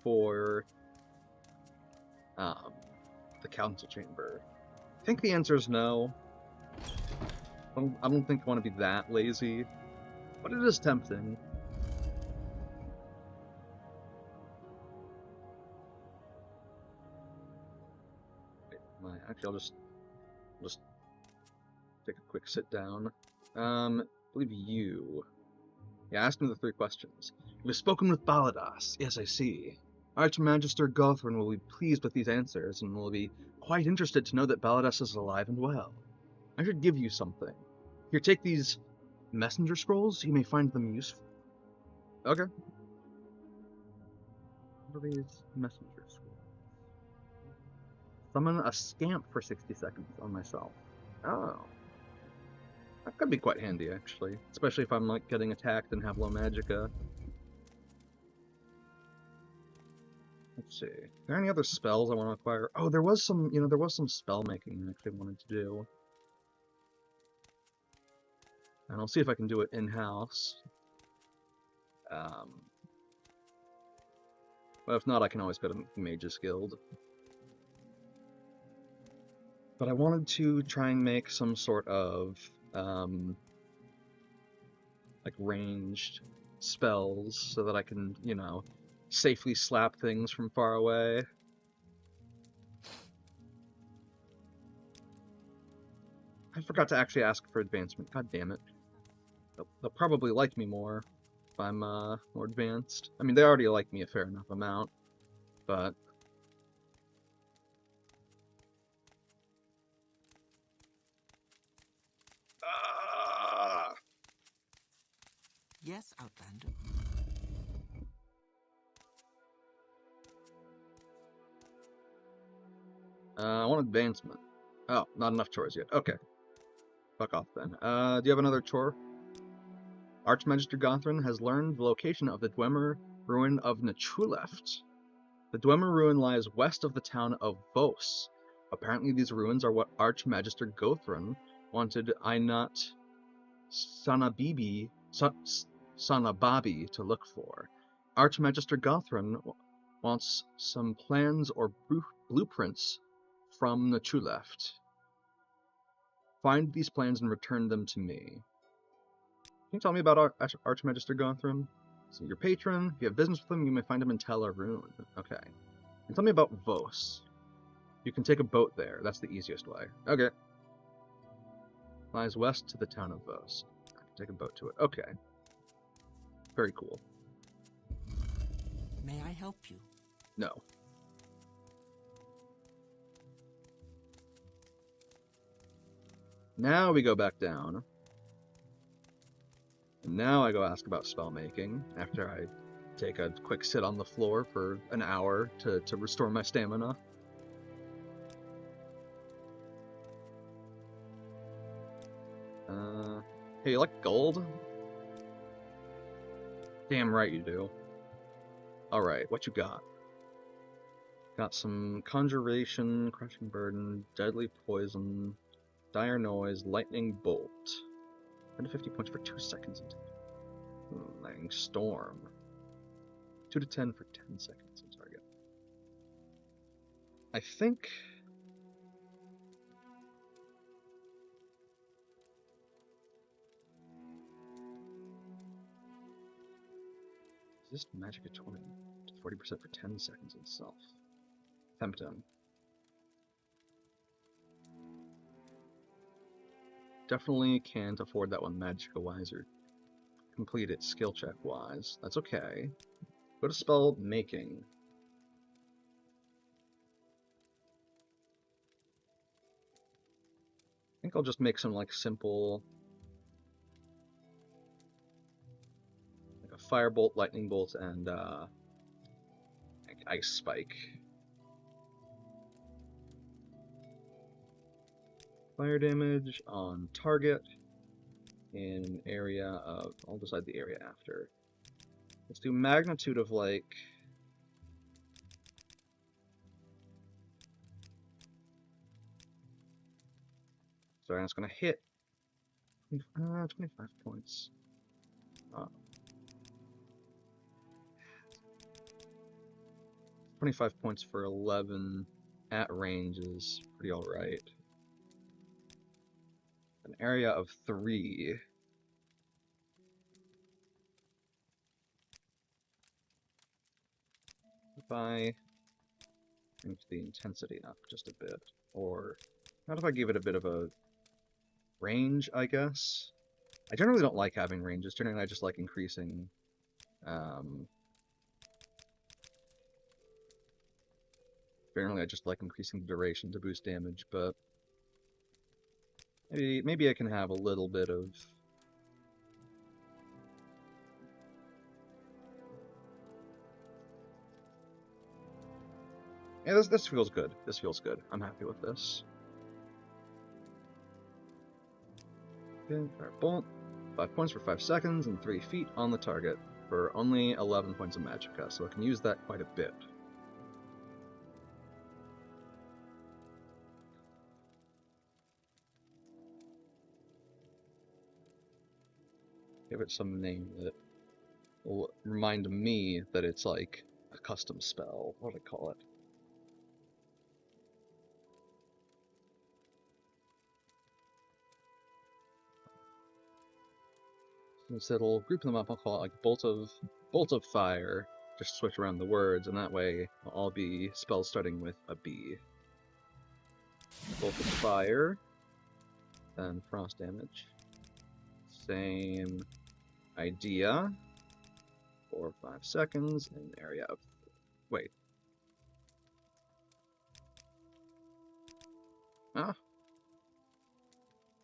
for, the council chamber? I think the answer is no. I don't think I want to be that lazy, but it is tempting. Actually, I'll just take a quick sit down. I believe you. Yeah, ask me the 3 questions. You have spoken with Baladas. Yes, I see. Archmagister Gothrin will be pleased with these answers, and will be quite interested to know that Baladas is alive and well. I should give you something. Here, take these messenger scrolls. You may find them useful. Okay. What are these messenger scrolls? Summon a scamp for 60 seconds on myself. Oh. That could be quite handy, actually. Especially if I'm, like, getting attacked and have low magicka. Let's see. Are there any other spells I want to acquire? Oh, there was some, there was some spell making I actually wanted to do. And I'll see if I can do it in-house. But if not, I can always go to Mage's Guild. But I wanted to try and make some sort of, like ranged spells so that I can, you know, safely slap things from far away. I forgot to actually ask for advancement. God damn it. They'll probably like me more if I'm more advanced. I mean, they already like me a fair enough amount, but Yes, Outlander. I want advancement. Oh, not enough chores yet. Okay, fuck off then. Do you have another chore? Archmagister Gothrin has learned the location of the Dwemer ruin of Nachuleft. The Dwemer ruin lies west of the town of Vos. Apparently these ruins are what Archmagister Gothrin wanted Ainat Sanababi to look for. Archmagister Gothrin wants some plans or blueprints from Nachuleft. Find these plans and return them to me. Can you tell me about Archmagister Gothrin? So your patron, if you have business with him, you may find him in Telarune. Okay. And tell me about Vos. You can take a boat there. That's the easiest way. Okay. Lies west to the town of Vos. I can take a boat to it. Okay. Very cool. May I help you? No. Now we go back down. And now I go ask about spell making after I take a quick sit on the floor for an hour to restore my stamina. Hey, you like gold? Damn right you do. Alright, what you got? Got some Conjuration, Crushing Burden, Deadly Poison, Dire Noise, Lightning Bolt. 10 to 50 points for 2 seconds. Lightning Storm. 2 to 10 for 10 seconds on target. I think... Resist magic at 20 to 40% for 10 seconds itself. Femton. Definitely can't afford that one Magicka-wise or complete it skill check-wise. That's okay. Go to spell making. I think I'll just make some like simple, like a firebolt, lightning bolt, and like ice spike. Fire damage on target in an area of, I'll decide the area after. Let's do magnitude of like, sorry, it's gonna hit 25 points. 25 points for 11 at range is pretty alright. An area of 3. If I change the intensity up just a bit, or not if I give it a bit of a range, I guess? I generally don't like having ranges. Generally, I just like increasing generally, I just like increasing the duration to boost damage, but maybe I can have a little bit of... Yeah, this feels good. This feels good. I'm happy with this. Okay, firebolt. 5 points for 5 seconds and 3 feet on the target for only 11 points of magicka, so I can use that quite a bit. Give it some name that will remind me that it's like a custom spell. What do I call it? Since it'll group them up, I'll call it like bolt of fire. Just switch around the words, and that way they'll all be spells starting with a B. Bolt of fire, then frost damage. Same idea. 4 or 5 seconds in an area of. Wait. Ah.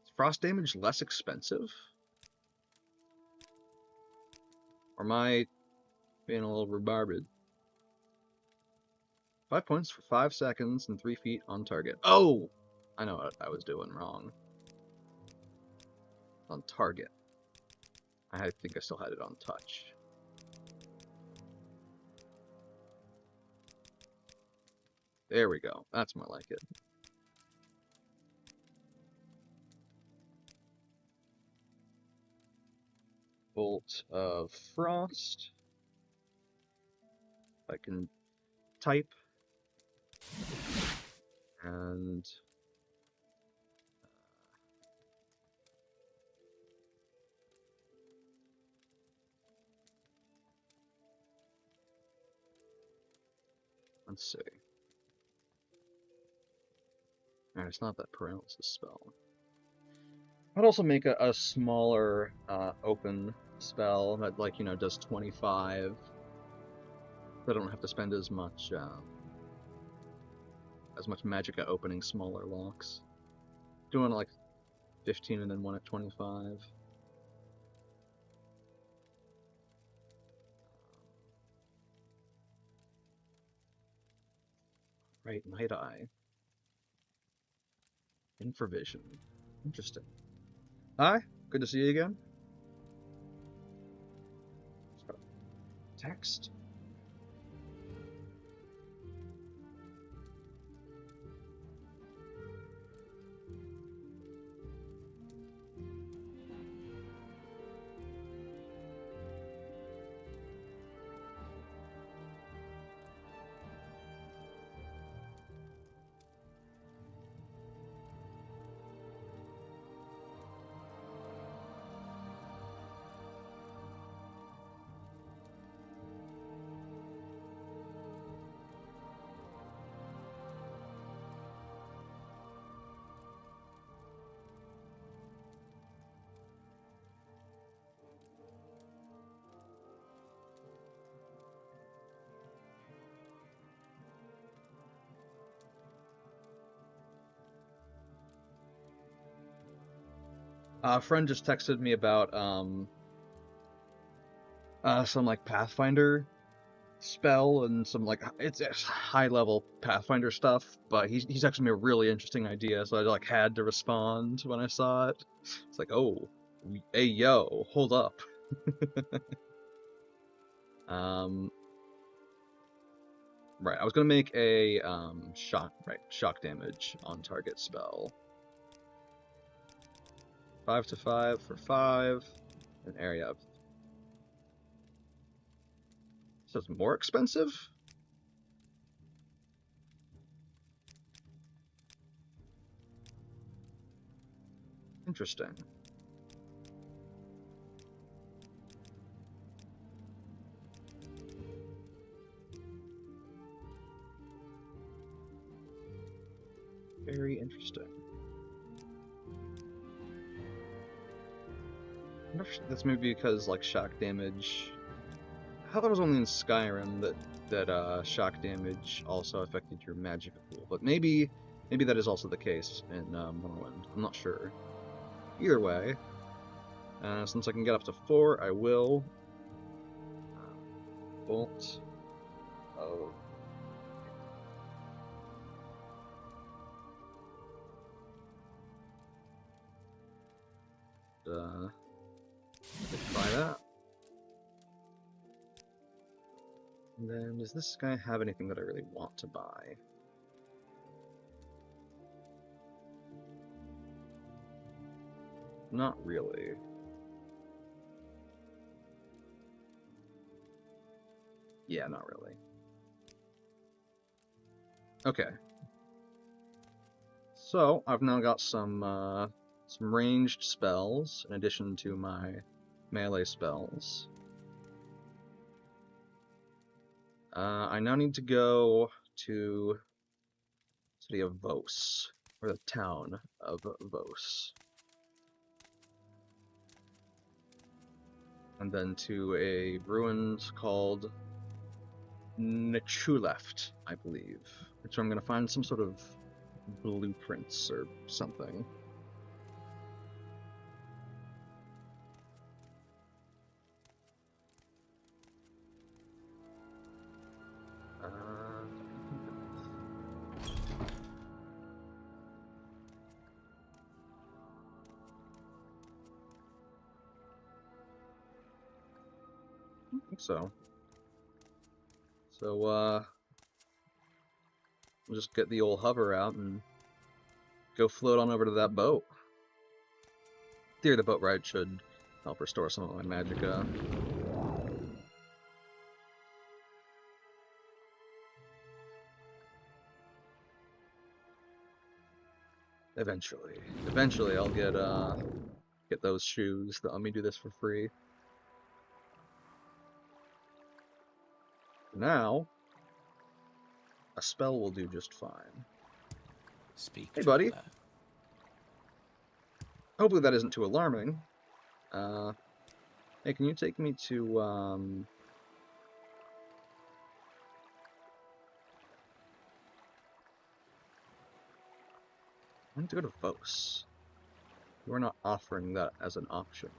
Is frost damage less expensive? Or am I being a little rebarbed? 5 points for 5 seconds and 3 feet on target. Oh! I know what I was doing wrong. On target. I think I still had it on touch. There we go. That's more like it. Bolt of Frost. I can type. And let's see. And it's not that paralysis spell. I'd also make a smaller open spell that, like, you know, does 25. So I don't have to spend as much magic at opening smaller locks. Doing like 15 and then one at 25. Right, Night Eye. Infravision. Interesting. Hi, good to see you again. Text. A friend just texted me about some like Pathfinder spell and some like it's high level Pathfinder stuff, but he's texted me a really interesting idea, so I like had to respond when I saw it. It's like, oh, hey yo, hold up. Right, I was gonna make a shock damage on target spell. 5 to 5 for 5, an area of. So it's more expensive? Interesting. Very interesting. I wonder if that's maybe because like shock damage. I thought that was only in Skyrim that shock damage also affected your magic pool, but maybe that is also the case in Morrowind. I'm not sure. Either way, since I can get up to 4, I will. Bolt of. Buy that. And then, does this guy have anything that I really want to buy? Not really. Yeah, not really. Okay. So, I've now got some ranged spells, in addition to my melee spells. I now need to go to city of Vos, or the town of Vos. And then to a ruins called Nechuleft, I believe. Which I'm going to find some sort of blueprints or something. I think so. So, we'll just get the old hover out and go float on over to that boat. In theory, the boat ride should help restore some of my magicka. Eventually I'll get those shoes that let me do this for free. Now, a spell will do just fine. Speak, Hey, buddy. traveler. Hopefully that isn't too alarming. Hey, can you take me to, I want to go to Vos. You are not offering that as an option.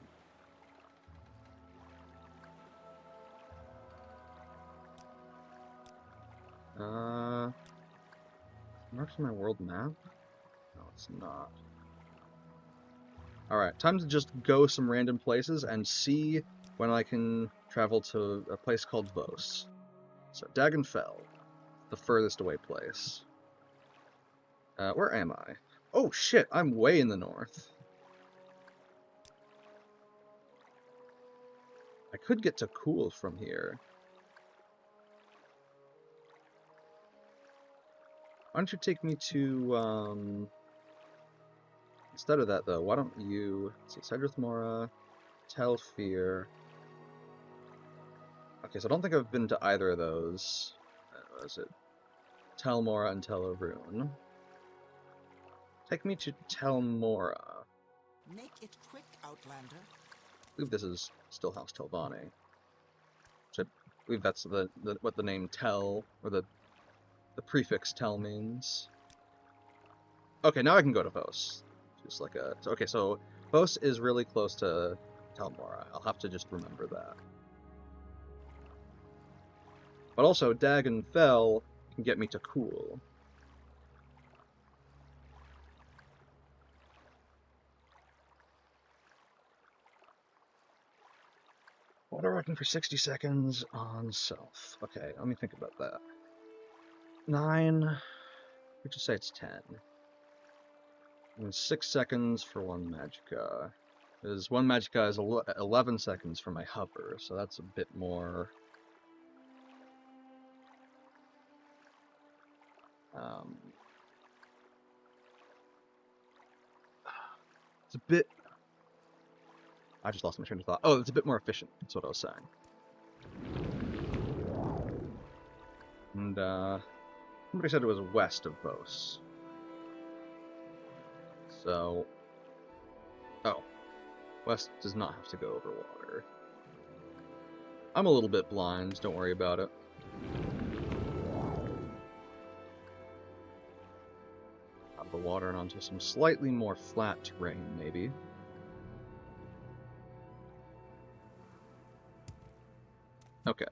Marked on my world map? No, it's not. Alright, time to just go some random places and see when I can travel to a place called Vos. So, Dagenfell, the furthest away place. Where am I? Oh shit, I'm way in the north. I could get to Cool from here. Why don't you take me to, instead of that, though, why don't you... Let's see, Cedrith Mora, Telfir... Okay, so I don't think I've been to either of those. What is it? Tel Mora and Tel Arun. Take me to Tel Mora. Make it quick, Outlander. I believe this is still House Telvanni. Which I believe that's what the name Tel, or the prefix Tel means. Okay, now I can go to Vos. Just like a... Okay, so Vos is really close to Tel Mora. I'll have to just remember that. But also, Dagenfell can get me to Cool. Water working for 60 seconds on self. Okay, let me think about that. 9... Let's just say it's 10. And 6 seconds for one magicka. Because one magicka is 11 seconds for my hover, so that's a bit more... it's a bit... I just lost my train of thought. Oh, it's a bit more efficient, that's what I was saying. And, somebody said it was west of Vos. So... Oh. West does not have to go over water. I'm a little bit blind, don't worry about it. Out of the water and onto some slightly more flat terrain, maybe. Okay.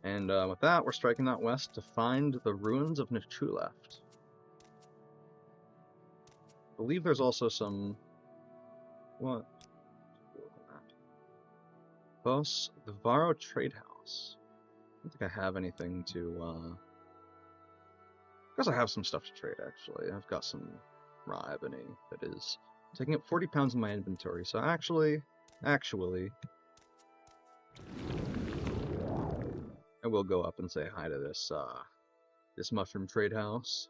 And with that, we're striking out west to find the ruins of Nechuleft. I believe there's also some... What? Vos, the Varro Trade House. I don't think I have anything to, I guess I have some stuff to trade, actually. I've got some raw ebony that is taking up 40 pounds in my inventory, so actually... I will go up and say hi to this, this mushroom trade house.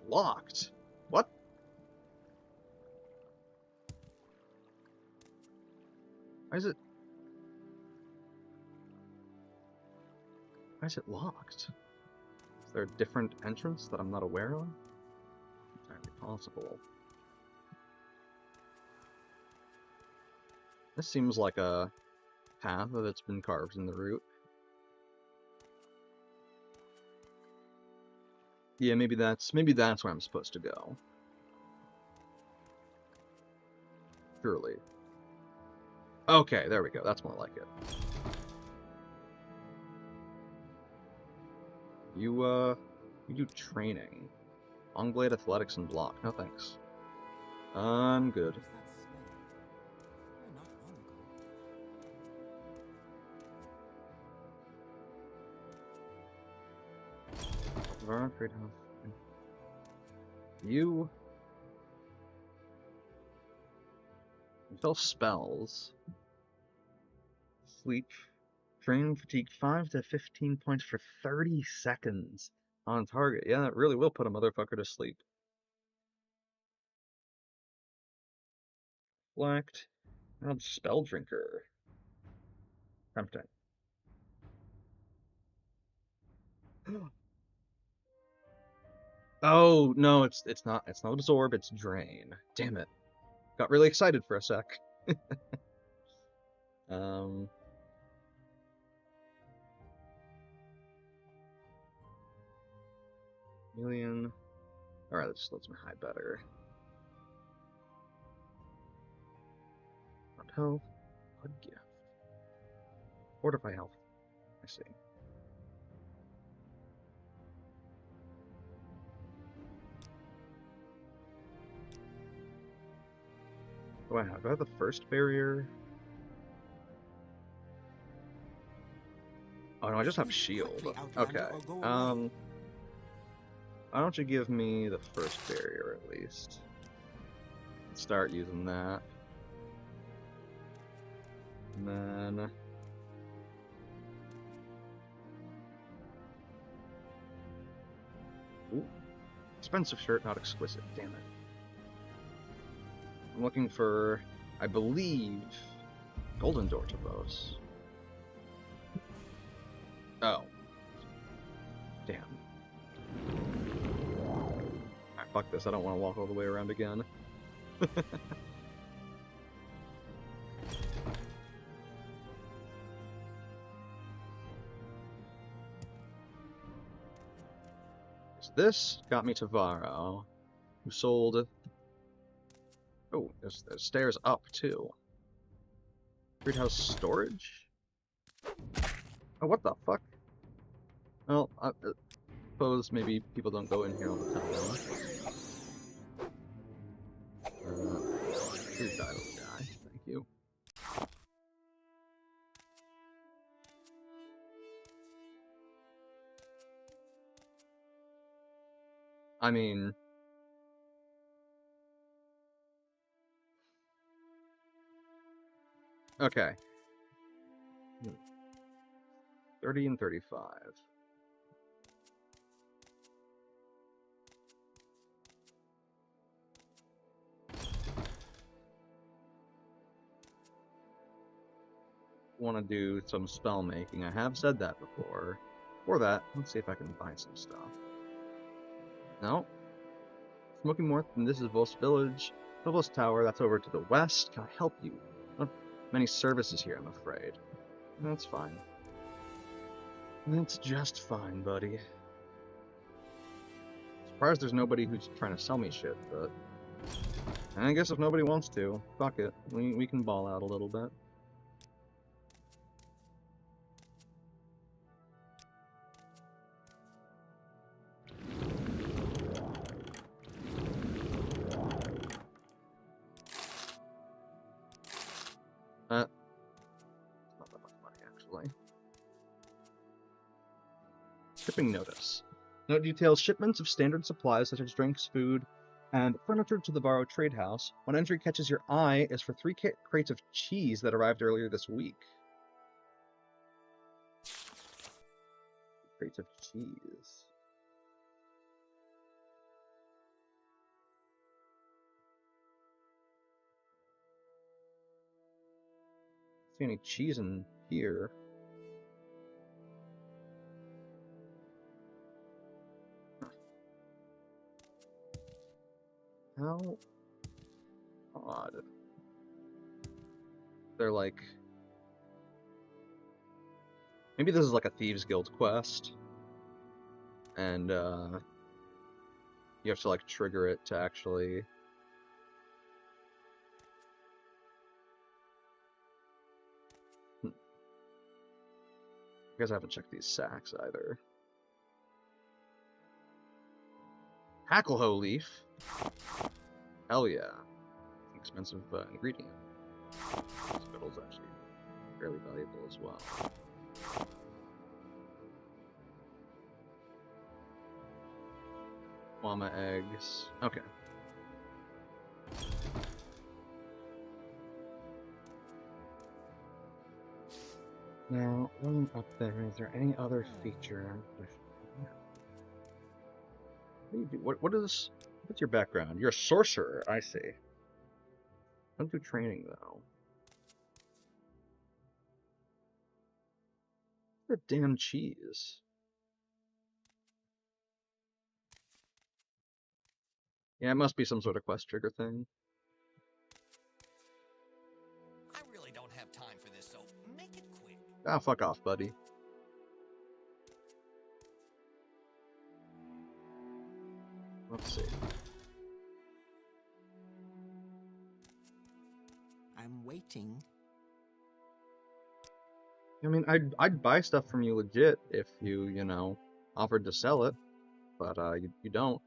locked. What? Why is it... Why is it locked? Is there a different entrance that I'm not aware of? Entirely possible. This seems like a path that's been carved in the root. Yeah, maybe that's where I'm supposed to go. Surely. Okay, there we go. That's more like it. You do training. Long blade, athletics, and block. No thanks. I'm good. Great health. You fill spells. Sleep. Drain fatigue 5 to 15 points for 30 seconds on target. Yeah, that really will put a motherfucker to sleep. Reflect. Spell Drinker. Tempting. Oh no, it's not absorb, it's drain. Damn it. Got really excited for a sec. Million. Alright, let's me hide better. Not health. Blood gift. Fortify health. I see. Do I have the first barrier? Oh no, I just have shield. Okay. Why don't you give me the first barrier at least? Start using that. And then... Ooh. Expensive shirt, not exquisite. Damn it. I'm looking for, I believe, Golden Door to those. Oh. Damn. Alright, fuck this. I don't want to walk all the way around again. This got me to Varro, who sold... Oh, there's stairs up, too. Greenhouse storage? Oh, what the fuck? Well, I suppose maybe people don't go in here all the time. Please die, little guy. Thank you. I mean... Okay. 30 and 35. Want to do some spell making. I have said that before. For that, let's see if I can find some stuff. No. Smoking North, and this is Vol's Village. Vol's Tower, that's over to the west. Can I help you? Not many services here, I'm afraid. That's fine. That's just fine, buddy. Surprised there's nobody who's trying to sell me shit, but... I guess if nobody wants to, fuck it. We can ball out a little bit. Not that much money, actually. Shipping notice. Note details shipments of standard supplies such as drinks, food, and furniture to the Varro Trade House. One entry catches your eye is for 3 crates of cheese that arrived earlier this week. Crates of cheese. See any cheese in here? How odd. They're like... Maybe this is like a Thieves Guild quest. And, you have to, like, trigger it to actually... I guess I haven't checked these sacks either. Hacklehoe leaf. Hell yeah. Expensive ingredient. Spittle's actually fairly valuable as well. Llama eggs. Okay. Now, going up there, is there any other feature? What do you do? What's your background? You're a sorcerer, I see. Don't do training though. The damn cheese. Yeah, it must be some sort of quest trigger thing. I really don't have time for this, so make it quick. Ah, fuck off, buddy. Let's see. I'm waiting. I mean, I'd buy stuff from you legit if you know, offered to sell it, but you don't.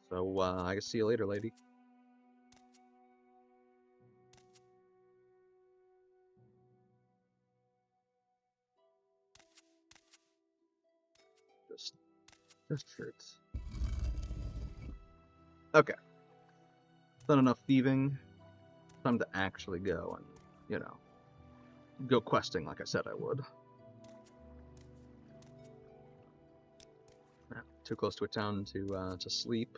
So I guess see you later, lady. Just shirts. Okay. Done enough thieving. Time to actually go and, you know, go questing like I said I would. Too close to a town to sleep.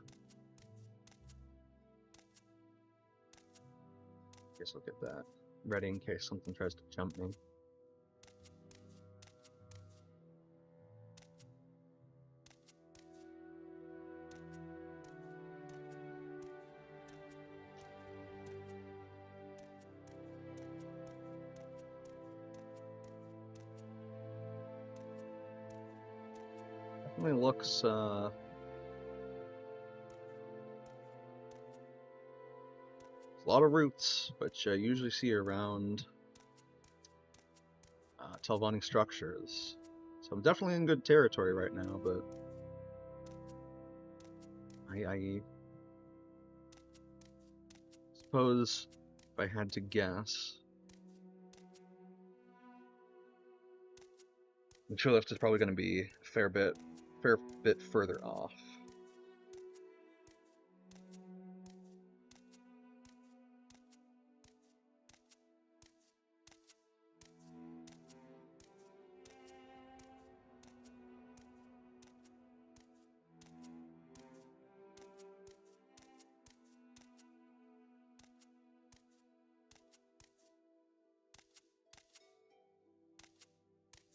Guess I'll get that ready in case something tries to jump me. Definitely looks a lot of roots, which I usually see around Telvanni structures. So I'm definitely in good territory right now, but I suppose if I had to guess, the chairlift is probably going to be a fair bit further off.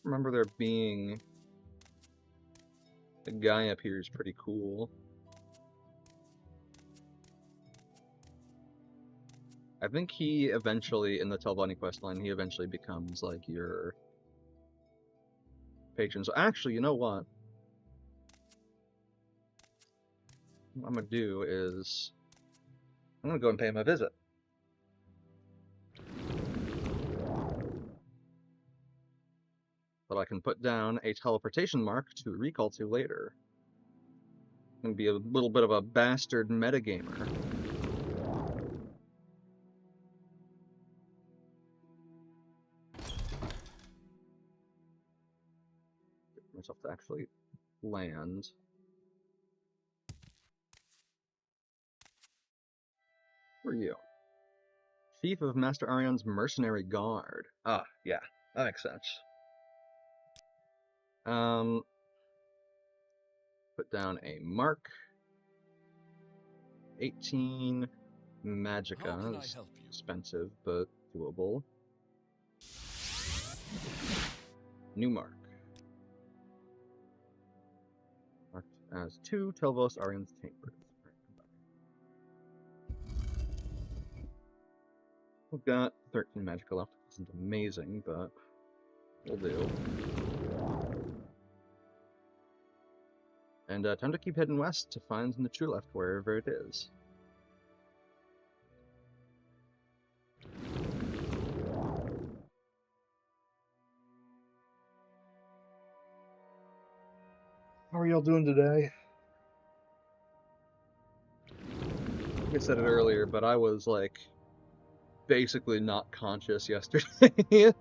Remember there being a guy up here who's pretty cool. I think he eventually, in the Telvanni questline, he eventually becomes like your patron. So actually, you know what? What I'm gonna do is I'm gonna go and pay him a visit. But I can put down a teleportation mark to recall to later. I'm gonna be a little bit of a bastard metagamer. Get myself to actually land. Who are you? Chief of Master Arion's Mercenary Guard. Ah, yeah, that makes sense. Put down a mark. 18. How magicka. can I It's help you? expensive, but doable. New mark. Marked as 2 Telvos Arian's Chambers. We've got 13 magicka left. Isn't amazing, but will do. And time to keep heading west to find the true left wherever it is. How are y'all doing today? I said it earlier, but I was like basically not conscious yesterday.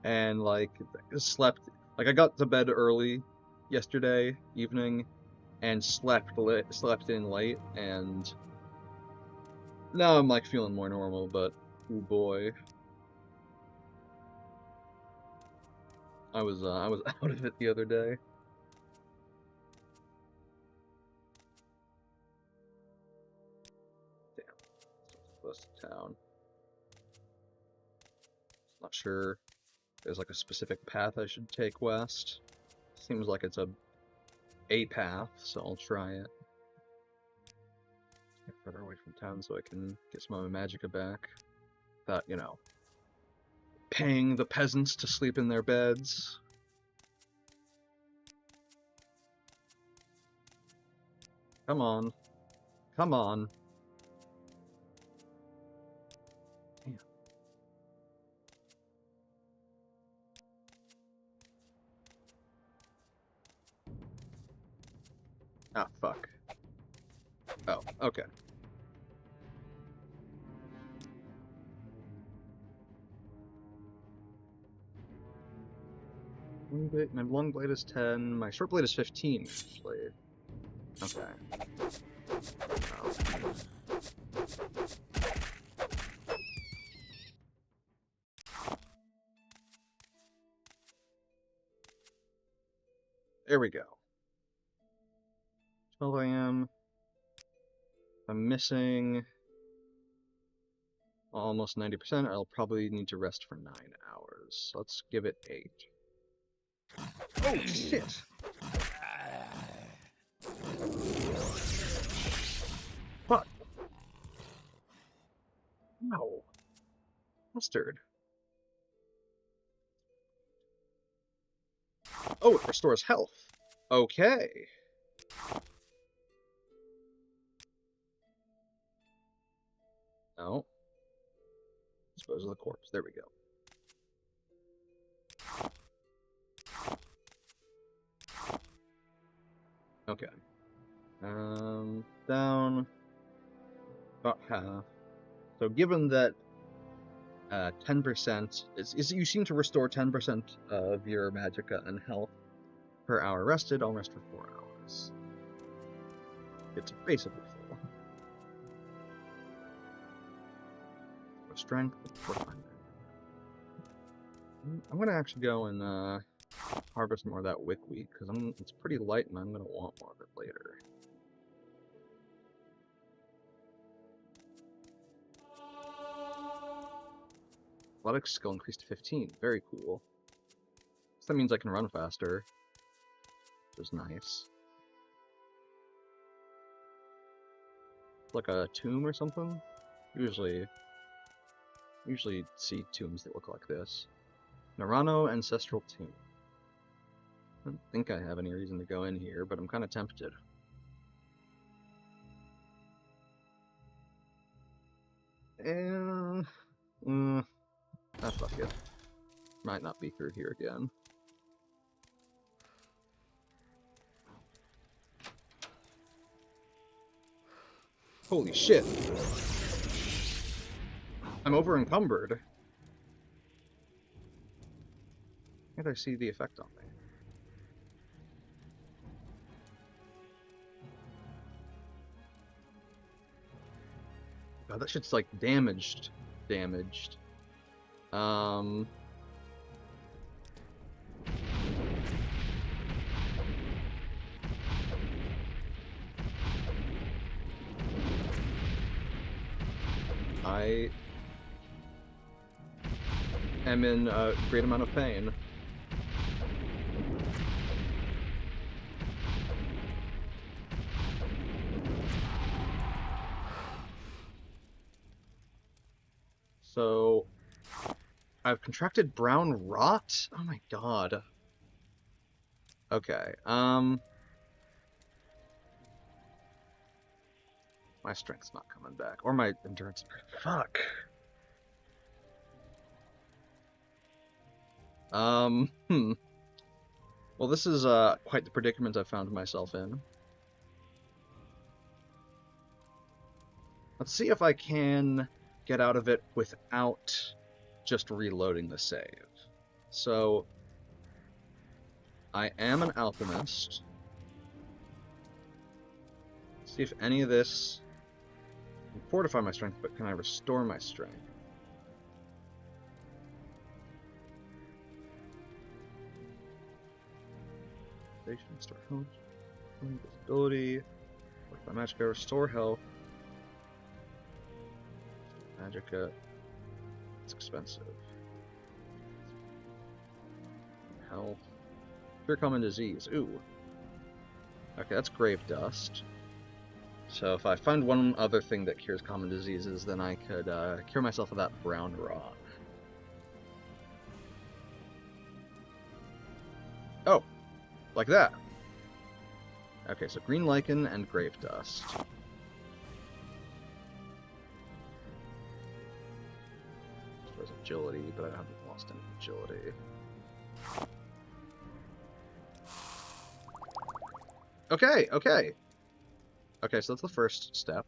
And like slept, like I got to bed early yesterday evening and slept in late, and now I'm like feeling more normal, but oh boy. I was out of it the other day. Damn, it's close to town. Not sure if there's like a specific path I should take west. Seems like it's a path, so I'll try it. Get further away from town so I can get some of my magicka back. Without, you know, paying the peasants to sleep in their beds. Come on. Come on. Damn. Ah, fuck. Oh, okay. My long blade is 10, my short blade is 15, actually. Okay. Oh. There we go. 12 a.m. I'm missing almost 90%. I'll probably need to rest for 9 hours. Let's give it 8. Oh, shit! Fuck! No! Mustard. Oh, it restores health. Okay. No. Dispose of the corpse. There we go. Okay. Down about half. So given that 10% you seem to restore 10% of your magicka and health per hour rested, I'll rest for 4 hours. It's basically full. For strength, 400. I'm gonna actually go and harvest more of that wick-wheat, because it's pretty light and I'm gonna want more of it later. Athletic skill increased to 15. Very cool. So that means I can run faster, which is nice. Like a tomb or something? Usually see tombs that look like this. Narano Ancestral Tomb. I don't think I have any reason to go in here, but I'm kind of tempted. And fuck it. Might not be through here again. Holy shit. I'm over encumbered. Can't I see the effect on me? God, that shit's like damaged. I am in a great amount of pain. So, I've contracted brown rot? Oh my god. Okay, my strength's not coming back. Or my endurance. Fuck. Hmm. Well, this is, quite the predicament I've found myself in. Let's see if I can get out of it without just reloading the save. So, I am an alchemist. See if any of this can fortify my strength, but can I restore my strength? Restore health, invisibility, fortify magicka, restore health. Magicka, it's expensive. Health. Cure common disease. Ooh. Okay, that's grave dust. So if I find one other thing that cures common diseases, then I could cure myself of that brown rot. Oh, like that. Okay, so green lichen and grave dust. Restores agility, but I haven't lost any agility. Okay, okay. Okay, so that's the first step,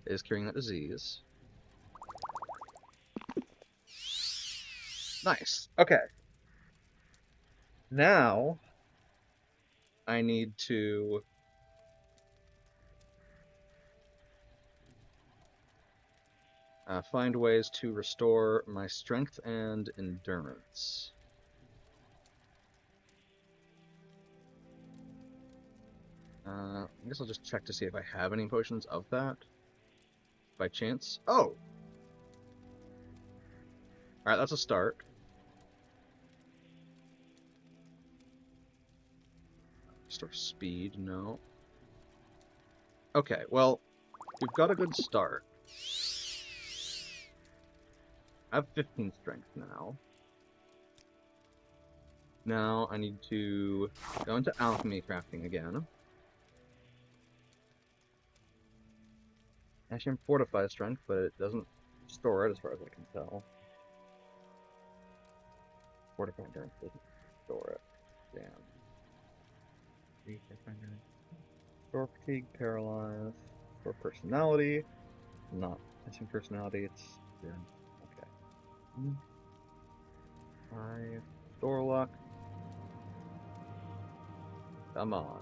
is curing that disease. Nice. Okay. Now, I need to find ways to restore my strength and endurance. I guess I'll just check to see if I have any potions of that. By chance. Oh! Alright, that's a start. Restore speed, no. Okay, well, we've got a good start. I have 15 strength now. Now I need to go into alchemy crafting again. Actually, fortify strength, but it doesn't store it as far as I can tell. Fortify endurance doesn't store it. Damn. Store fatigue, paralyze, store personality. Not missing personality, it's yeah. Okay. 5 store luck. Come on.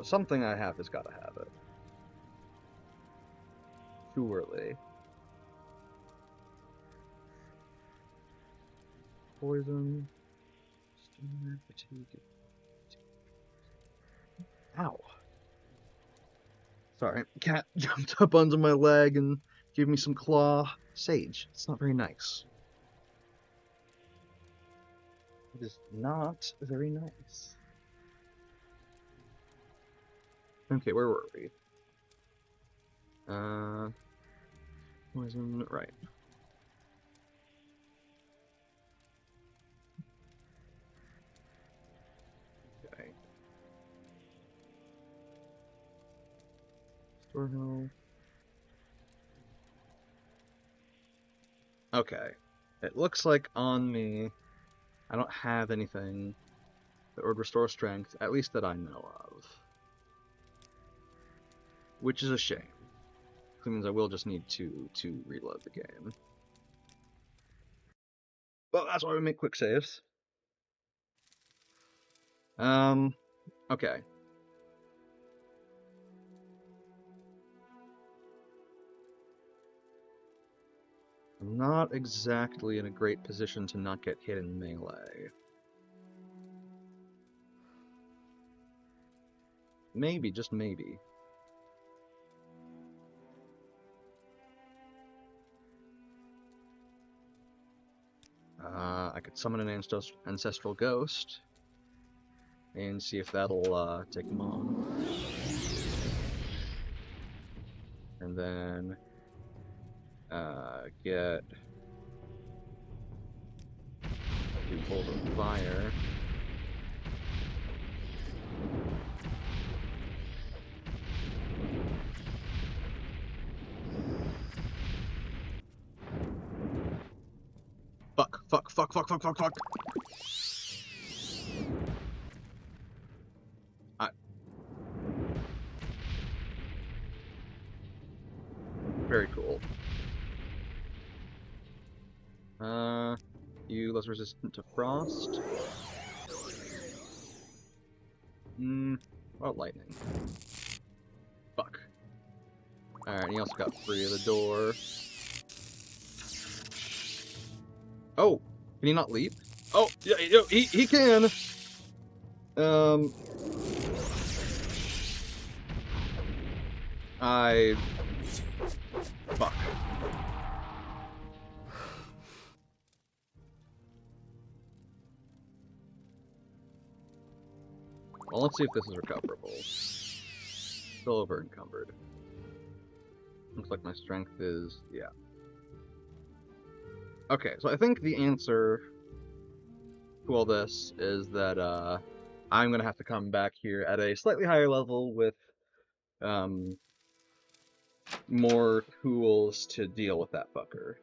Something I have has got to have it. Surely. Poison. Stamina, fatigue. Ow. Sorry, cat jumped up onto my leg and gave me some claw. Sage. It's not very nice. It is not very nice. Okay, where were we? Poison, right. Okay. Store health. Okay. It looks like on me, I don't have anything that would restore strength, at least that I know of. Which is a shame. That means I will just need to reload the game. Well, that's why we make quick saves. Okay. I'm not exactly in a great position to not get hit in melee. Maybe, just maybe. I could summon an ancestral ghost and see if that'll take him on. And then get two bolt of fire. Fuck. Very cool. You less resistant to frost. Well, lightning. Fuck. Alright, and he also got free of the door. Oh! Can he not leap? Oh! Yeah, he can! Fuck. Well, let's see if this is recoverable. Still over encumbered. Looks like my strength is... yeah. Okay, so I think the answer to all this is that, I'm gonna have to come back here at a slightly higher level with, more tools to deal with that fucker.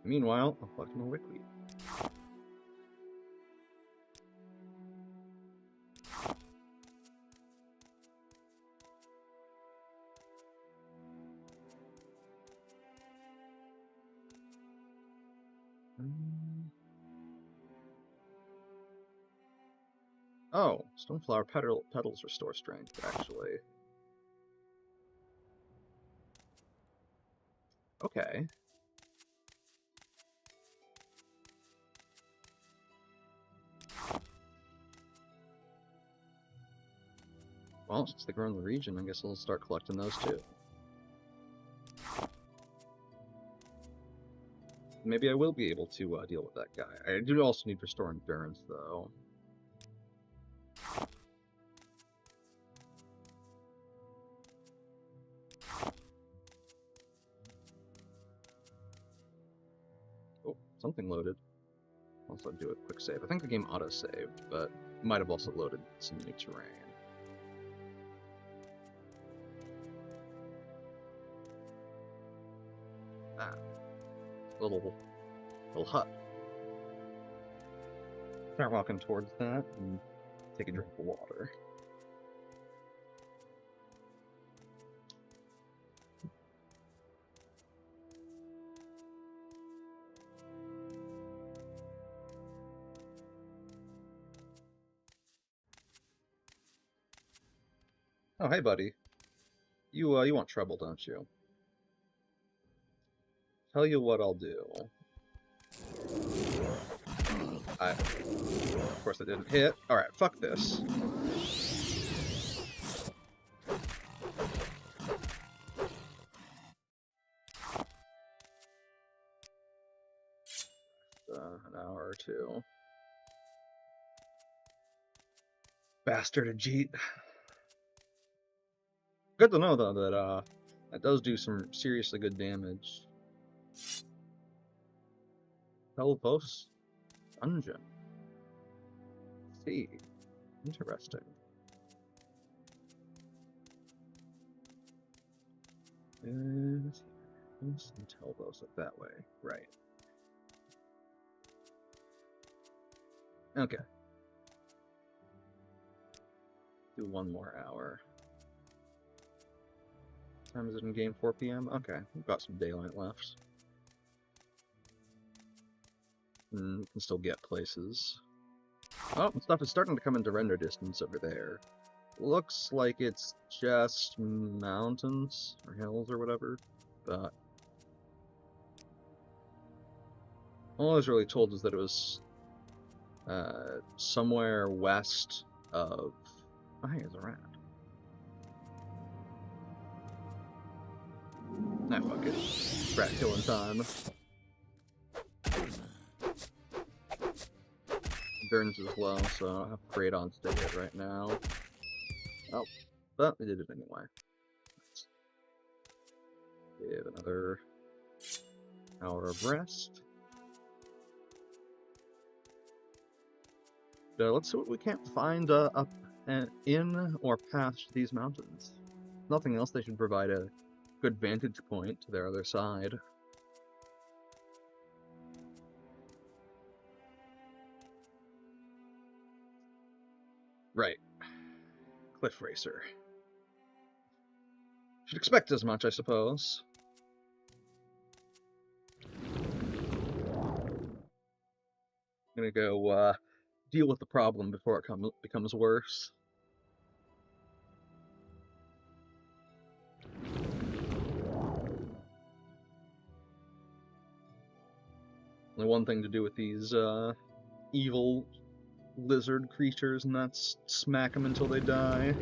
Meanwhile, I'll collect more wickweed. Oh, stoneflower petals restore strength, actually. Okay. Well, since they grow in the region, I guess I'll start collecting those too. Maybe I will be able to deal with that guy. I do also need restore endurance, though. Oh, something loaded. Also do a quick save. I think the game auto-saved, but might have also loaded some new terrain. Ah. Little hut. Start walking towards that and take a drink of water. Oh, hey, buddy. You want trouble, don't you? Tell you what I'll do. Of course, I didn't hit. Alright, fuck this. An hour or two. Bastard Ajit. Good to know, though, that that does do some seriously good damage. Telepost dungeon. See. Interesting. And Telvos up that way. Right. Okay. Do one more hour. What time is it in game? 4 p.m.? Okay, we've got some daylight left. We can still get places. Oh, stuff is starting to come into render distance over there. Looks like it's just mountains, or hills, or whatever, but... all I was really told is that it was somewhere west of... oh, hey, there's a rat. Nah, fuck it. Rat killing time. Burns is low, so I don't have great on state right now. Oh, but we did it anyway. Give another hour of rest. Let's see what we can't find up and in or past these mountains. Nothing else, they should provide a good vantage point to their other side. Right. Cliff Racer. Should expect as much, I suppose. I'm gonna go deal with the problem before it becomes worse. Only one thing to do with these evil lizard creatures, and that's smack them until they die.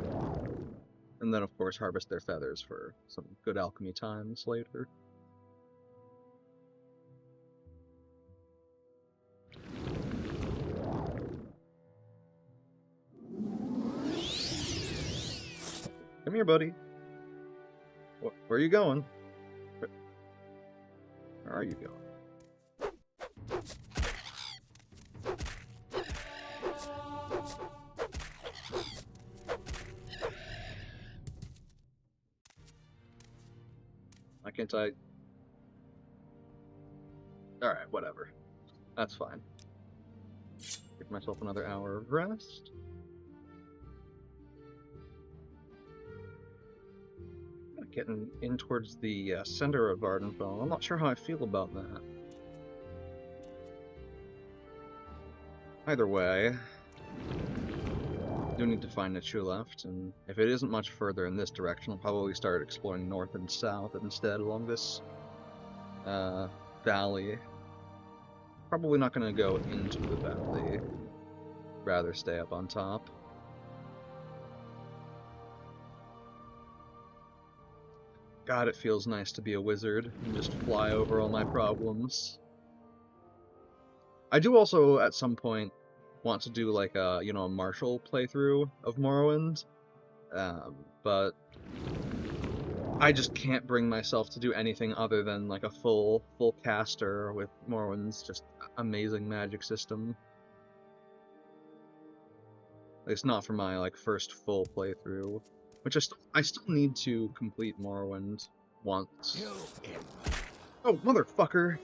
And then, of course, harvest their feathers for some good alchemy times later. Come here, buddy. Where are you going? Where are you going? Why can't I? Alright, whatever. That's fine. Give myself another hour of rest. Getting in towards the center of Vardenfell. I'm not sure how I feel about that. Either way, I do need to find a true left, and if it isn't much further in this direction, I'll probably start exploring north and south instead along this valley. Probably not going to go into the valley, rather stay up on top. God, it feels nice to be a wizard and just fly over all my problems. I do also, at some point, want to do like a, you know, a martial playthrough of Morrowind, but I just can't bring myself to do anything other than like a full caster with Morrowind's just amazing magic system. It's not for my like first full playthrough, which I still need to complete Morrowind once. Oh, motherfucker!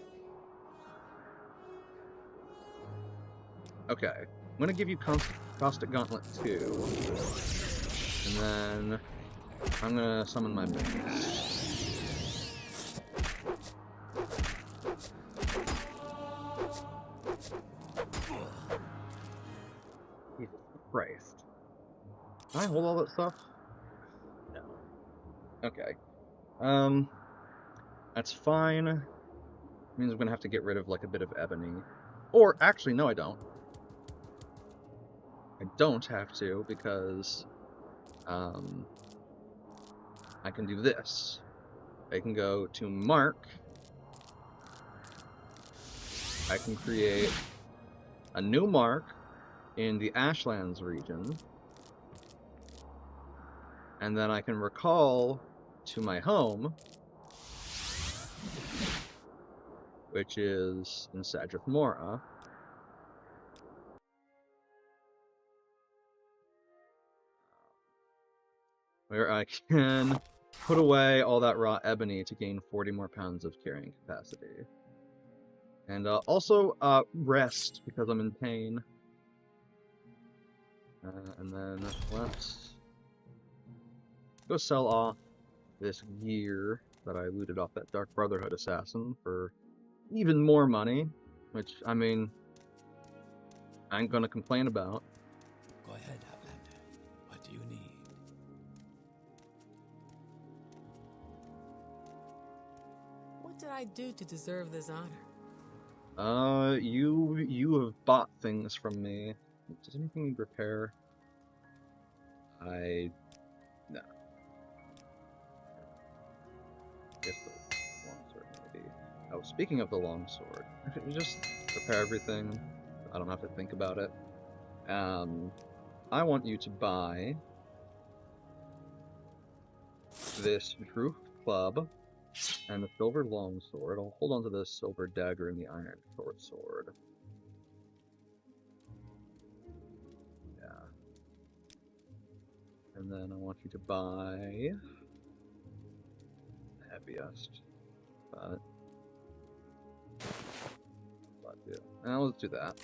Okay, I'm gonna give you Caustic Gauntlet 2, and then I'm gonna summon my minions. Jesus Christ. Can I hold all that stuff? No. Okay. That's fine. Means I'm gonna have to get rid of like a bit of ebony. Or, actually, no I don't. I don't have to, because I can do this. I can go to Mark. I can create a new Mark in the Ashlands region. And then I can recall to my home, which is in Sadrith Mora. Where I can put away all that raw ebony to gain 40 more pounds of carrying capacity. And also rest, because I'm in pain. And then let's go sell off this gear that I looted off that Dark Brotherhood assassin for even more money, which, I mean, I ain't gonna complain about. Go ahead, Outlander. What do you need? What did I do to deserve this honor? You have bought things from me. Does anything need repair? No. Yes, please. speaking of the longsword, I should just prepare everything. I don't have to think about it. I want you to buy this Druth club and the silver longsword. I'll hold on to the silver dagger and the iron short sword. Yeah. And then I want you to buy the heaviest. But now let's do that.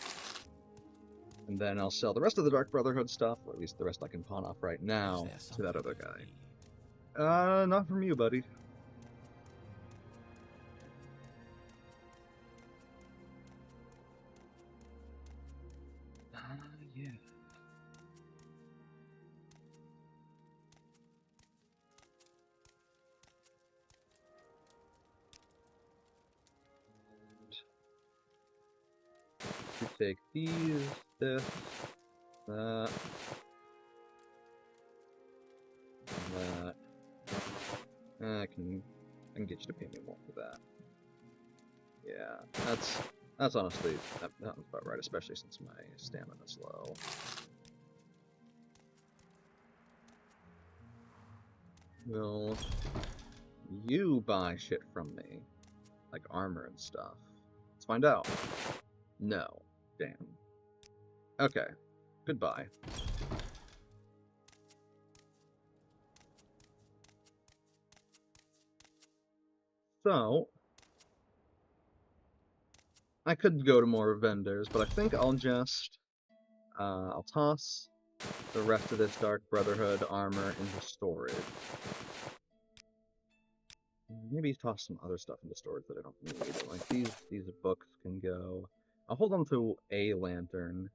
And then I'll sell the rest of the Dark Brotherhood stuff, or at least the rest I can pawn off right now, to that other guy. Not from you, buddy. Yeah. You take these, this, that, and that. I can get you to pay me more for that. Yeah, that's honestly that was about right, especially since my stamina's low. Will you buy shit from me, like armor and stuff? Let's find out. No. Damn. Okay. Goodbye. So, I could go to more vendors, but I think I'll just, I'll toss the rest of this Dark Brotherhood armor into storage. Maybe toss some other stuff into storage that I don't need. Like these books can go. I'll hold on to a lantern.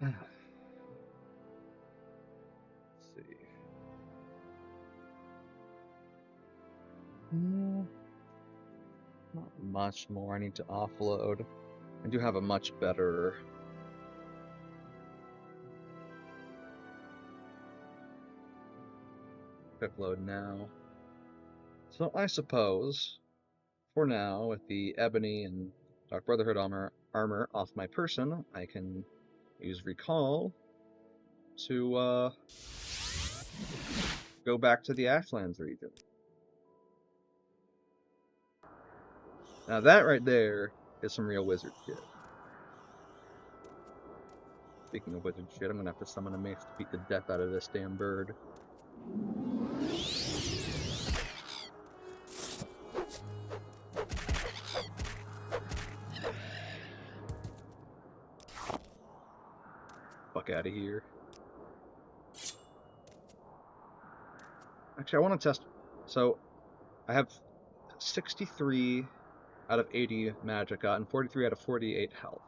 Let's see. Not much more I need to offload. I do have a much better quick load now. So I suppose, for now, with the Ebony and Dark Brotherhood armor off my person, I can use Recall to go back to the Ashlands region. Now that right there is some real wizard shit. Speaking of wizard shit, I'm gonna have to summon a mace to beat the death out of this damn bird. Fuck out of here. Actually, I want to test. So, I have 63 out of 80 magicka and 43 out of 48 health.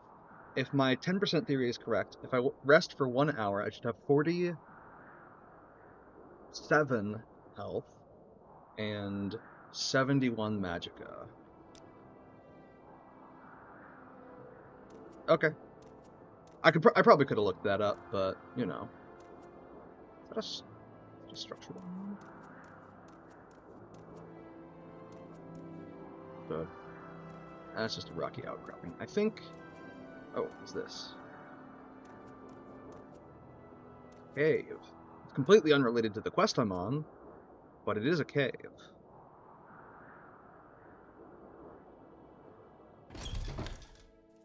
If my 10% theory is correct, if I rest for 1 hour, I should have 47 health and 71 magicka. Okay. I probably could have looked that up, but you know. Is that a structural? So, that's just a rocky outcropping. I think. Oh, what's this? Cave. It's completely unrelated to the quest I'm on, but it is a cave.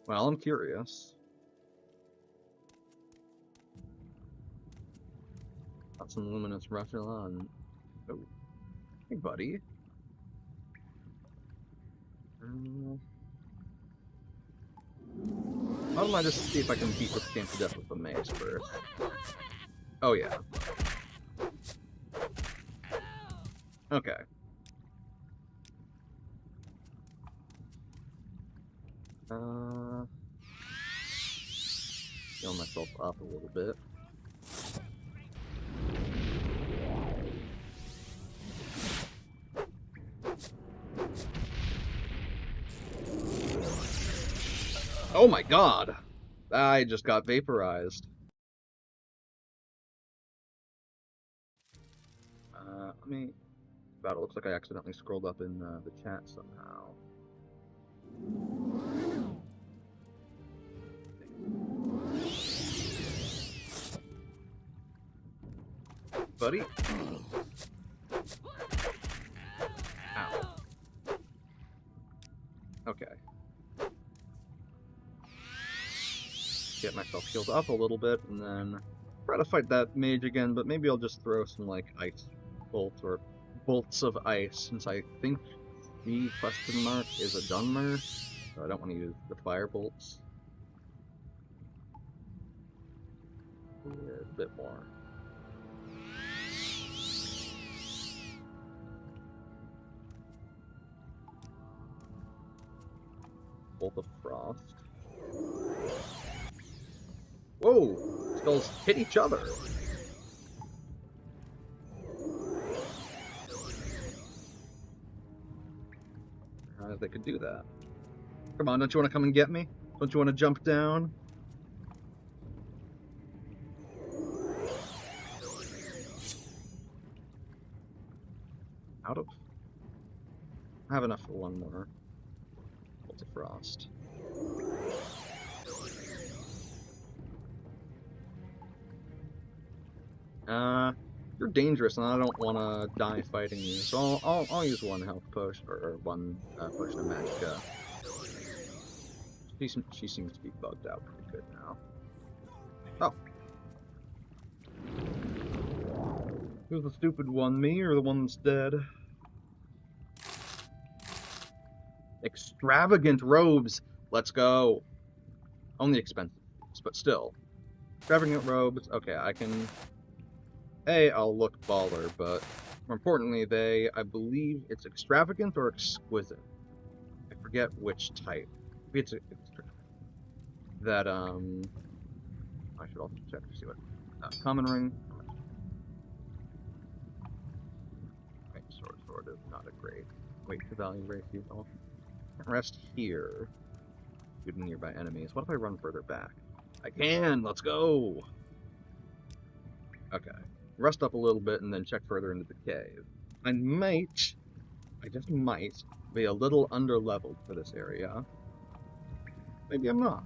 Well, I'm curious. Got some luminous Rushilon. Oh. Hey, buddy. Why don't I just see if I can beat this game to death with the mace first? Oh, yeah. Okay. Heal myself up a little bit. Oh my god! I just got vaporized. Let me... Battle looks like I accidentally scrolled up in the chat somehow. Buddy? Ow. Okay. Get myself healed up a little bit, and then try to fight that mage again, but maybe I'll just throw some, like, ice bolts or bolts of ice, since I think the question mark is a Dunmer, so I don't want to use the fire bolts. Yeah, a bit more. Bolt of Frost. Whoa! Spells hit each other! They could do that. Come on, don't you want to come and get me? Don't you want to jump down? Out of... I have enough for one more. Bolt of Frost. You're dangerous, and I don't want to die fighting you, so I'll use one health potion, or one potion of magicka. She seems to be bugged out pretty good now. Oh. Who's the stupid one, me or the one that's dead? Extravagant robes! Let's go! Only expensive, but still. Extravagant robes, okay, I can... I'll look baller, but more importantly, I believe it's extravagant or exquisite. I forget which type. Maybe it's that, I should also check to see what, common ring. Right, sword is not a great weight to value ratio. Rest here. Shooting nearby enemies. What if I run further back? I can! Let's go! Okay. Rest up a little bit and then check further into the cave. I just might, be a little underleveled for this area. Maybe I'm not.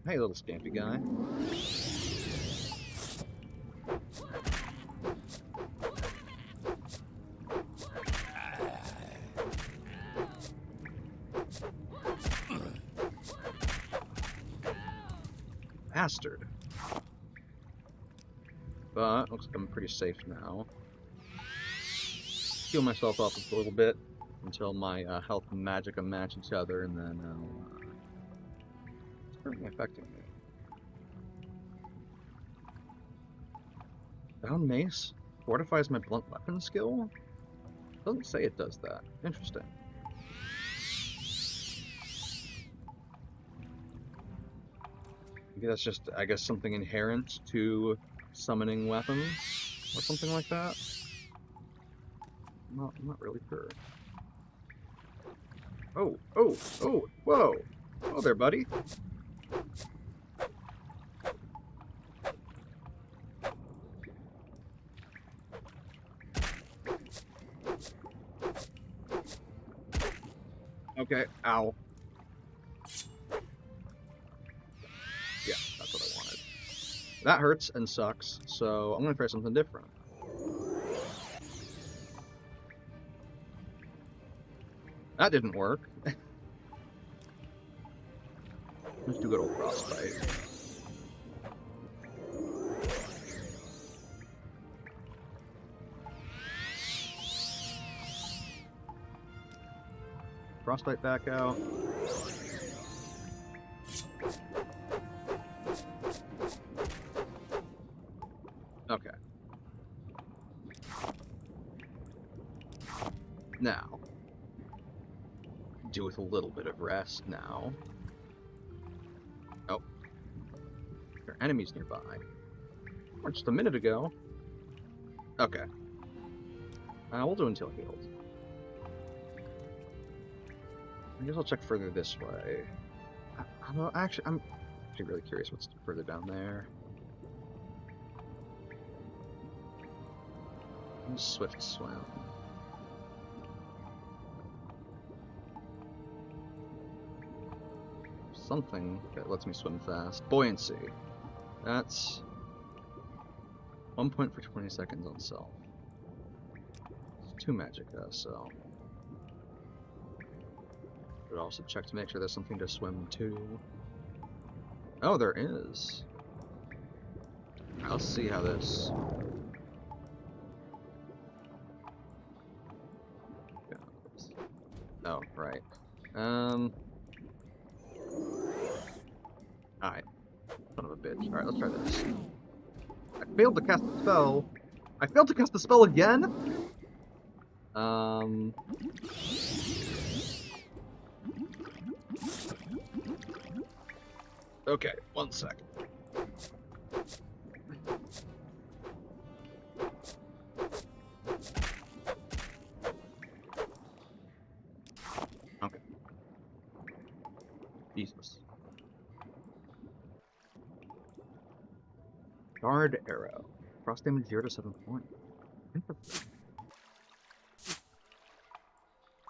Hey, little scampy guy. Bastard. But looks like I'm pretty safe now. Heal myself up a little bit until my health and magicka match each other, and then it's currently affecting me. Bound Mace fortifies my blunt weapon skill? Doesn't say it does that. Interesting. Maybe that's just, I guess, something inherent to summoning weapons, or something like that. I'm not really sure. Oh, whoa! Oh there, buddy. Okay, ow. Yeah, that's what I wanted. That hurts and sucks, so I'm gonna try something different. That didn't work. Let's do good old frostbite. Frostbite back out. Okay. Now. Do with a little bit of rest now. Oh. There are enemies nearby. Or just a minute ago. Okay. We'll do until healed. I guess I'll check further this way. I'm actually really curious what's further down there. Swift swim. Something that lets me swim fast. Buoyancy. That's 1 point for 20 seconds on self. It's 2 magicka, so. But also check to make sure there's something to swim to. Oh, there is. Right, let's see how this goes. Oh, right. Alright. Son of a bitch. Alright, let's try this. I failed to cast the spell. I failed to cast the spell again? Okay, 1 second. Okay. Jesus. Guard arrow. Cross damage 0 to 7 points. Interesting.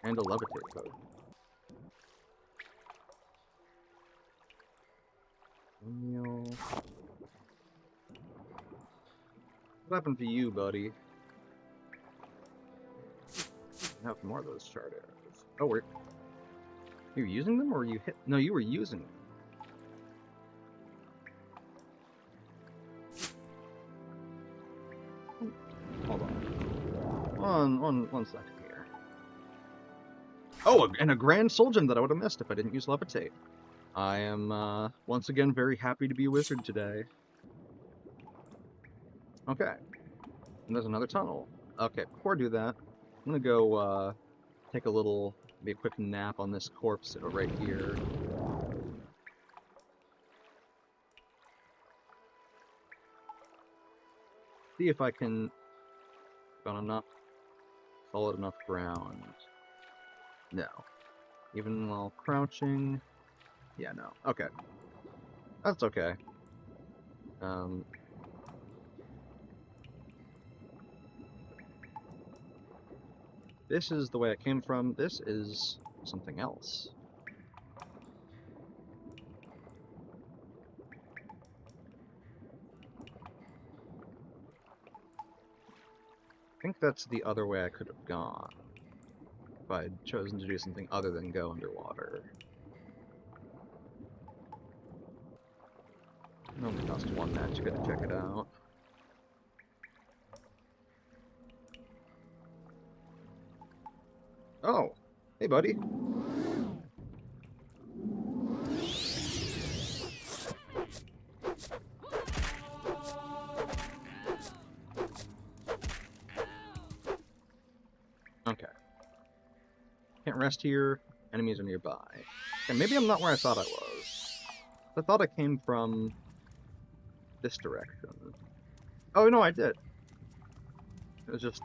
And a levitate code. What happened to you, buddy? I have more of those shard arrows. Oh, wait. You were using them, or were you hit? No, you were using them. Hold on. One second here. Oh, and a grand soul gem that I would have missed if I didn't use levitate. I am, once again, very happy to be a wizard today. Okay. And there's another tunnel. Okay, before I do that, I'm gonna go, take a little, maybe a quick nap on this corpse right here. See if I can get on enough solid enough ground. No. Even while crouching. Yeah, no. Okay. That's okay. This is the way it came from. This is something else. I think that's the other way I could have gone if I had chosen to do something other than go underwater. It only cost 1 match, gotta check it out. Oh! Hey, buddy! Okay. Can't rest here. Enemies are nearby. Okay, maybe I'm not where I thought I was. I thought I came from this direction. Oh, no, I did. It was just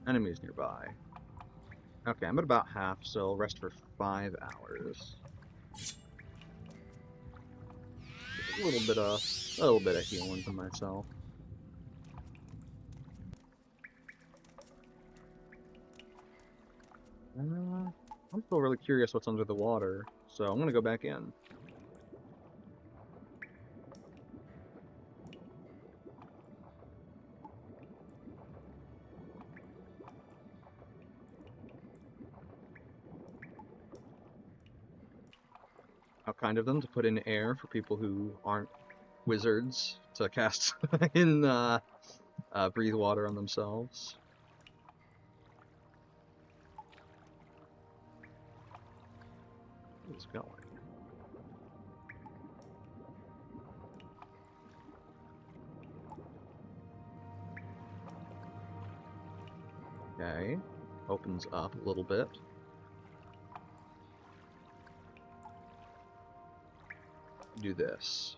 enemies nearby. Okay, I'm at about half, so I'll rest for 5 hours. A little bit of healing to myself. I'm still really curious what's under the water, so I'm gonna go back in. How kind of them to put in air for people who aren't wizards to cast in breathe water on themselves. Where's it going? Okay, opens up a little bit. Do this.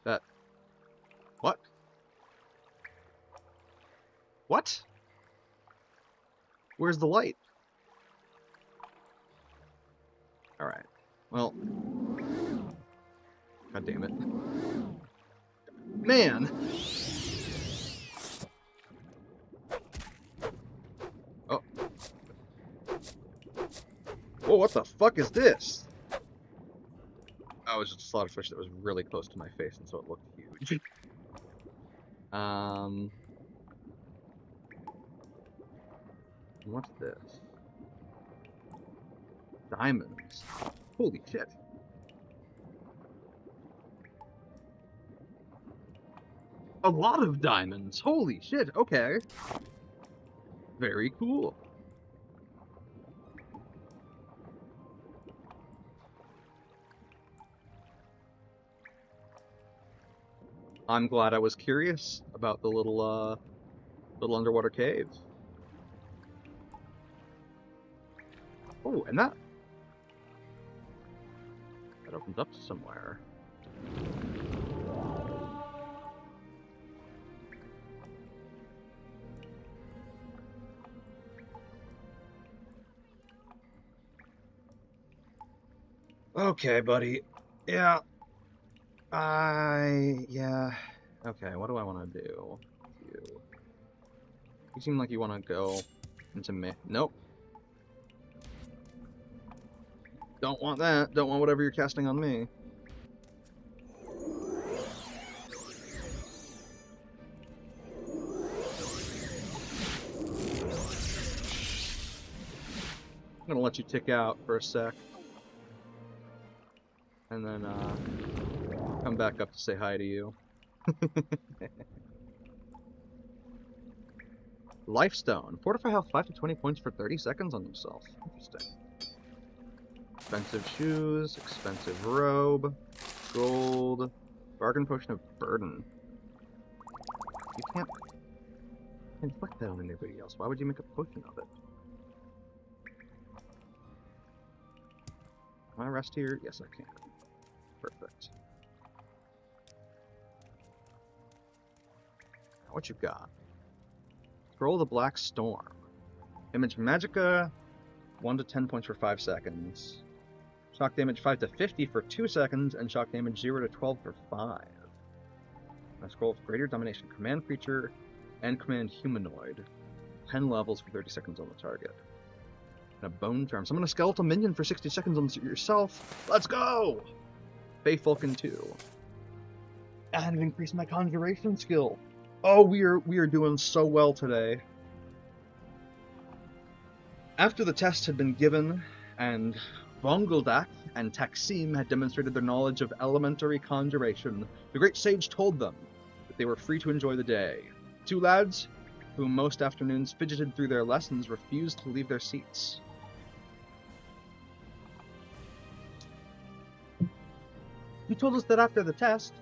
That... What? What? Where's the light? Alright. Well. God damn it. Man! Oh. Whoa, what the fuck is this? Oh, it was just a slaughterfish that was really close to my face, and so it looked huge. What's this? Diamonds. Holy shit. A lot of diamonds. Holy shit. Okay. Very cool. I'm glad I was curious about the little underwater cave. Oh, and that opens up to somewhere. Okay, buddy. Yeah. Yeah. Okay, what do I want to do? You seem like you want to go into me. Nope. Don't want that. Don't want whatever you're casting on me. I'm gonna let you tick out for a sec. And then, come back up to say hi to you. Lifestone. Fortify health 5 to 20 points for 30 seconds on yourself. Interesting. Expensive shoes, expensive robe, gold, bargain potion of burden. You can't inflict that on anybody else. Why would you make a potion of it? Can I rest here? Yes, I can. Perfect. Now, what you got? Scroll of the Black Storm. Image Magicka, 1 to 10 points for 5 seconds. Shock damage 5 to 50 for 2 seconds, and shock damage 0 to 12 for 5. And a scroll of Greater Domination. Command creature and command humanoid. 10 levels for 30 seconds on the target. And a bone charm. Summon a skeletal minion for 60 seconds on yourself. Let's go! Fey Falcon 2. And increase my conjuration skill. Oh, we are doing so well today. After the test had been given, and Vonguldak and Taksim had demonstrated their knowledge of elementary conjuration, the great sage told them that they were free to enjoy the day. Two lads, who most afternoons fidgeted through their lessons, refused to leave their seats. You told us that after the test,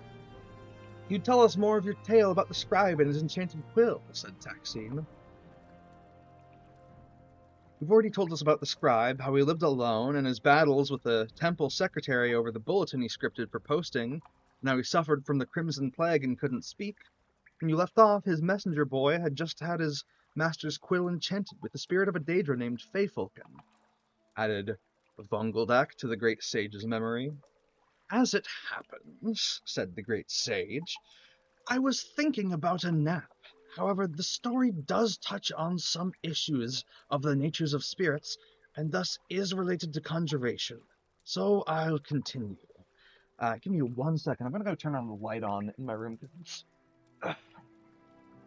you'd tell us more of your tale about the scribe and his enchanted quill, said Taksim. You've already told us about the scribe, how he lived alone, and his battles with the temple secretary over the bulletin he scripted for posting, and how he suffered from the crimson plague and couldn't speak. When you left off, his messenger boy had just had his master's quill enchanted with the spirit of a Daedra named Feyfalken, added Vonguldak to the great sage's memory. As it happens, said the great sage, I was thinking about a nap. However, the story does touch on some issues of the natures of spirits, and thus is related to conjuration. So I'll continue. Give me 1 second. I'm gonna go turn on the light on in my room because it's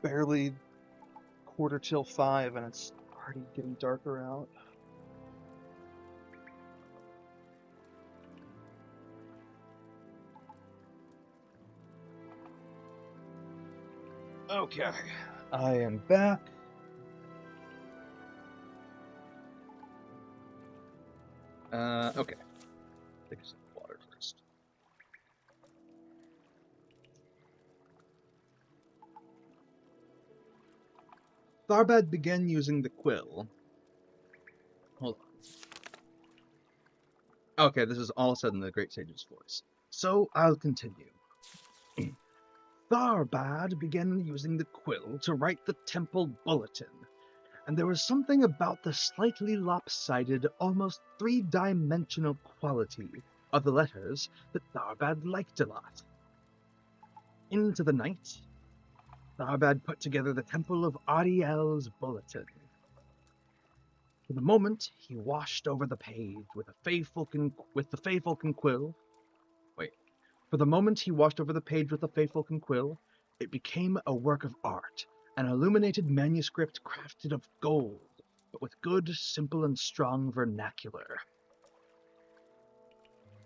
barely 5:15 and it's already getting darker out. Okay, I am back. Okay. Take a sip of water first. Tharbad began using the quill. Hold on. Okay, this is all said in the Great Sage's voice. So I'll continue. Tharbad began using the quill to write the temple bulletin, and there was something about the slightly lopsided, almost three-dimensional quality of the letters that Tharbad liked a lot. Into the night, Tharbad put together the Temple of Ariel's bulletin. For the moment he washed over the page with the Feyfolken quill. For the moment he washed over the page with the Feyfolken quill, it became a work of art, an illuminated manuscript crafted of gold, but with good, simple, and strong vernacular.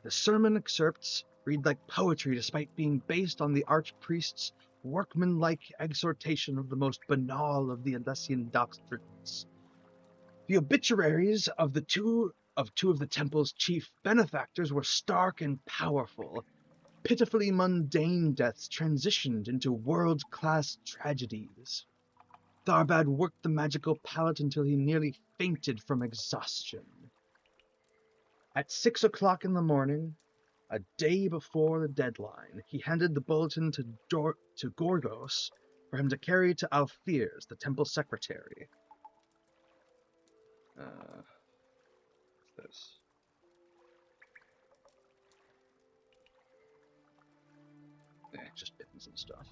The sermon excerpts read like poetry despite being based on the archpriest's workmanlike exhortation of the most banal of the Alessian doctrines. The obituaries of two of the temple's chief benefactors were stark and powerful. Pitifully mundane deaths transitioned into world-class tragedies. Tharbad worked the magical palette until he nearly fainted from exhaustion. At 6 o'clock in the morning, a day before the deadline, he handed the bulletin to Gorgos for him to carry to Alfiers, the temple secretary. What's this? Just pins and stuff.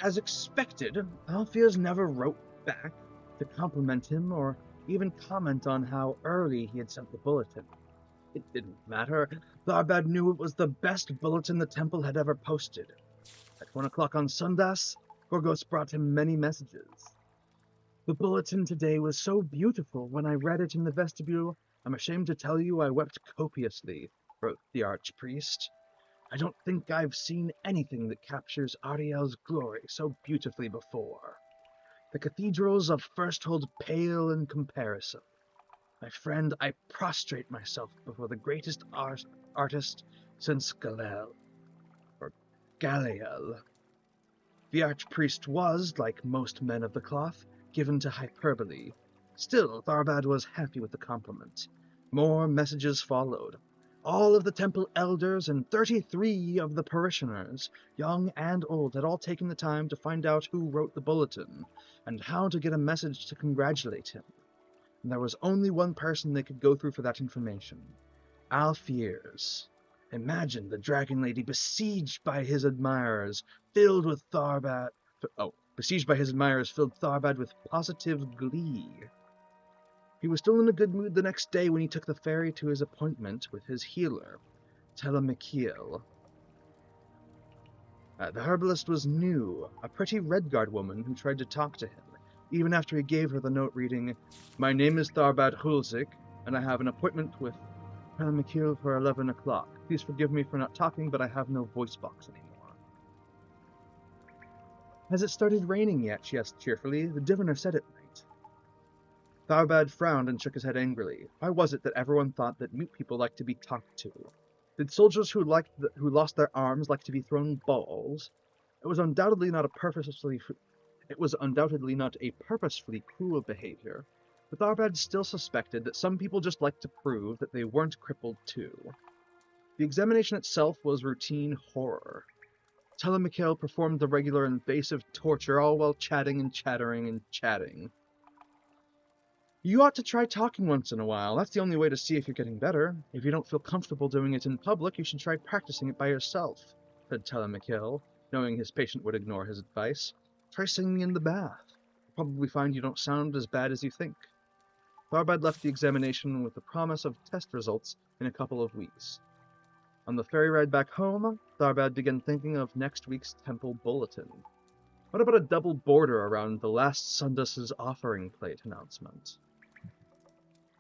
As expected, Alfiers never wrote back to compliment him or even comment on how early he had sent the bulletin. It didn't matter. Tharbad knew it was the best bulletin the temple had ever posted. At 1 o'clock on Sundas, Gorgos brought him many messages. The bulletin today was so beautiful. When I read it in the vestibule, I'm ashamed to tell you I wept copiously, wrote the archpriest. I don't think I've seen anything that captures Ariel's glory so beautifully before. The cathedrals of Firsthold pale in comparison. My friend, I prostrate myself before the greatest artist since Galel. The archpriest was, like most men of the cloth, given to hyperbole. Still, Tharbad was happy with the compliment. More messages followed. All of the temple elders and 33 of the parishioners, young and old, had all taken the time to find out who wrote the bulletin, and how to get a message to congratulate him. And there was only one person they could go through for that information. Alfiers. Imagine the Dragon Lady besieged by his admirers filled Tharbad with positive glee. He was still in a good mood the next day when he took the ferry to his appointment with his healer, Telemachiel. The herbalist was new, a pretty Redguard woman who tried to talk to him, even after he gave her the note reading, "My name is Tharbad Hulzik, and I have an appointment with Telemachiel for 11 o'clock. Please forgive me for not talking, but I have no voice box anymore." "Has it started raining yet?" she asked cheerfully. "The diviner said it might." Tharbad frowned and shook his head angrily. Why was it that everyone thought that mute people liked to be talked to? Did soldiers who lost their arms like to be thrown balls? It was undoubtedly not a purposefully cruel behavior, but Tharbad still suspected that some people just liked to prove that they weren't crippled too. The examination itself was routine horror. Telemachiel performed the regular invasive torture, all while chatting and chattering and chatting. "You ought to try talking once in a while. That's the only way to see if you're getting better. If you don't feel comfortable doing it in public, you should try practicing it by yourself," said Telemachiel, knowing his patient would ignore his advice. "Try singing in the bath. You'll probably find you don't sound as bad as you think." Tharbad left the examination with the promise of test results in a couple of weeks. On the ferry ride back home, Tharbad began thinking of next week's temple bulletin. What about a double border around the last Sundas's offering plate announcement?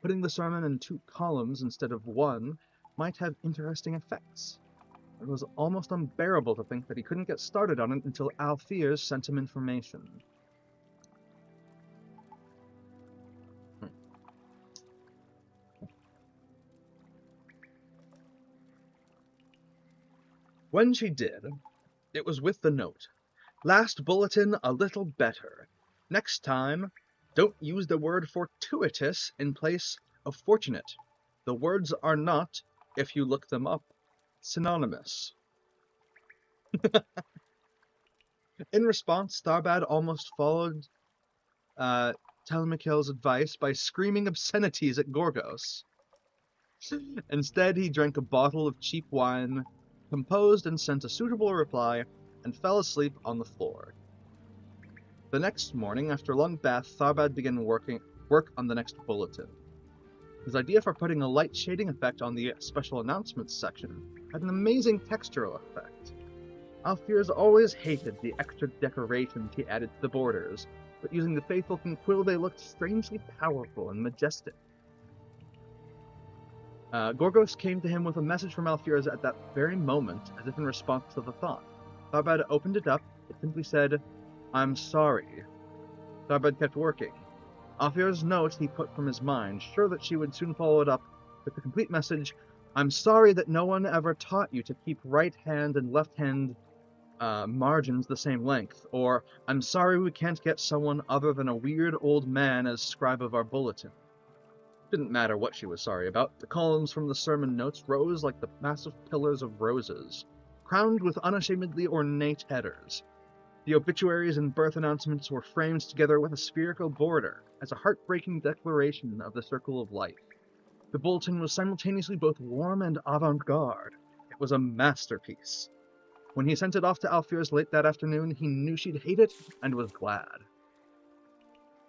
Putting the sermon in 2 columns instead of 1 might have interesting effects. It was almost unbearable to think that he couldn't get started on it until Alfiers sent him information. When she did, it was with the note. "Last bulletin a little better. Next time, don't use the word fortuitous in place of fortunate. The words are not, if you look them up, synonymous." In response, Tharbad almost followed Telemachil's advice by screaming obscenities at Gorgos. Instead, he drank a bottle of cheap wine, composed and sent a suitable reply, and fell asleep on the floor. The next morning, after a long bath, Tharbad began work on the next bulletin. His idea for putting a light shading effect on the special announcements section had an amazing textural effect. Alfiers always hated the extra decorations he added to the borders, but using the faithful quill they looked strangely powerful and majestic. Gorgos came to him with a message from Alfiers at that very moment, as if in response to the thought. Tharbad opened it up. It simply said, "I'm sorry." Tharbad kept working. Alfiers' note he put from his mind, sure that she would soon follow it up with the complete message, "I'm sorry that no one ever taught you to keep right hand and left hand margins the same length," or "I'm sorry we can't get someone other than a weird old man as scribe of our bulletin." Didn't matter what she was sorry about. The columns from the sermon notes rose like the massive pillars of roses, crowned with unashamedly ornate headers. The obituaries and birth announcements were framed together with a spherical border, as a heartbreaking declaration of the circle of life. The bulletin was simultaneously both warm and avant-garde. It was a masterpiece. When he sent it off to Alfiers late that afternoon, he knew she'd hate it, and was glad.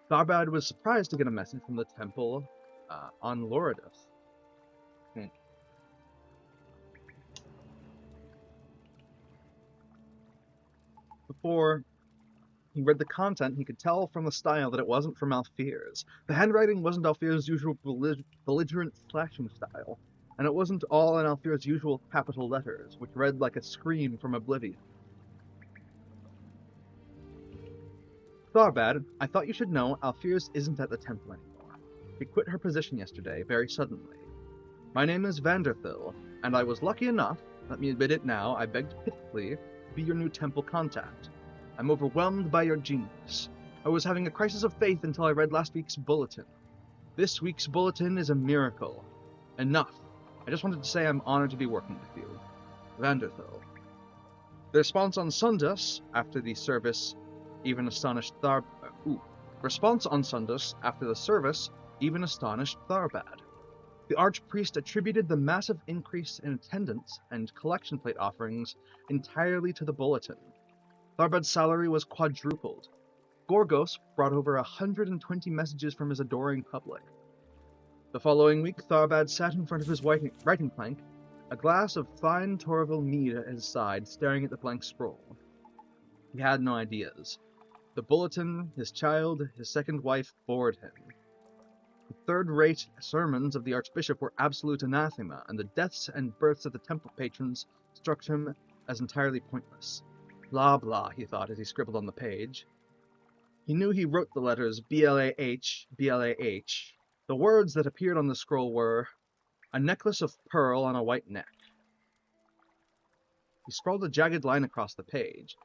Tharbad was surprised to get a message from the temple on Loridus. Before he read the content, he could tell from the style that it wasn't from Alfiers. The handwriting wasn't Alfiers' usual belligerent slashing style, and it wasn't all in Alfiers' usual capital letters, which read like a scream from oblivion. Tharbad, I thought you should know Alfiers isn't at the temple anymore. She quit her position yesterday, very suddenly. My name is Vanderthil, and I was lucky enough, let me admit it now, I begged pitifully, to be your new temple contact. I'm overwhelmed by your genius. I was having a crisis of faith until I read last week's bulletin. This week's bulletin is a miracle. Enough. I just wanted to say I'm honored to be working with you. Vanderthil. The response on Sundus, after the service, even astonished Response on Sundus, after the service, even astonished Tharbad. The archpriest attributed the massive increase in attendance and collection plate offerings entirely to the bulletin. Tharbad's salary was quadrupled. Gorgos brought over 120 messages from his adoring public. The following week, Tharbad sat in front of his writing plank, a glass of fine Torville mead at his side, staring at the blank scroll. He had no ideas. The bulletin, his child, his second wife bored him. The third-rate sermons of the archbishop were absolute anathema, and the deaths and births of the temple patrons struck him as entirely pointless. Blah blah, he thought as he scribbled on the page. He knew he wrote the letters B-L-A-H, B-L-A-H. The words that appeared on the scroll were, "A necklace of pearl on a white neck." He scrawled a jagged line across the page.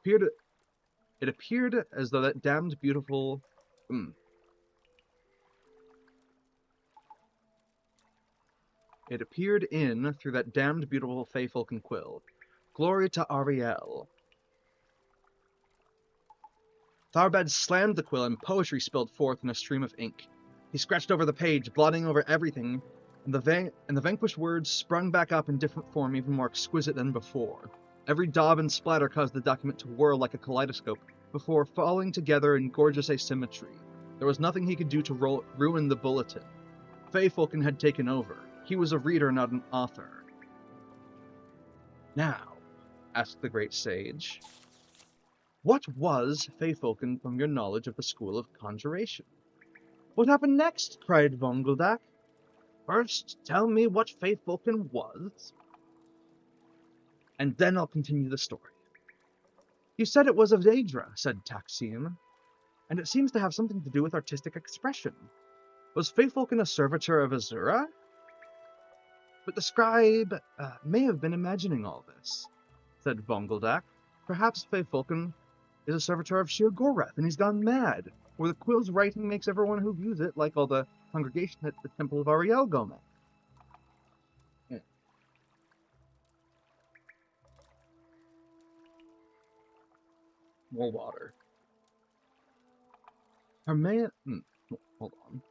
It appeared as though that damned beautiful... It appeared in through that damned beautiful Feyfalken quill. Glory to Ariel. Tharbad slammed the quill and poetry spilled forth in a stream of ink. He scratched over the page, blotting over everything, and the vanquished words sprung back up in different form even more exquisite than before. Every daub and splatter caused the document to whirl like a kaleidoscope before falling together in gorgeous asymmetry. There was nothing he could do to ruin the bulletin. Feyfalken had taken over. He was a reader, not an author. Now, asked the great sage, what was Feyfalken from your knowledge of the school of conjuration? What happened next? Cried Vongeldak. First, tell me what Feyfalken was, and then I'll continue the story. You said it was of Daedra, said Taksim, and it seems to have something to do with artistic expression. Was Feyfalken a servitor of Azura? But the scribe may have been imagining all this, said Vongeldak. Perhaps Feyfalken is a servitor of Shir Gorath, and he's gone mad, or the quill's writing makes everyone who views it, like all the congregation at the Temple of Ariel, go mad. More water. Hermea... hold on.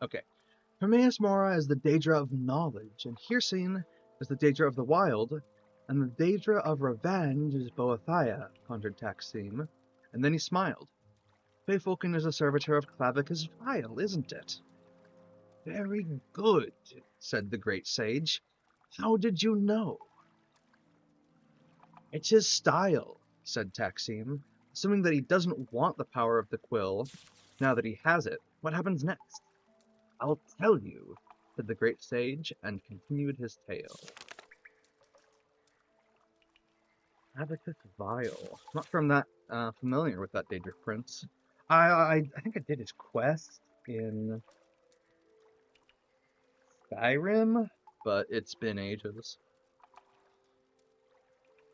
Okay. Hermaeus Mora is the Daedra of knowledge, and Hircine is the Daedra of the wild, and the Daedra of revenge is Boethia, pondered Taksim, and then he smiled. Feyfalken is a servitor of Clavicus Vile, isn't it? Very good, said the great sage. How did you know? It's his style, said Taksim, assuming that he doesn't want the power of the quill. Now that he has it, what happens next? I'll tell you, said the great sage, and continued his tale. Abacus Vile. Not sure I'm that familiar with that Daedric prince. I think I did his quest in Skyrim, but it's been ages.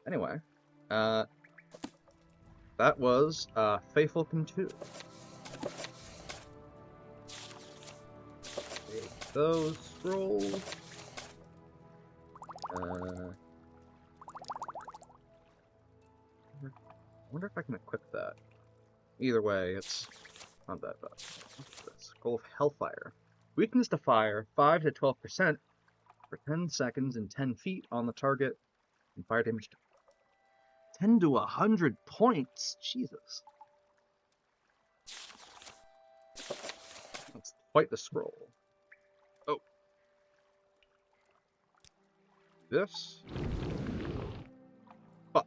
Anyway, that was Feyfalken 2. Take those scrolls. I wonder if I can equip that. Either way, it's not that bad. What's this? Scroll of Hellfire. Weakness to fire, 5 to 12% for 10 seconds and 10 feet on the target, and fire damage to 10 to 100 points. Jesus. That's quite the scroll. Oh. This. Fuck.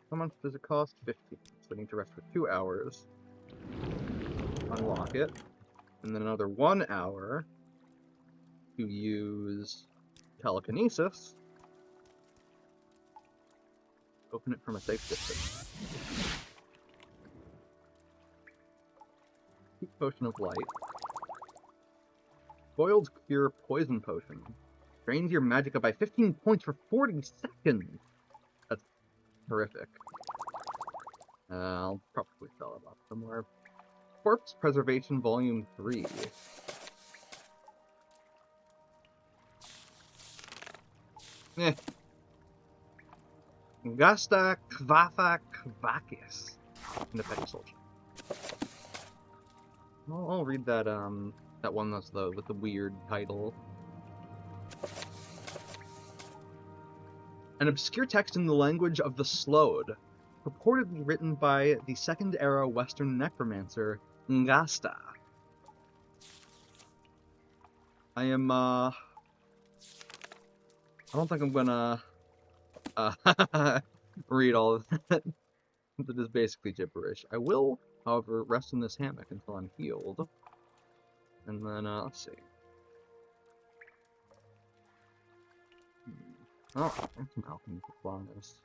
How much does it cost? 50. So I need to rest for 2 hours. Unlock it. And then another 1 hour to use telekinesis. Open it from a safe distance. Heat potion of light. Boiled cure poison potion. Drains your magicka by 15 points for 40 seconds. That's horrific. I'll probably sell it off somewhere. Corpse Preservation Volume 3. Eh. Gasta Kvatha Kvakis. Independent soldier. I'll read that that one that's with the weird title. An obscure text in the language of the Slode, purportedly written by the Second Era Western necromancer Ngasta. I don't think I'm gonna read all of that. That is basically gibberish. I will, however, rest in this hammock until I'm healed. And then, let's see. Oh, there's some alchemy supplies.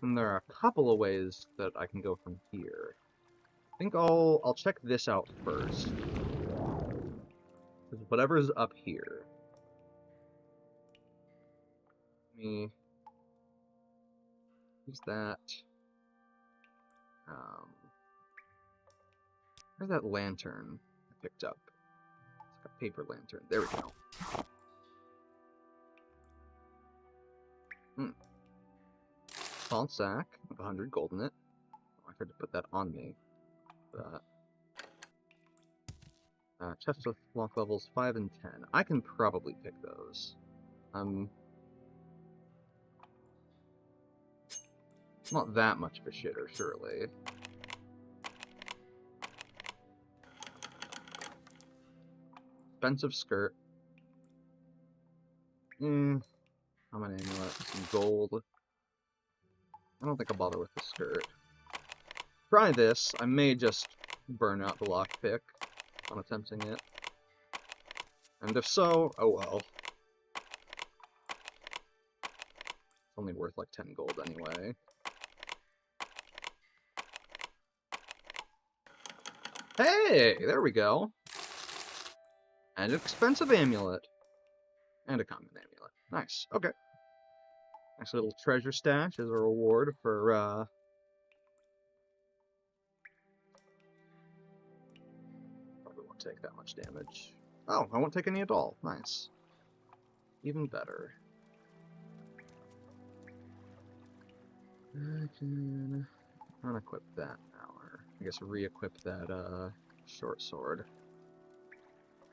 And there are a couple of ways that I can go from here. I think I'll check this out first. Because whatever's up here. Who's that? Where's that lantern I picked up? It's like a paper lantern. There we go. Salt sack with 100 gold in it. Oh, I tried to put that on me. Chest with block levels 5 and 10. I can probably pick those. Not that much of a shitter, surely. Expensive skirt. I'm an amulet. Some gold. I don't think I'll bother with the skirt. Try this. I may just burn out the lockpick on attempting it. And if so, oh well. It's only worth like 10 gold anyway. Hey! There we go. And an expensive amulet. And a common amulet. Nice. Okay. Nice little treasure stash as a reward for, probably won't take that much damage. Oh, I won't take any at all. Nice. Even better. I can unequip that now, or I guess re-equip that short sword.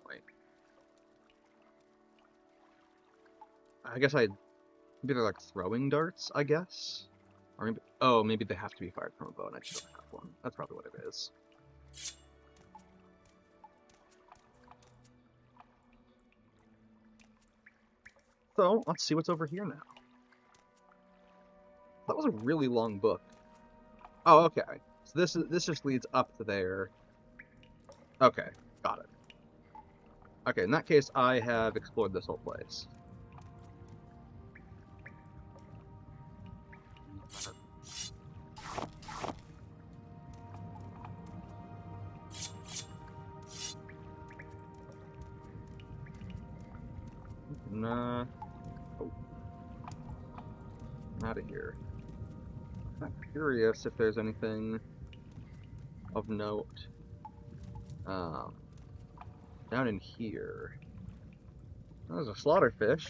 Wait. I guess maybe they're like throwing darts, I guess? Or maybe, oh, maybe they have to be fired from a bow and I just don't have one. That's probably what it is. So, let's see what's over here now. That was a really long book. Oh, okay. So this just leads up to there. Okay, got it. Okay, in that case, I have explored this whole place. Nah. Oh. I'm out of here. I'm curious if there's anything of note. Down in here. There's a slaughterfish.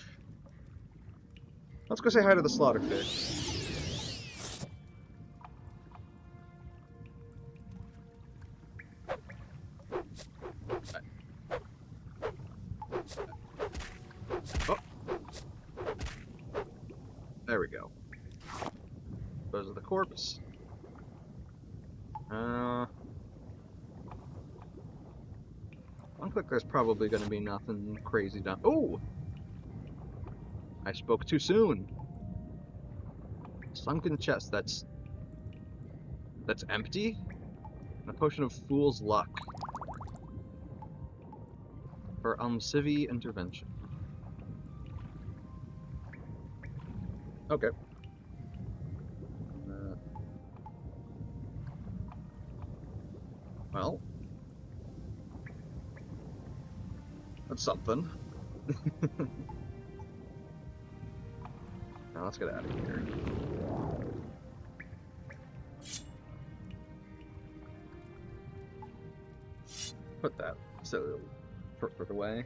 Let's go say hi to the slaughterfish. Oh. There we go. Those are the corpse. Looks like there's probably going to be nothing crazy done. Oh! I spoke too soon. Sunken chest, that's empty? And a potion of fool's luck. For Civi intervention. Okay. Well. That's something. Now let's get out of here. Put that silly little away.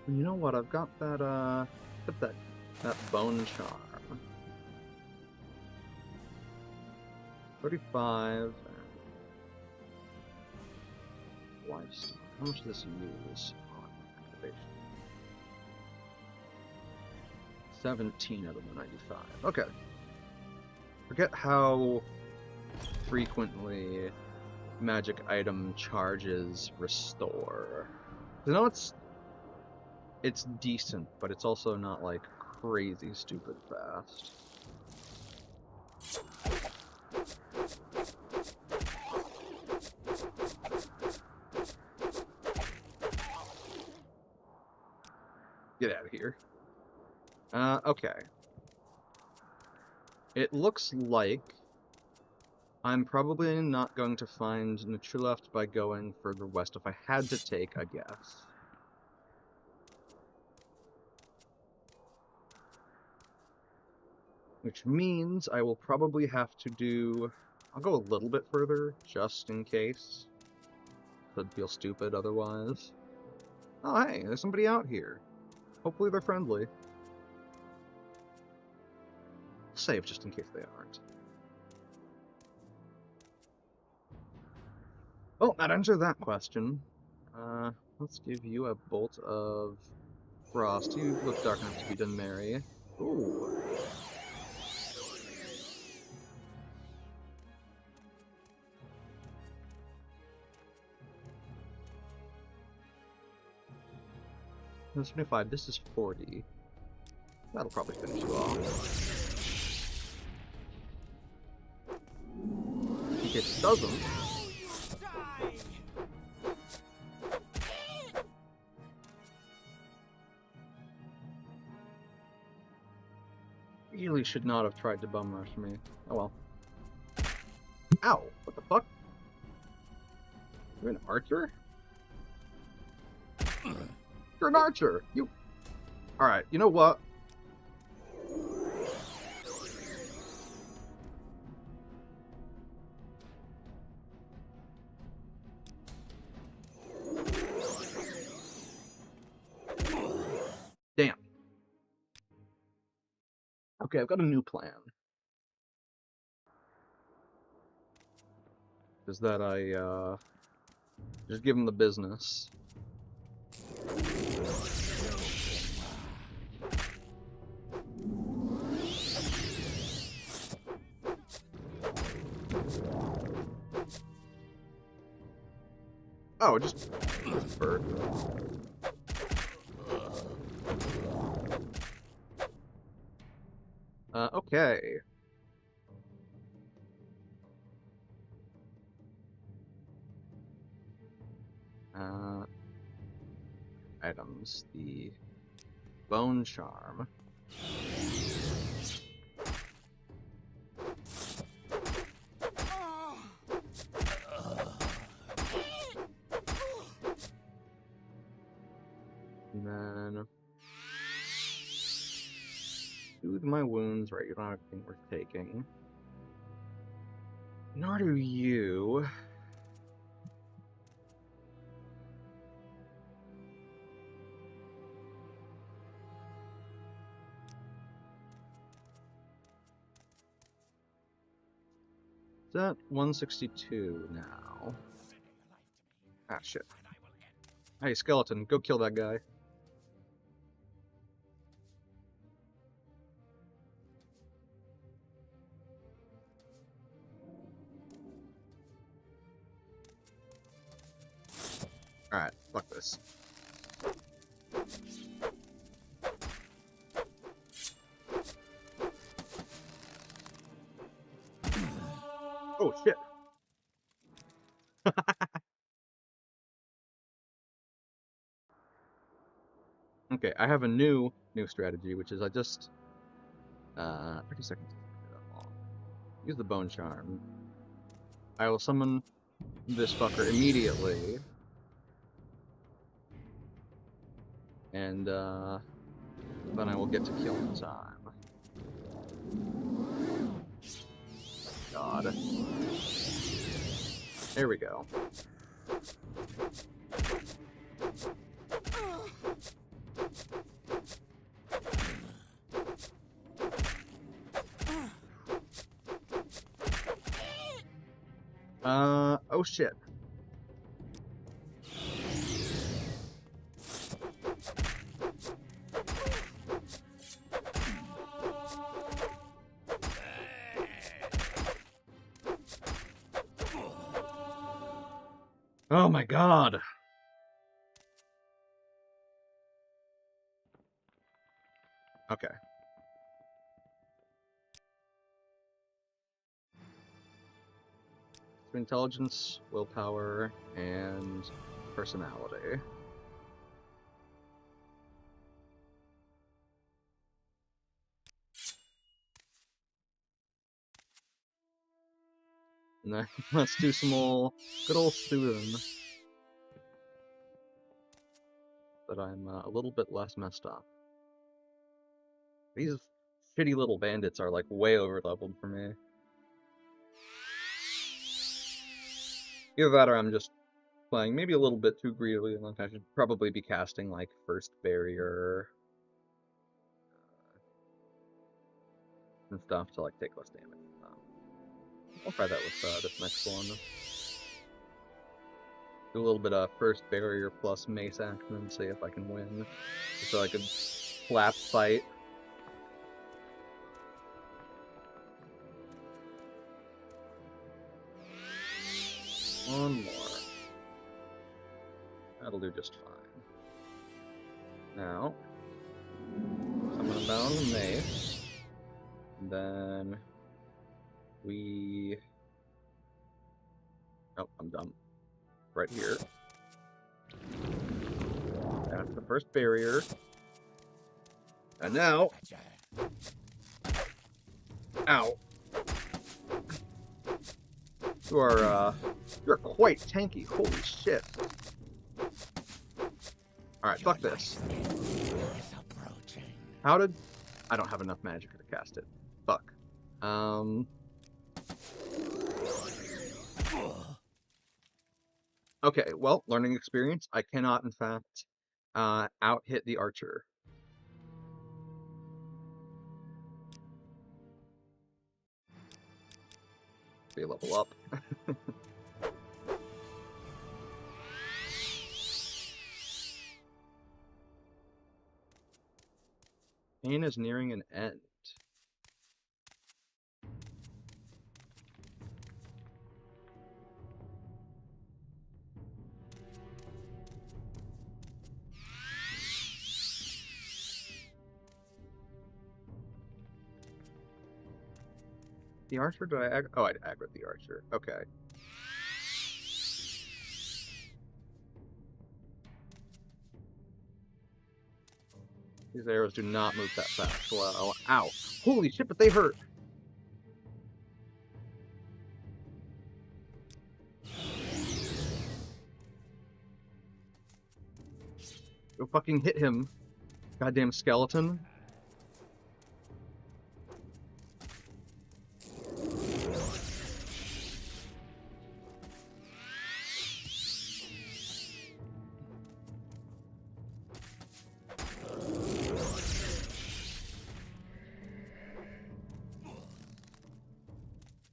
You know what? I've got that put that bone charm. 35 and lifestyle. How much does this use on activation? 17 out of the 95. Okay. Forget how frequently magic item charges restore. You know, it's decent, but it's also not like crazy stupid fast. Get out of here. Okay. It looks like I'm probably not going to find Nutrileft by going further west if I had to take a guess. Which means I will probably have to do... I'll go a little bit further, just in case. Could feel stupid otherwise. Oh hey, there's somebody out here. Hopefully they're friendly. Save just in case they aren't. Well, that answered that question. Let's give you a bolt of frost. You look dark enough to be done, Mary. Ooh. That's 25. This is 40. That'll probably finish you off. In case it doesn't. Really should not have tried to bum rush me. Oh well. Ow! What the fuck? You're an archer? You're an archer! You... Alright, you know what? Damn. Okay, I've got a new plan. Is that I, just give him the business. Oh, just bird. Okay. Items. The bone charm. And then soothe my wounds. Right, you don't have anything worth taking. Nor do you. It's at 162 now. Ah, shit. Hey, skeleton, go kill that guy. Alright, fuck this. Oh, shit. Okay, I have a new strategy, which is I just 30 seconds. Use the bone charm. I will summon this fucker immediately, and then I will get to killing time. God. There we go. Oh shit. Oh my god. Okay. Intelligence, willpower, and personality. And then let's do some more good old soothing. But I'm a little bit less messed up. These shitty little bandits are like way over leveled for me. Either that or I'm just playing maybe a little bit too greedily, and I should probably be casting like first barrier and stuff to like take less damage. I'll try that with this next one. Do a little bit of first barrier plus mace action and see if I can win. So I could slap fight. One more. That'll do just fine. Now, summon a bound mace. And then we... Oh, I'm dumb. Right here. That's the first barrier. And now... Ow. You're quite tanky. Holy shit. Alright, fuck this. How did... I don't have enough magic to cast it. Fuck. Okay, well, learning experience. I cannot, in fact, out-hit the archer. Be a level up. Pain is nearing an end. The archer? Did I oh, I aggroed the archer. Okay. These arrows do not move that fast. Well, ow. Holy shit, but they hurt! Go fucking hit him, goddamn skeleton.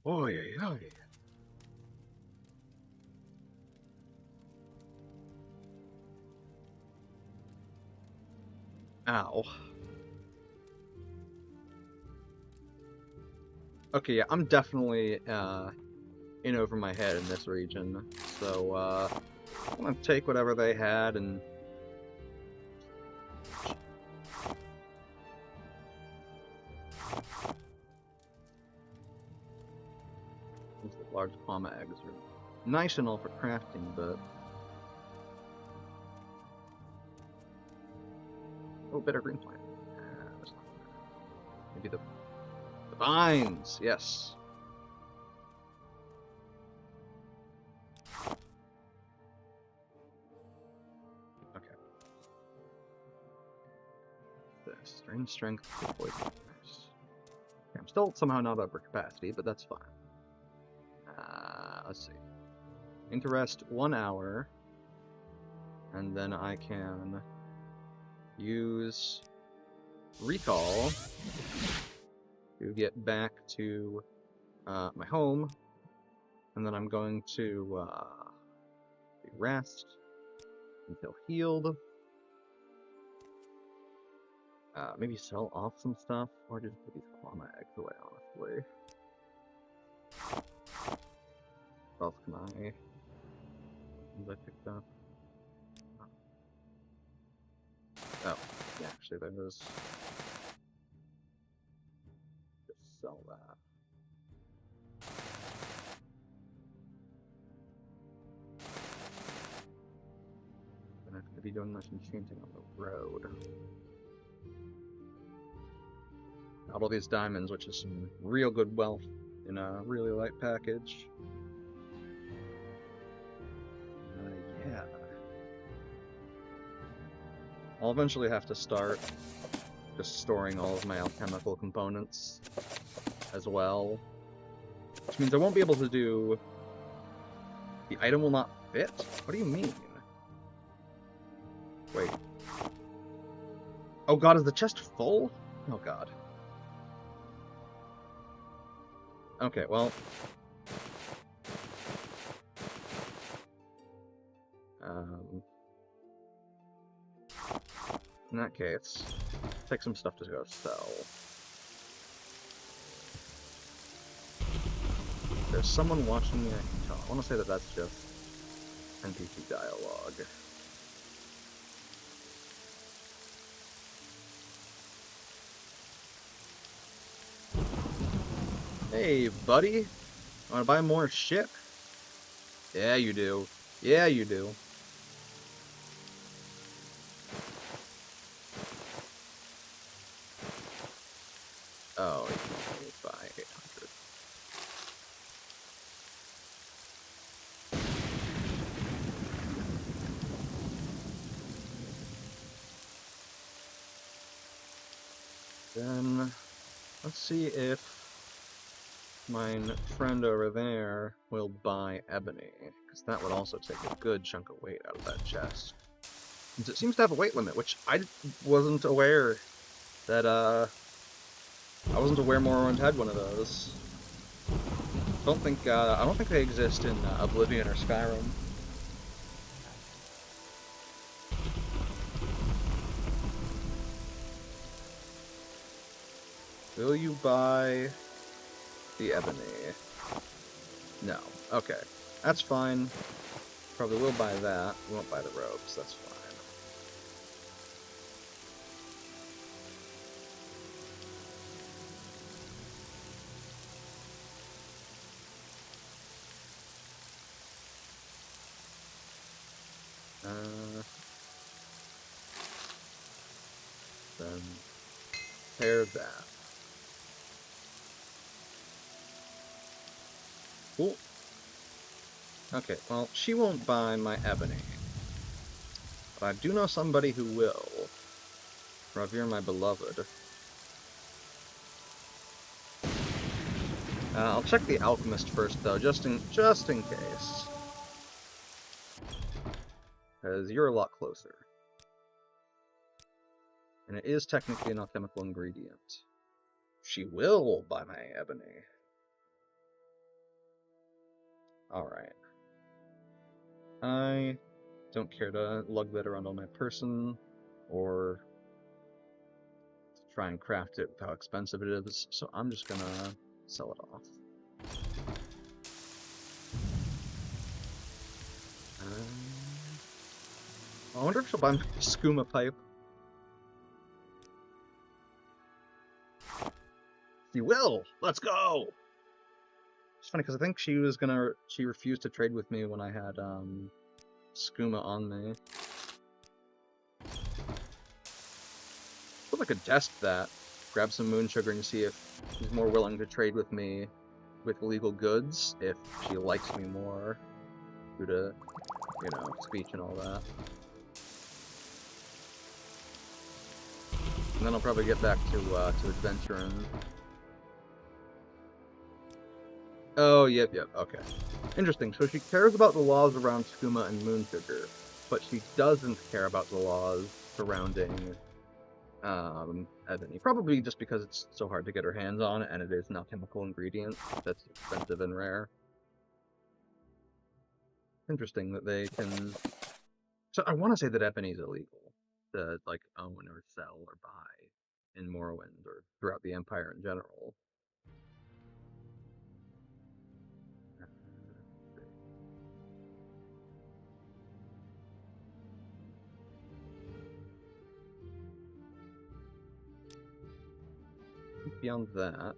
Oh yeah, oh yeah. Ow. Okay, yeah, I'm definitely in over my head in this region. So I'm gonna take whatever they had and these large llama eggs are nice and all for crafting, but oh, better green plant. That's not bad. Maybe the vines, yes. Okay. This drain strength, poison. Nice. Okay, I'm still somehow not over capacity, but that's fine. Let's see. Interest 1 hour, and then I can use recall to get back to my home, and then I'm going to rest until healed. Maybe sell off some stuff, or just put these llama eggs away, honestly. What else can I picked up? Oh, yeah, actually there's... just sell that. I'm not going to be doing much enchanting on the road. Got all these diamonds, which is some real good wealth in a really light package. Yeah. I'll eventually have to start just storing all of my alchemical components as well. Which means I won't be able to do... The item will not fit? What do you mean? Wait. Oh god, is the chest full? Oh god. Okay, well... in that case, take some stuff to go sell. There's someone watching me, I can tell. I want to say that that's just NPC dialogue. Hey, buddy. Want to buy more shit? Yeah, you do. Yeah, you do. Oh, you can buy 800. Then let's see if my friend over there will buy ebony, because that would also take a good chunk of weight out of that chest. Since it seems to have a weight limit, which I wasn't aware that, I wasn't aware Morrowind had one of those. I don't think they exist in Oblivion or Skyrim. Will you buy the ebony? No. Okay. That's fine. Probably will buy that. We won't buy the robes. That's fine. Then pair that. Cool. Okay, well, she won't buy my ebony. But I do know somebody who will. Revere my beloved. I'll check the alchemist first, though, just in case. Because you're a lot closer. And it is technically an alchemical ingredient. She will buy my ebony. Alright. I don't care to lug that around on my person, or try and craft it with how expensive it is, so I'm just gonna sell it off. I wonder if she'll buy me a skooma pipe. She will! Let's go! It's funny, because I think she refused to trade with me when I had, skooma on me. But I could test that. Grab some moon sugar and see if she's more willing to trade with me with illegal goods, if she likes me more due to, you know, speech and all that. And then I'll probably get back to adventuring. Oh, yep, okay. Interesting, so she cares about the laws around skooma and moon sugar, but she doesn't care about the laws surrounding ebony. Probably just because it's so hard to get her hands on, and it is an alchemical ingredient that's expensive and rare. Interesting that they can... So I want to say that ebony is illegal to, like, own or sell or buy in Morrowind, or throughout the Empire in general. Beyond that,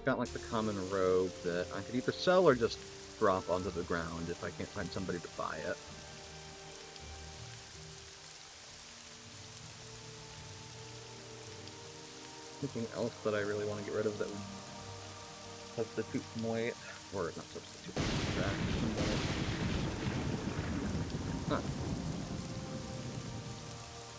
got like the common robe that I could either sell or just drop onto the ground if I can't find somebody to buy it. Anything else that I really want to get rid of that would substitute some weight? Or not substitute, subtract some weight. Huh.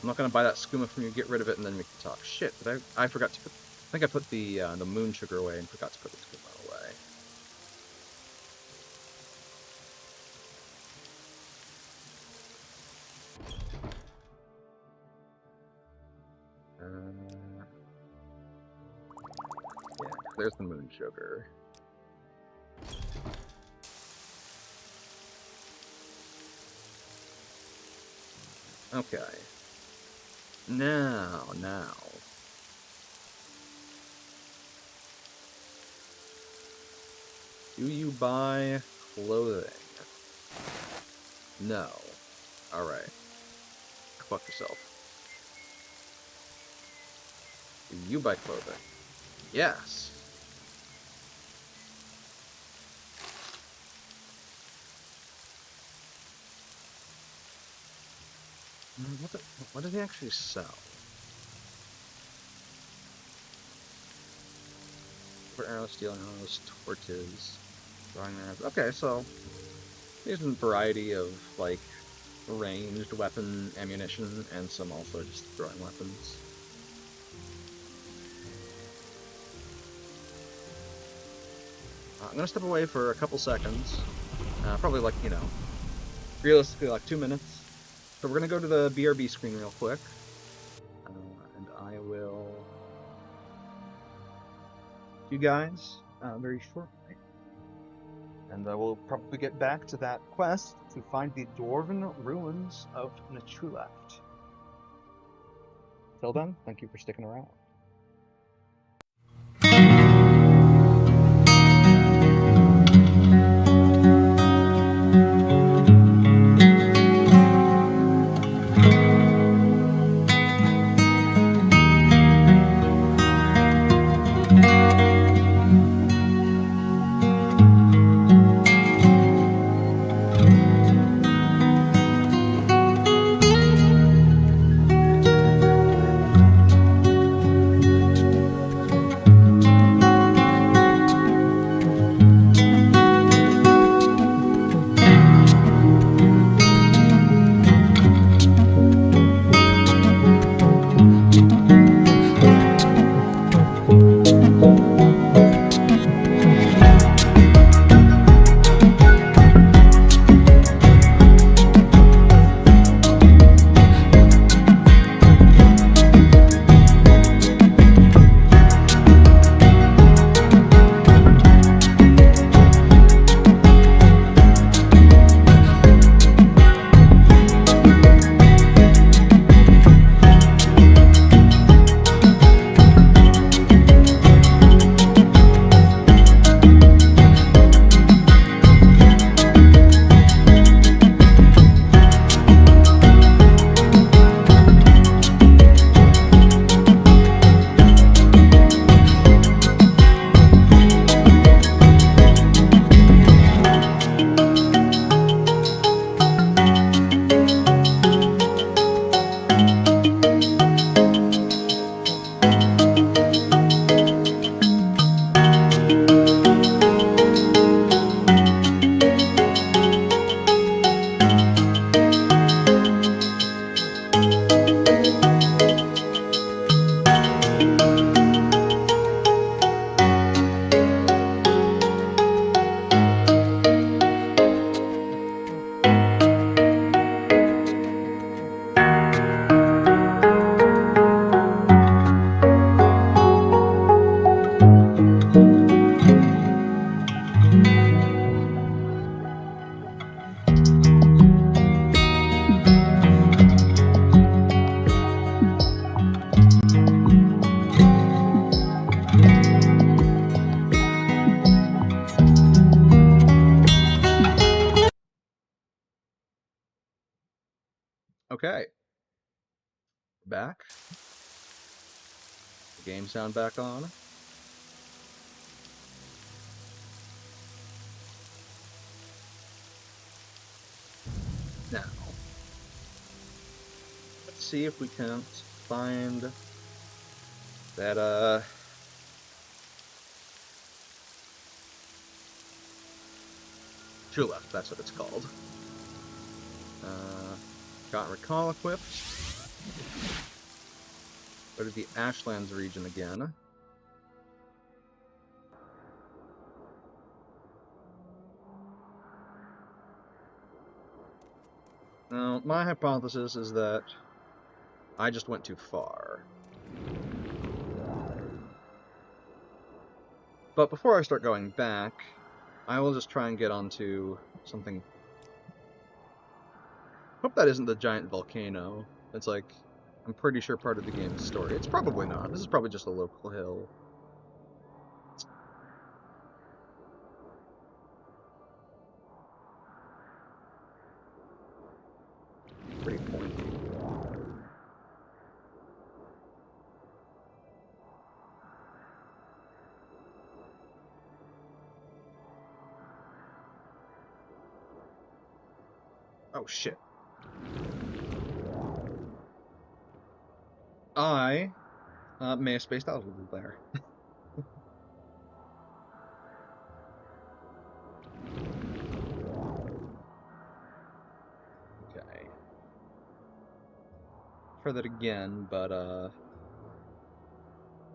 I'm not gonna buy that skooma from you, get rid of it, and then we can talk. Shit, did I forgot to put... I think I put the moon sugar away and forgot to put the skooma away. Yeah, there's the moon sugar. Okay. Now. Do you buy clothing? No. Alright. Fuck yourself. Do you buy clothing? Yes. What does he actually sell? For arrows, steel arrows, torches, drawing arrows. Okay, so there's a variety of, like, ranged weapon ammunition and some also just throwing weapons. I'm gonna step away for a couple seconds, probably like, you know, realistically like 2 minutes. So we're gonna go to the BRB screen real quick, and I will you guys very shortly. And we'll probably get back to that quest to find the dwarven ruins of Nachuleft. Till then, thank you for sticking around. Okay, back. The game sound back on. Now, let's see if we can't find that, True Left, that's what it's called. Got Recall equipped. Go to the Ashlands region again. Now, my hypothesis is that I just went too far. But before I start going back, I will just try and get onto something. Hope that isn't the giant volcano. It's like, I'm pretty sure part of the game's story. It's probably not. This is probably just a local hill. Pretty pointy. Oh shit. I may have spaced out a little there. Okay. Okay. Try that again, but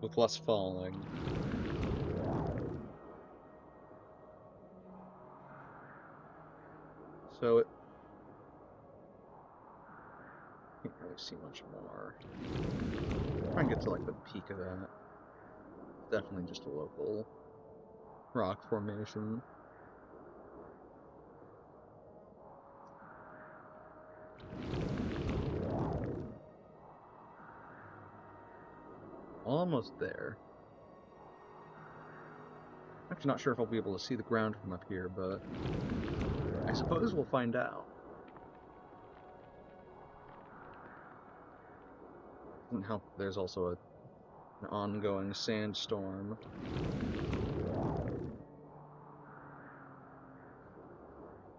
with less falling. So it can't really see much more. Try and get to like the peak of that. Definitely just a local rock formation. Almost there. Actually not sure if I'll be able to see the ground from up here, but I suppose we'll find out. Doesn't help there's also an ongoing sandstorm.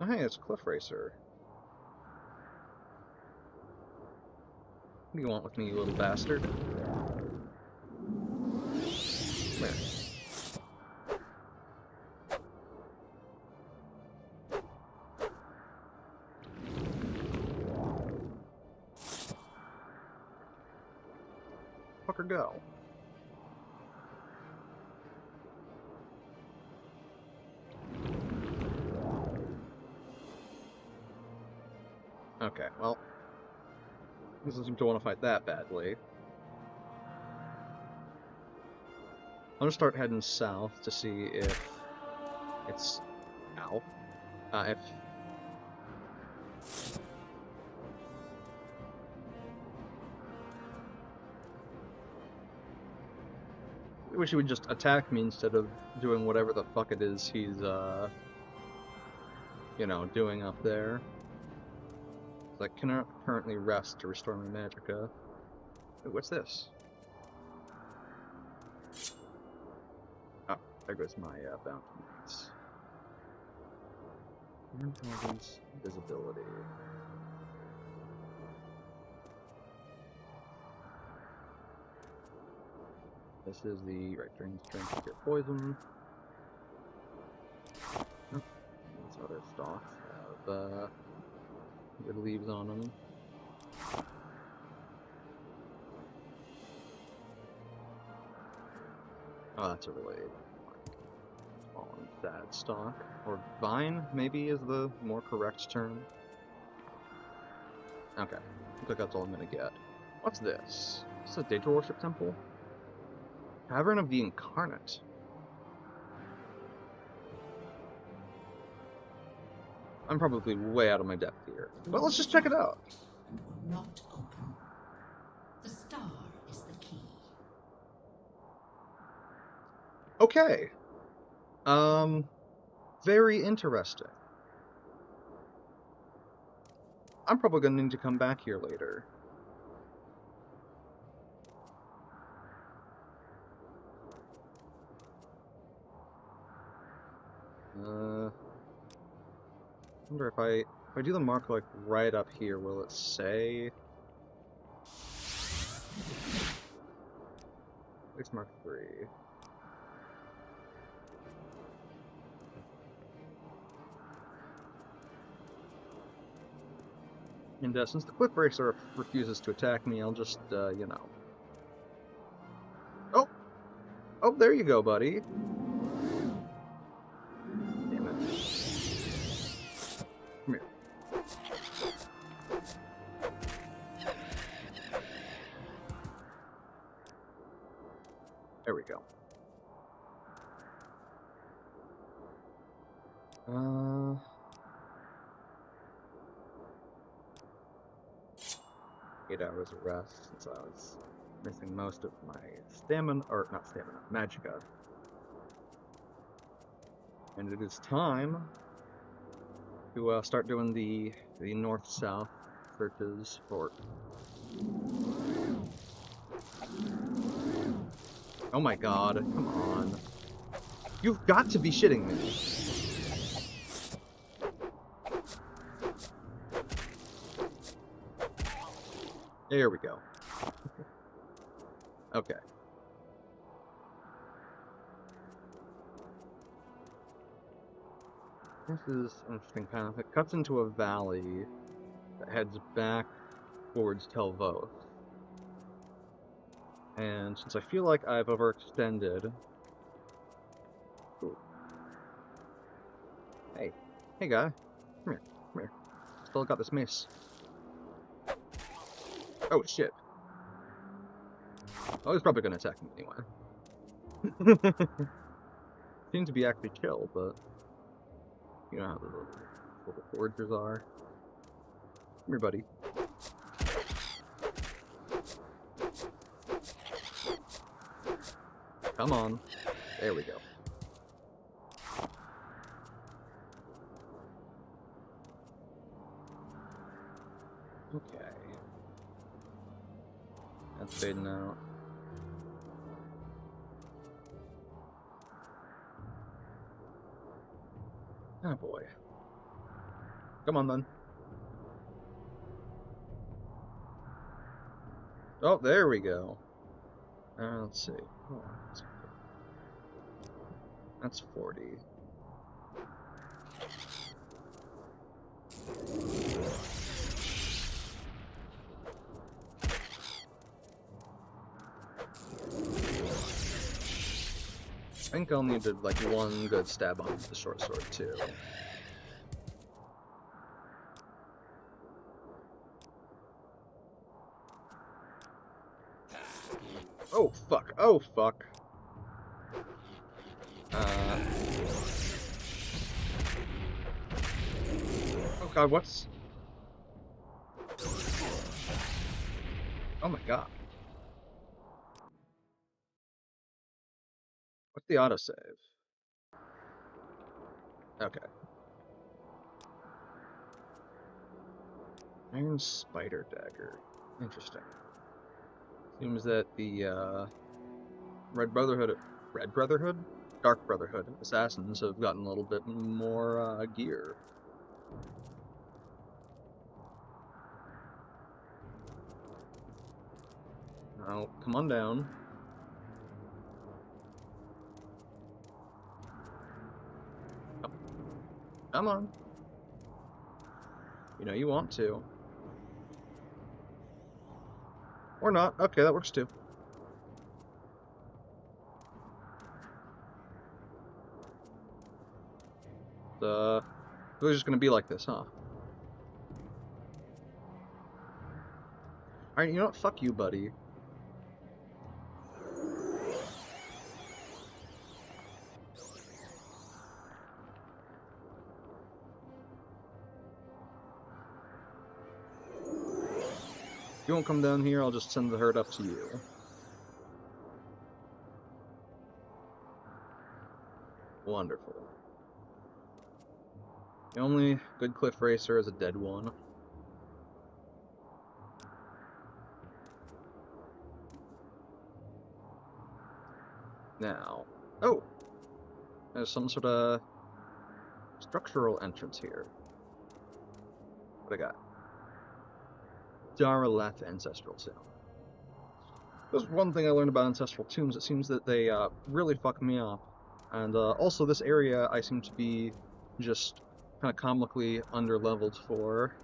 Oh hey, it's Cliff Racer. What do you want with me, you little bastard? Come here. Fucker, go. Okay, well, doesn't seem to want to fight that badly. I'm gonna start heading south to see if it's... Ow. If... I wish he would just attack me instead of doing whatever the fuck it is he's, you know, doing up there. I cannot currently rest to restore my magicka. Ooh, what's this? Oh, there goes my bounty mates. Intelligence, visibility. This is the right drain strength to get poison. Oh, these other stalks have good leaves on them. Oh, that's a really small and sad stalk. Or vine, maybe, is the more correct term. Okay, looks like that's all I'm gonna get. What's this? Is this a Daedra Worship Temple? Cavern of the Incarnate. I'm probably way out of my depth here. Well, let's just check it out. And will not open. The star is the key. Okay. Very interesting. I'm probably gonna need to come back here later. Wonder if I do the mark like right up here, will it say? Place mark 3. And since the Cliff Racer refuses to attack me, I'll just, you know. Oh! Oh, there you go, buddy. Damn it. Come here. There we go. 8 hours of rest since I was missing most of my stamina, or not stamina, magicka. And it is time to start doing the north-south searches for... Oh my god, come on. You've got to be shitting me. There we go. Okay. This is an interesting path. It cuts into a valley that heads back towards Telvoth. And since I feel like I've overextended... Ooh. Hey. Hey, guy. Come here. Come here. Still got this mace. Oh, shit. Oh, he's probably gonna attack me anyway. Seems to be actually chill, but... You know how the little foragers are. Come here, buddy. Come on. There we go. Okay. That's fading out. Oh boy. Come on then. Oh, there we go. Let's see. Oh, that's 40. I think I'll need to, like, one good stab on the short sword, too. Oh, fuck. Oh, fuck. Oh, God, what's... Oh, my God. What's the autosave? Okay. Iron Spider Dagger. Interesting. Seems that the, Red Brotherhood... Dark Brotherhood assassins have gotten a little bit more, gear. Now, come on down. Oh. Come on. You know you want to. Or not. Okay, that works too. It was just gonna be like this, huh? Alright, you know what? Fuck you, buddy. If you won't come down here, I'll just send the herd up to you. Wonderful. The only good cliff racer is a dead one. Now, oh! There's some sort of structural entrance here. What I got? Daralath Ancestral Tomb. There's one thing I learned about Ancestral Tombs. It seems that they really fuck me up. And also this area I seem to be just kind of comically underleveled for.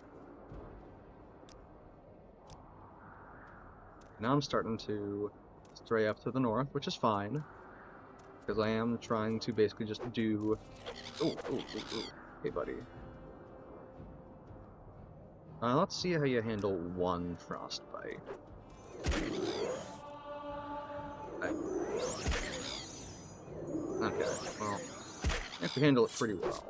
Now I'm starting to stray up to the north, which is fine. Because I am trying to basically just do... Ooh. Hey, buddy. Let's see how you handle one frostbite. Okay, well, you have to handle it pretty well.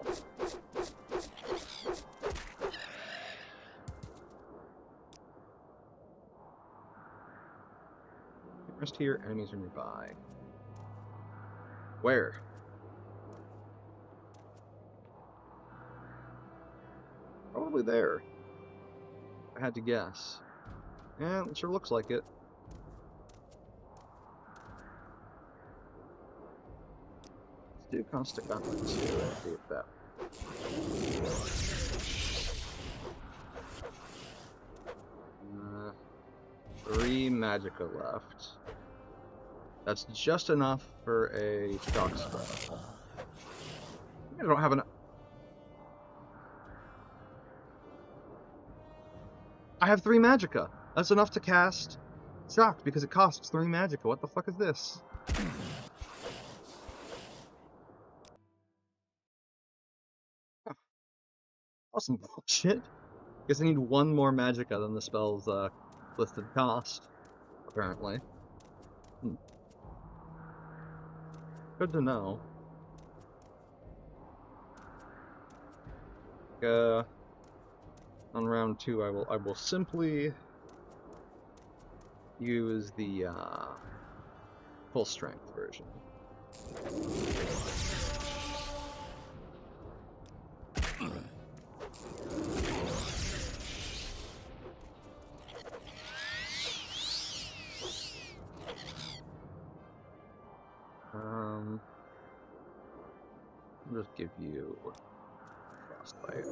Rest here, enemies are nearby. Where? Probably there. I had to guess. Yeah, it sure looks like it. Let's do caustic weapons here. Let's see if that. 3 magicka left. That's just enough for a shock spell. I don't have enough. I have 3 magicka. That's enough to cast Shocked because it costs 3 magicka. What the fuck is this? Awesome bullshit. Guess I need 1 more magicka than the spell's listed cost, apparently. Good to know. On round 2, I will simply use the full strength version. I'll just give you frostbite.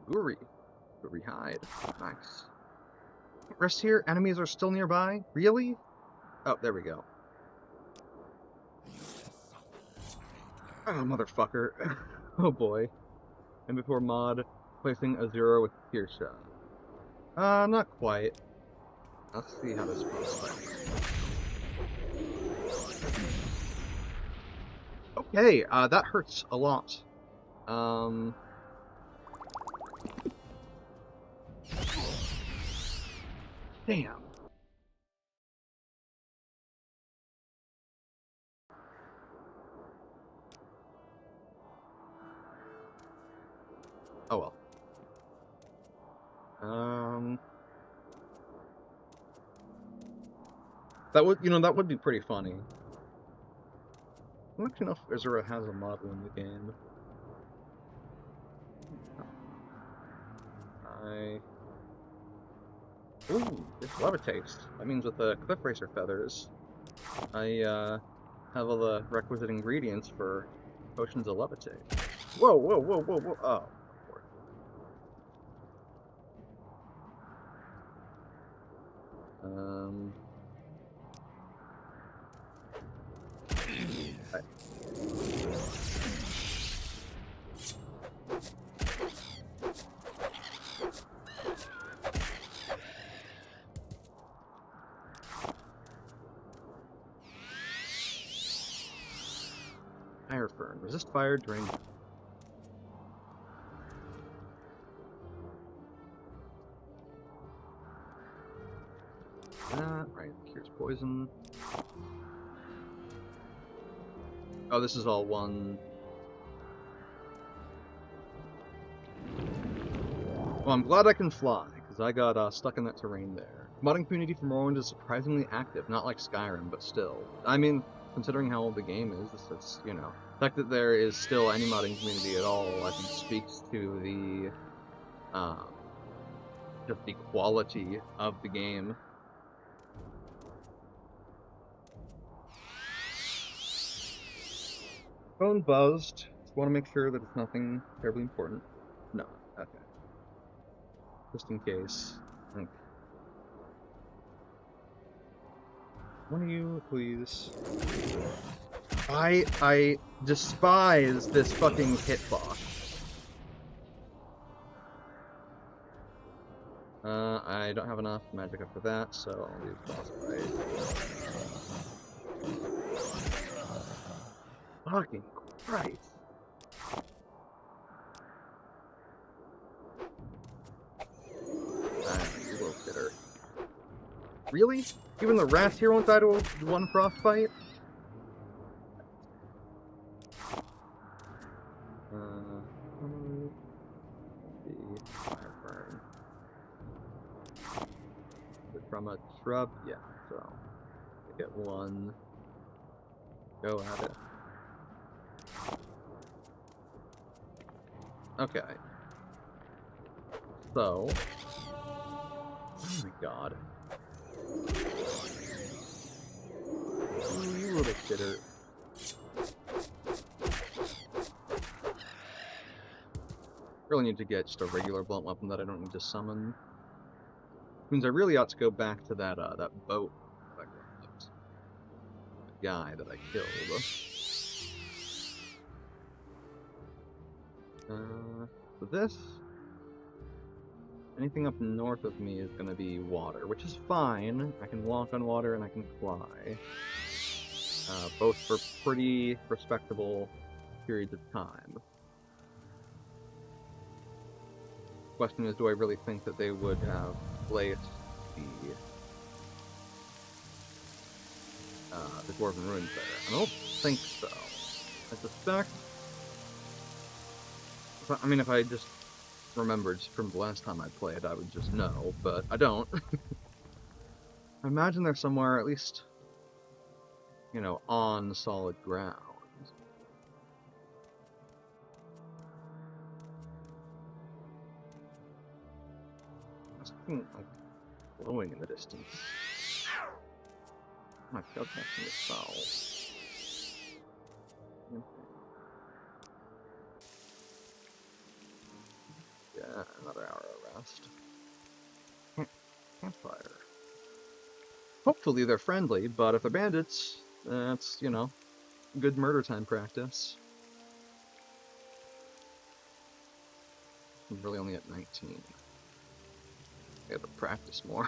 Guri hide. Nice. Rest here. Enemies are still nearby. Really? Oh, there we go. Oh, motherfucker. Oh boy. And before mod, placing a 0 with Tear Shot. Not quite. Let's see how this goes. Okay, that hurts a lot. Damn. Oh well. That would be pretty funny. I don't actually know if Azura has a model in the game. Ooh, it's levitates. That means with the Cliff Racer feathers, I have all the requisite ingredients for potions of levitate. Whoa, whoa, whoa, whoa, whoa! Oh. Fire Fern. Resist fire during... Right, cures poison. Oh, this is all one... Well, I'm glad I can fly, because I got stuck in that terrain there. Modding community for Morrowind is surprisingly active, not like Skyrim, but still. I mean, considering how old the game is, it's, you know... The fact that there is still any modding community at all, I think speaks to the, just the quality of the game. Phone buzzed. Just want to make sure that it's nothing terribly important. No. Okay. Just in case. Okay. One of you, please. I despise this fucking hitbox. I don't have enough magic for that, so I'll do frostbite. Fucking Christ. You little bitter. Really? Even the rats here won't die to one frostbite? Fire burn. From a shrub? Yeah, so I get 1. Go at it. Okay. So... Oh my god. Ooh, you little shitter. Really need to get just a regular blunt weapon that I don't need to summon. Means I really ought to go back to that that boat that I grabbed. The guy that I killed. So this, anything up north of me is going to be water, which is fine. I can walk on water and I can fly. Both for pretty respectable periods of time. Question is, do I really think that they would have placed the Dwarven ruins there? I don't think so. I suspect. If I just remembered from the last time I played, I would just know, but I don't. I imagine they're somewhere, at least, you know, on solid ground. There's something like glowing in the distance. Oh my god, casting a spell. Yeah, another hour of rest. Campfire. Hopefully they're friendly, but if they're bandits, that's, you know, good murder time practice. I'm really only at 19. I gotta practice more.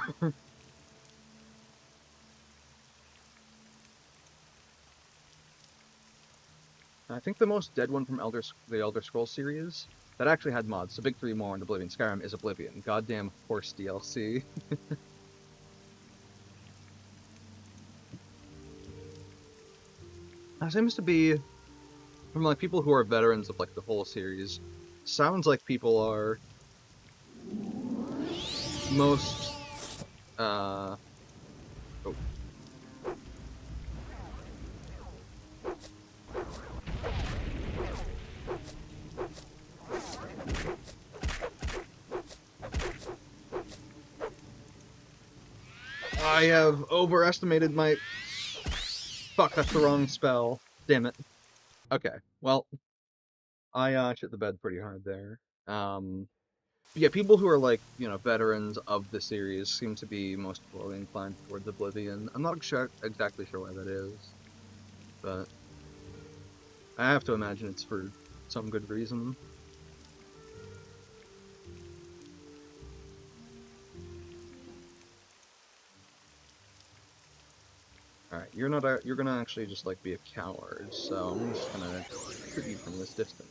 I think the most dead one from the Elder Scrolls series that actually had mods, the big three more in Oblivion, Skyrim, is Oblivion. Goddamn horse DLC. That seems to be, from like people who are veterans of like the whole series, sounds like people are most oh. I have overestimated my... Fuck, that's the wrong spell. Damn it. Okay, well, I shit the bed pretty hard there. Yeah, people who are like, you know, veterans of the series seem to be most poorly inclined towards Oblivion. I'm not exactly sure why that is, but I have to imagine it's for some good reason. Alright, you're gonna actually just like be a coward, so I'm just gonna shoot you from this distance.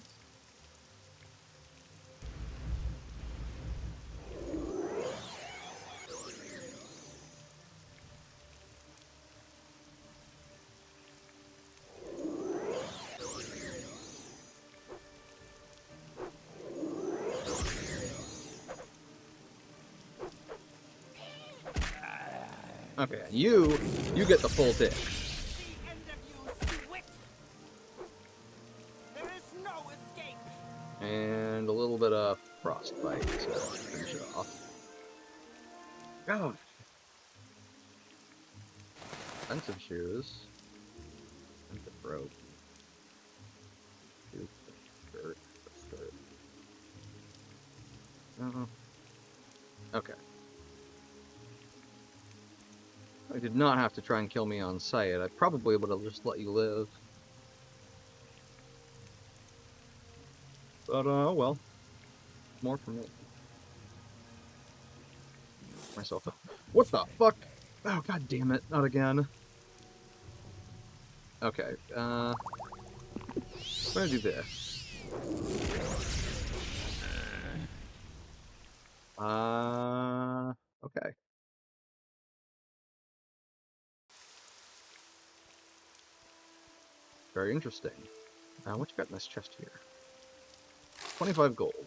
Okay, you get the full dick. And a little bit of frostbite to finish it off. Oh. Expensive shoes. Expensive rope. Shoes, skirt, skirt. Okay. I did not have to try and kill me on sight. I probably would have just let you live. But, well. More for me. Myself up. What the fuck? Oh, god damn it. Not again. Okay, I'm gonna do this. Okay. Very interesting. What you got in this chest here? 25 gold.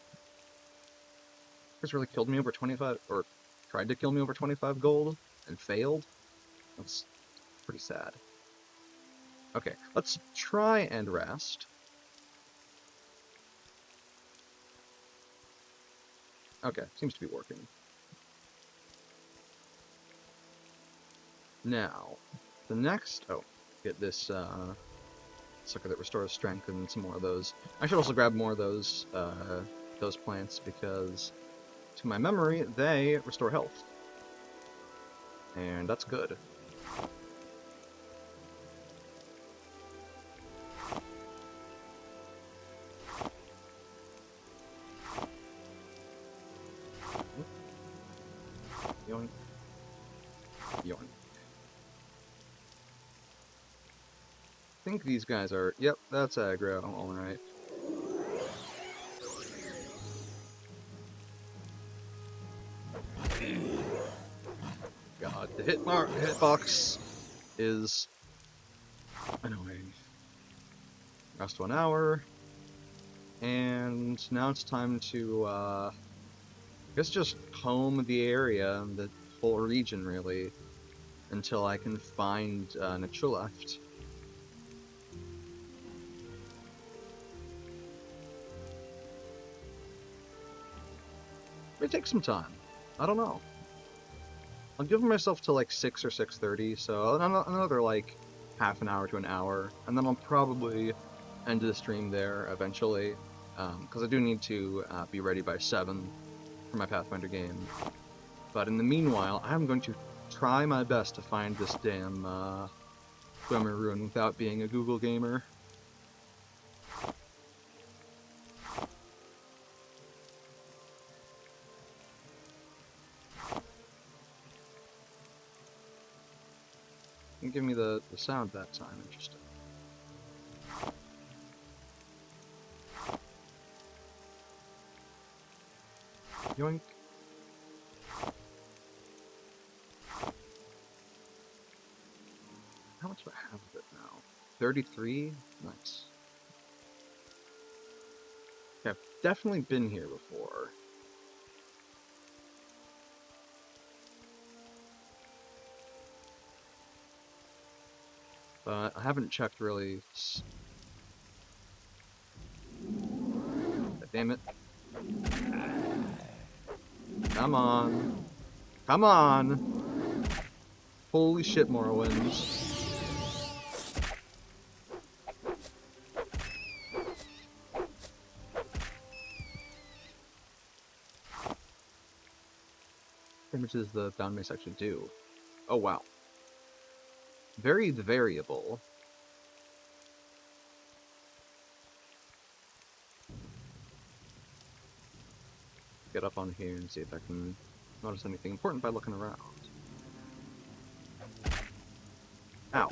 This really killed me over 25, or tried to kill me over 25 gold, and failed? That's pretty sad. Okay, let's try and rest. Okay, seems to be working. Now, the next... Oh, get this, sucker that restores strength and some more of those. I should also grab more of those plants, because, to my memory, they restore health. And that's good. think these guys are... Yep, that's aggro. Alright. God, the hitbox is annoying. Rest 1 hour. And now it's time to, I guess just comb the area, the whole region, really, until I can find Nichuleft. It may take some time. I don't know. I'm giving myself to like 6 or 6:30, so another like half an hour to an hour, and then I'll probably end the stream there eventually, because I do need to be ready by 7 for my Pathfinder game. But in the meanwhile, I'm going to try my best to find this damn Swimmer Ruin without being a Google gamer. Give me the sound that time. Interesting. Yoink. How much do I have of it now? 33? Nice. Okay, I've definitely been here before. But I haven't checked really. Damn it. Come on. Come on! Holy shit, Morrowind. How much does the down mace actually do? Oh wow. Very variable. Get up on here and see if I can notice anything important by looking around. Ow.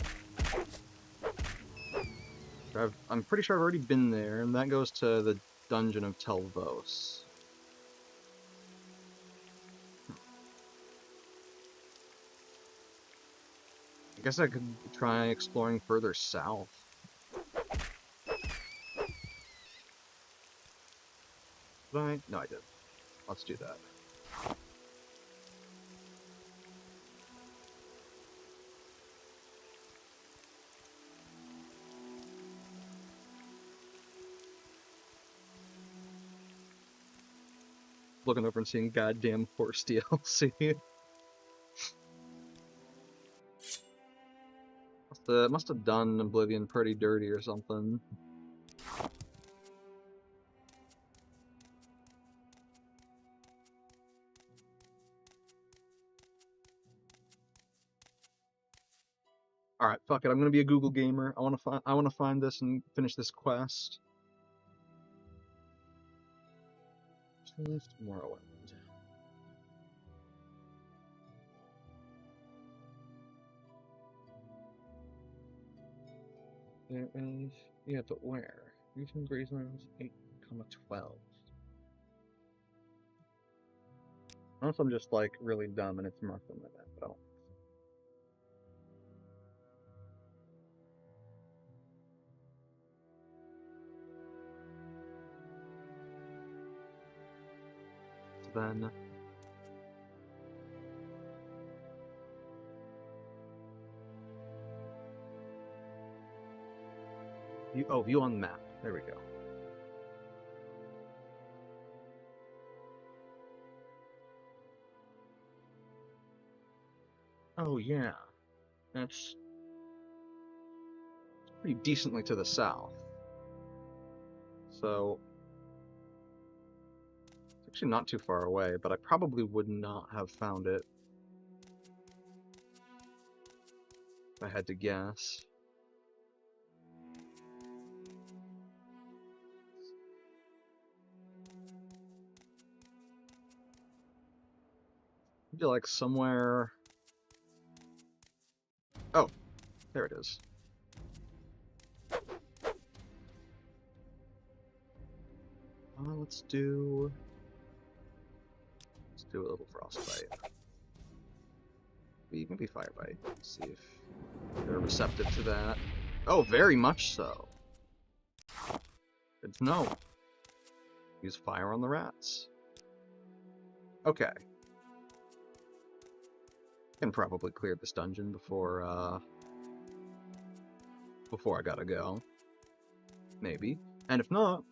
I'm pretty sure I've already been there, and that goes to the Dungeon of Telvos. I guess I could try exploring further south. Did I? No, I did. Let's do that. Looking over and seeing goddamn horse DLC. Must have done Oblivion pretty dirty or something. Alright, fuck it, I'm gonna be a Google gamer. I wanna find this and finish this quest. Lift Morrowind. There is... Yeah, but where? Region Gracelands 8,12. Unless I'm just, like, really dumb and it's marked on my map, but I don't think so. So then... view on the map. There we go. Oh, yeah. That's pretty decently to the south. So... It's actually not too far away, but I probably would not have found it if I had to guess. Maybe like somewhere... Oh, there it is. Let's do a little frostbite. Maybe firebite. Let's see if they're receptive to that. Oh, very much so. Good to know. Use fire on the rats. Okay. Can probably clear this dungeon before I gotta go. Maybe. And if not,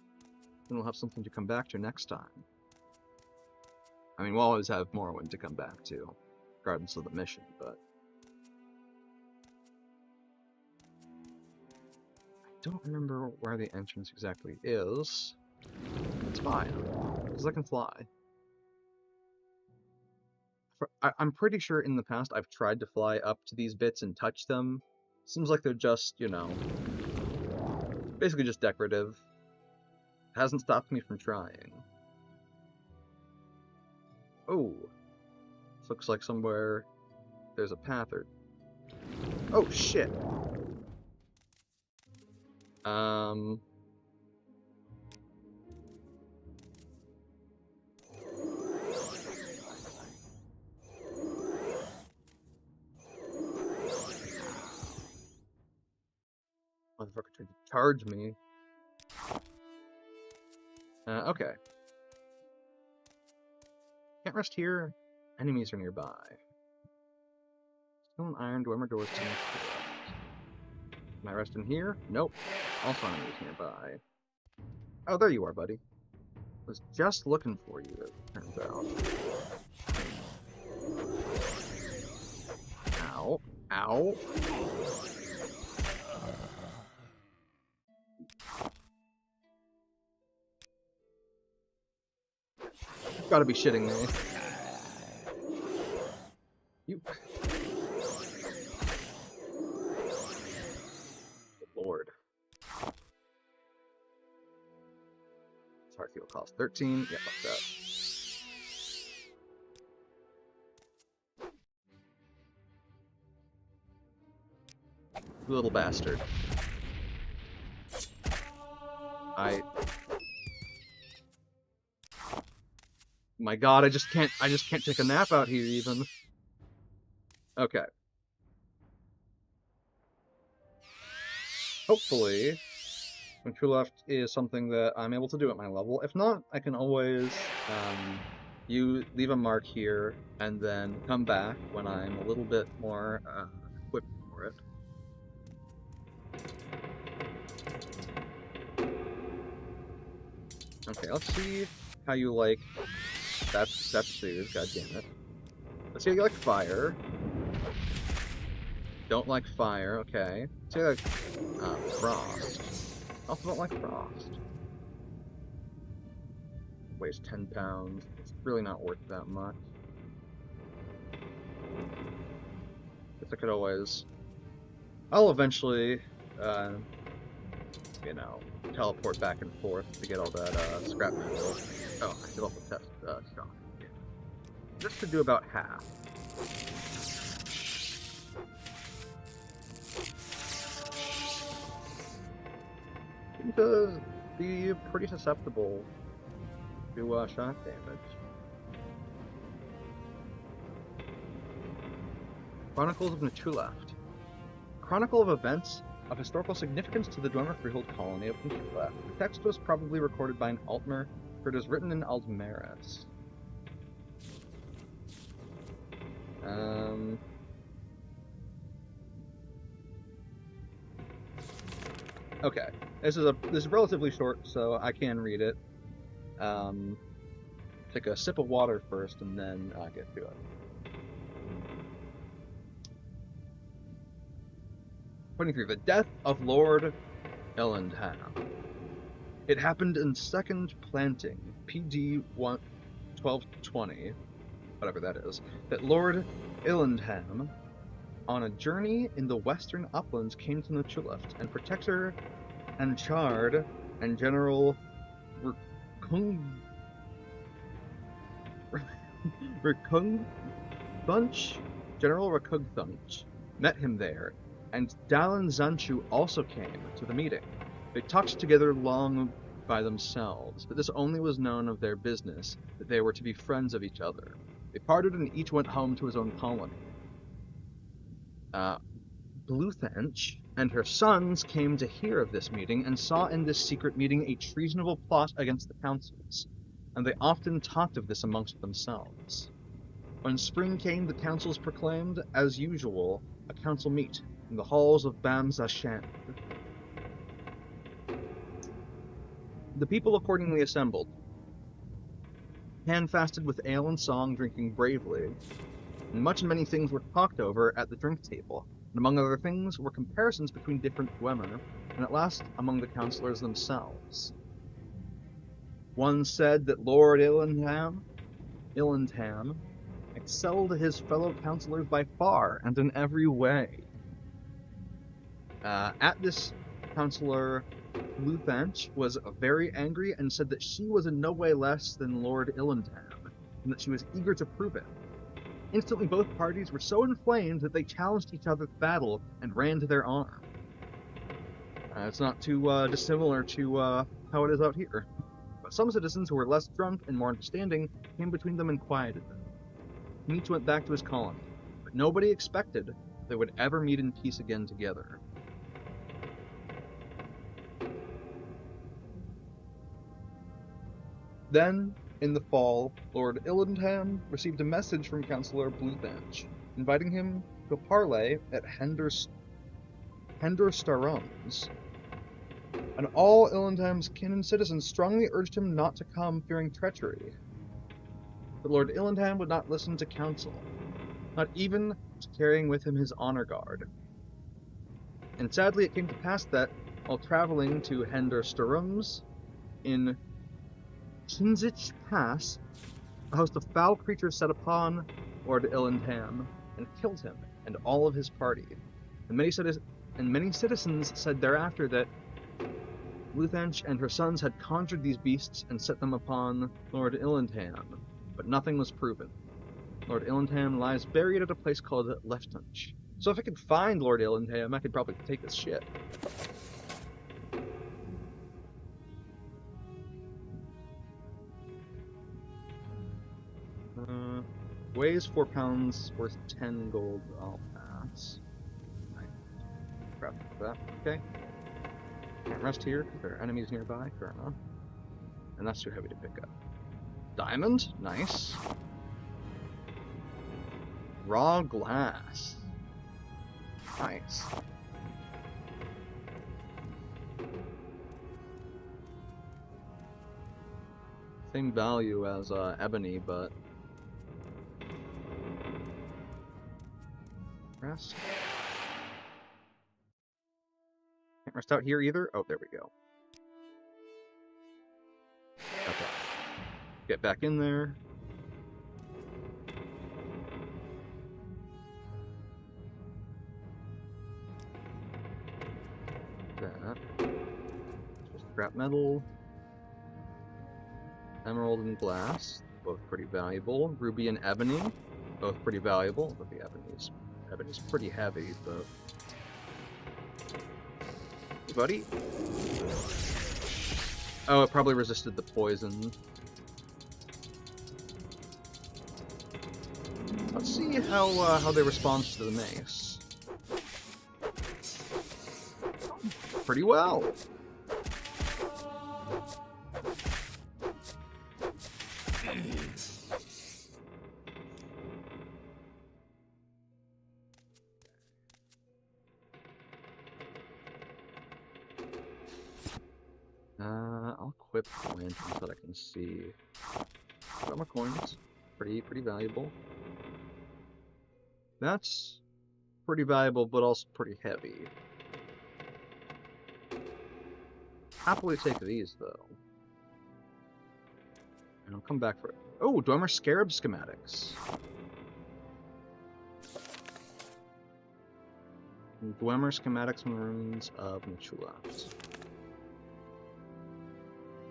then we'll have something to come back to next time. I mean, we'll always have Morrowind to come back to, regardless of the mission, but... I don't remember where the entrance exactly is. It's fine, because I can fly. I'm pretty sure in the past I've tried to fly up to these bits and touch them. Seems like they're just, you know, basically just decorative. Hasn't stopped me from trying. Oh, this looks like somewhere there's a path or... Oh, shit! Motherfucker tried to charge me. Okay. Can't rest here. Enemies are nearby. Stone, iron, dwemer doors to the left. Can I rest in here? Nope. Also enemies nearby. Oh, there you are, buddy. Was just looking for you, as it turns out. Ow. Ow. You've gotta be shitting me. You... Good lord. Hard fuel cost 13. Yeah, fuck that. You little bastard. My god, I just can't take a nap out here even. Okay. Hopefully, when true left is something that I'm able to do at my level. If not, I can always you leave a mark here and then come back when I'm a little bit more equipped for it. Okay, let's see how you like. That's food. God damn it. Let's see how you like fire. Don't like fire. Okay. Let's see how you like frost. Also don't like frost. Weighs 10 pounds. It's really not worth that much. Guess I could always... I'll eventually, you know, teleport back and forth to get all that scrap metal. Oh, I could also test stock. Yeah. Just to do about half. Seem to be pretty susceptible to shock damage. Chronicles of Natuleft. Chronicle of events of historical significance to the Dwemer freehold colony of Natuleft. The text was probably recorded by an Altmer, for it is written in Aldmeris. Okay, this is relatively short, so I can read it. Take a sip of water first, and then get to it. 23. The death of Lord Elendham. It happened in second planting, PD 1220, whatever that is, that Lord Elendham, on a journey in the western uplands, came to Natuleft, and Protector Anchard and General General Rakugthunch met him there, and Dalan Zanchu also came to the meeting. They talked together long by themselves, but this only was known of their business, that they were to be friends of each other. They parted and each went home to his own colony. Bluethench and her sons came to hear of this meeting and saw in this secret meeting a treasonable plot against the councils, and they often talked of this amongst themselves. When spring came, the councils proclaimed, as usual, a council meet in the halls of Bamzashand. The people accordingly assembled, hand-fasted with ale and song, drinking bravely, and much and many things were talked over at the drink table, and among other things were comparisons between different dwemer, and at last among the councillors themselves. One said that Lord Illandham excelled his fellow councillors by far and in every way. At this, Councillor Bluethench was very angry and said that she was in no way less than Lord Illandham, and that she was eager to prove it. Instantly both parties were so inflamed that they challenged each other to battle and ran to their arm. It's not too dissimilar to how it is out here. But some citizens who were less drunk and more understanding came between them and quieted them. And each went back to his colony, but nobody expected they would ever meet in peace again together. Then, in the fall, Lord Illandham received a message from Councillor Bluethench, inviting him to a parley at Henderstarum's, and all Illandham's kin and citizens strongly urged him not to come, fearing treachery. But Lord Illandham would not listen to counsel, not even to carrying with him his honor guard. And sadly it came to pass that, while travelling to Henderstarum's in Chinzich Pass, a host of foul creatures set upon Lord Illandham and killed him and all of his party. And many citizens said thereafter that Bluethench and her sons had conjured these beasts and set them upon Lord Illandham, but nothing was proven. Lord Illandham lies buried at a place called Leftunch. So if I could find Lord Illandham, I could probably take his shit. Weighs 4 pounds, worth 10 gold. I'll pass. Crap that. Okay. Can't rest here because there are enemies nearby. Fair enough. And that's too heavy to pick up. Diamond? Nice. Raw glass. Nice. Same value as ebony, but rest. Can't rest out here either. Oh, there we go. Okay. Get back in there. That. Just scrap metal. Emerald and glass, both pretty valuable. Ruby and ebony, both pretty valuable. But the ebony's pretty heavy, but. Hey, buddy. Oh, it probably resisted the poison. Let's see how they respond to the mace. Pretty well. I'll equip lanterns so that I can see. Got more coins. Pretty valuable. That's pretty valuable, but also pretty heavy. Happily take these, though. And I'll come back for it. Oh, Dwemer Scarab schematics. Dwemer schematics from the ruins of Michulaft.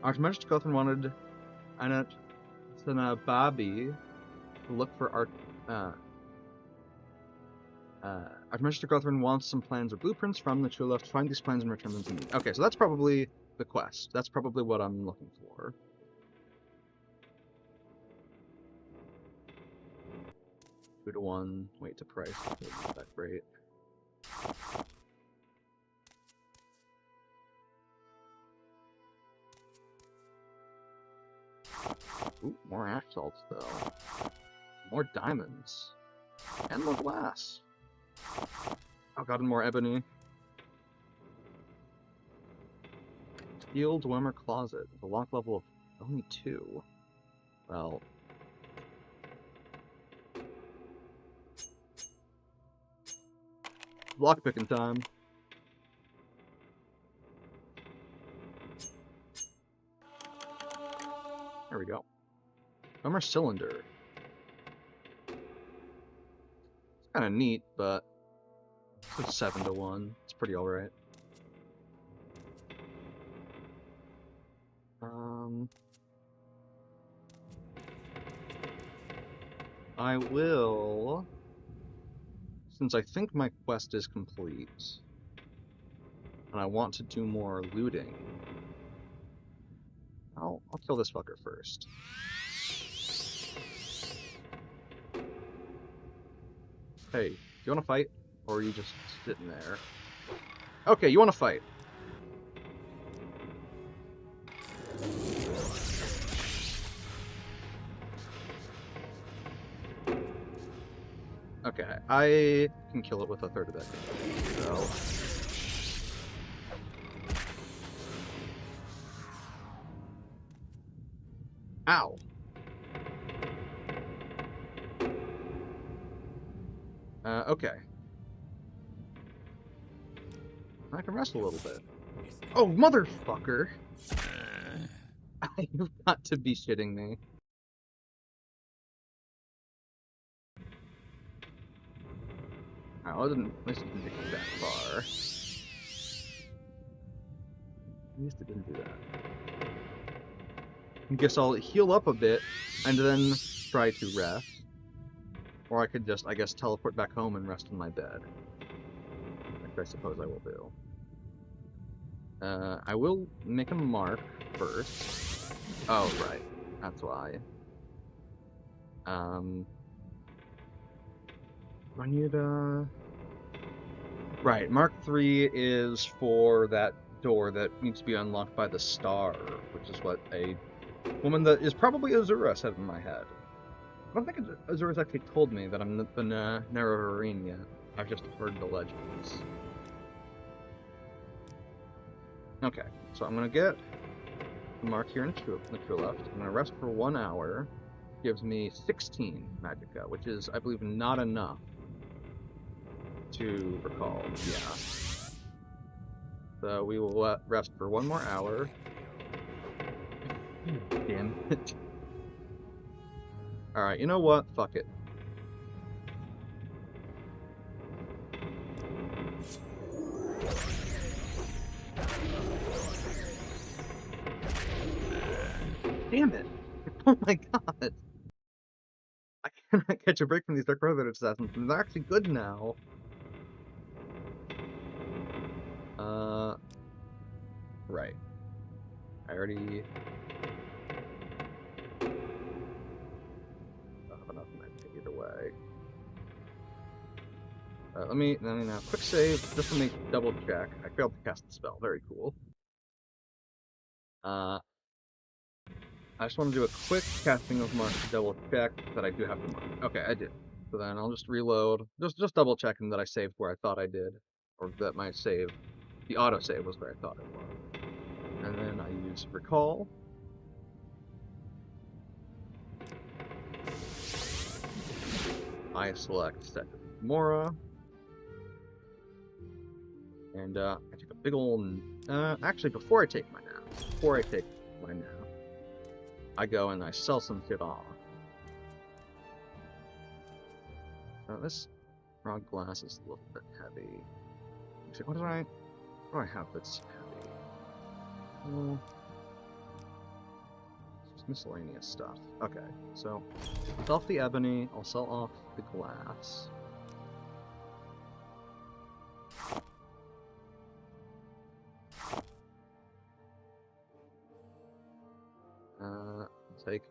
Archmagister Gothrin wanted Anat Thanababi to look for Archmagister Gothrin wants some plans or blueprints from the Chulaft to find these plans and return them to me. Okay, so that's probably the quest. That's probably what I'm looking for. Two to one, wait to price. Not that great. Ooh, more ash salts though. More diamonds. And more glass. Oh god, and more ebony. Steel Dwemer Closet. The lock level of only 2. Well. Lockpicking time. There we go. Dwemer Cylinder. It's kinda neat, but it's 7 to 1. It's pretty alright. I will, since I think my quest is complete, and I want to do more looting, I'll kill this fucker first. Hey, do you want to fight, or are you just sitting there? Okay, you want to fight. Okay, I can kill it with a third of that damage, so... Ow! Okay. I can rest a little bit. Oh, motherfucker! You've got to be shitting me. Oh, at least it didn't take it that far. At least it didn't do that. I guess I'll heal up a bit, and then try to rest. Or I could just, I guess, teleport back home and rest in my bed. Which I suppose I will do. I will make a mark first. Oh, right. That's why. I need, Right, Mark 3 is for that door that needs to be unlocked by the star, which is what a woman that is probably Azura said in my head. I don't think Azura's actually told me that I'm the Nerevarine yet. I've just heard the legends. Okay, so I'm gonna get the mark here in the true left. I'm gonna rest for 1 hour. Gives me 16 magicka, which is, I believe, not enough to recall. Yeah. So we will rest for 1 more hour. Damn it. Alright, you know what? Fuck it. Damn it! Oh my god! I cannot catch a break from these Dark Brotherhood assassins, and they're actually good now. Right. I already... don't have enough magic either way. Let me now quick save, just to make double check. I failed to cast the spell, very cool. I just want to do a quick casting of mark to double check that I do have the mark. Okay, I do. So then I'll just reload, just double checking that I saved where I thought I did, or that my save, the auto save was where I thought it was. And then I use recall. I select set Mora. And I take a big old, actually before I take my nap, I go and I sell some shit off. So this raw glass is a little bit heavy. Actually, what do I have that's heavy? Well, it's miscellaneous stuff. Okay, so I'll sell off the ebony, I'll sell off the glass. take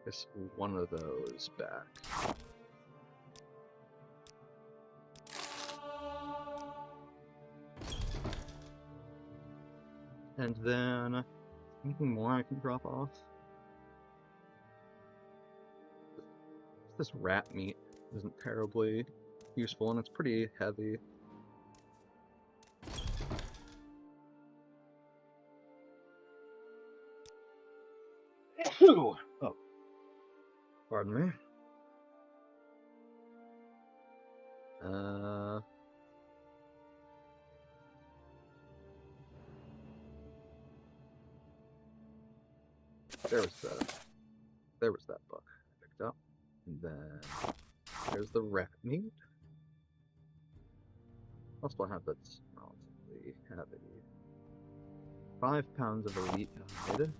this one of those back. And then, anything more I can drop off? This rat meat isn't terribly useful, and it's pretty heavy. Oh, pardon me. There was that book I picked up, and then there's the rat meat. Also, I have that's relatively heavy. 5 pounds of elite hide.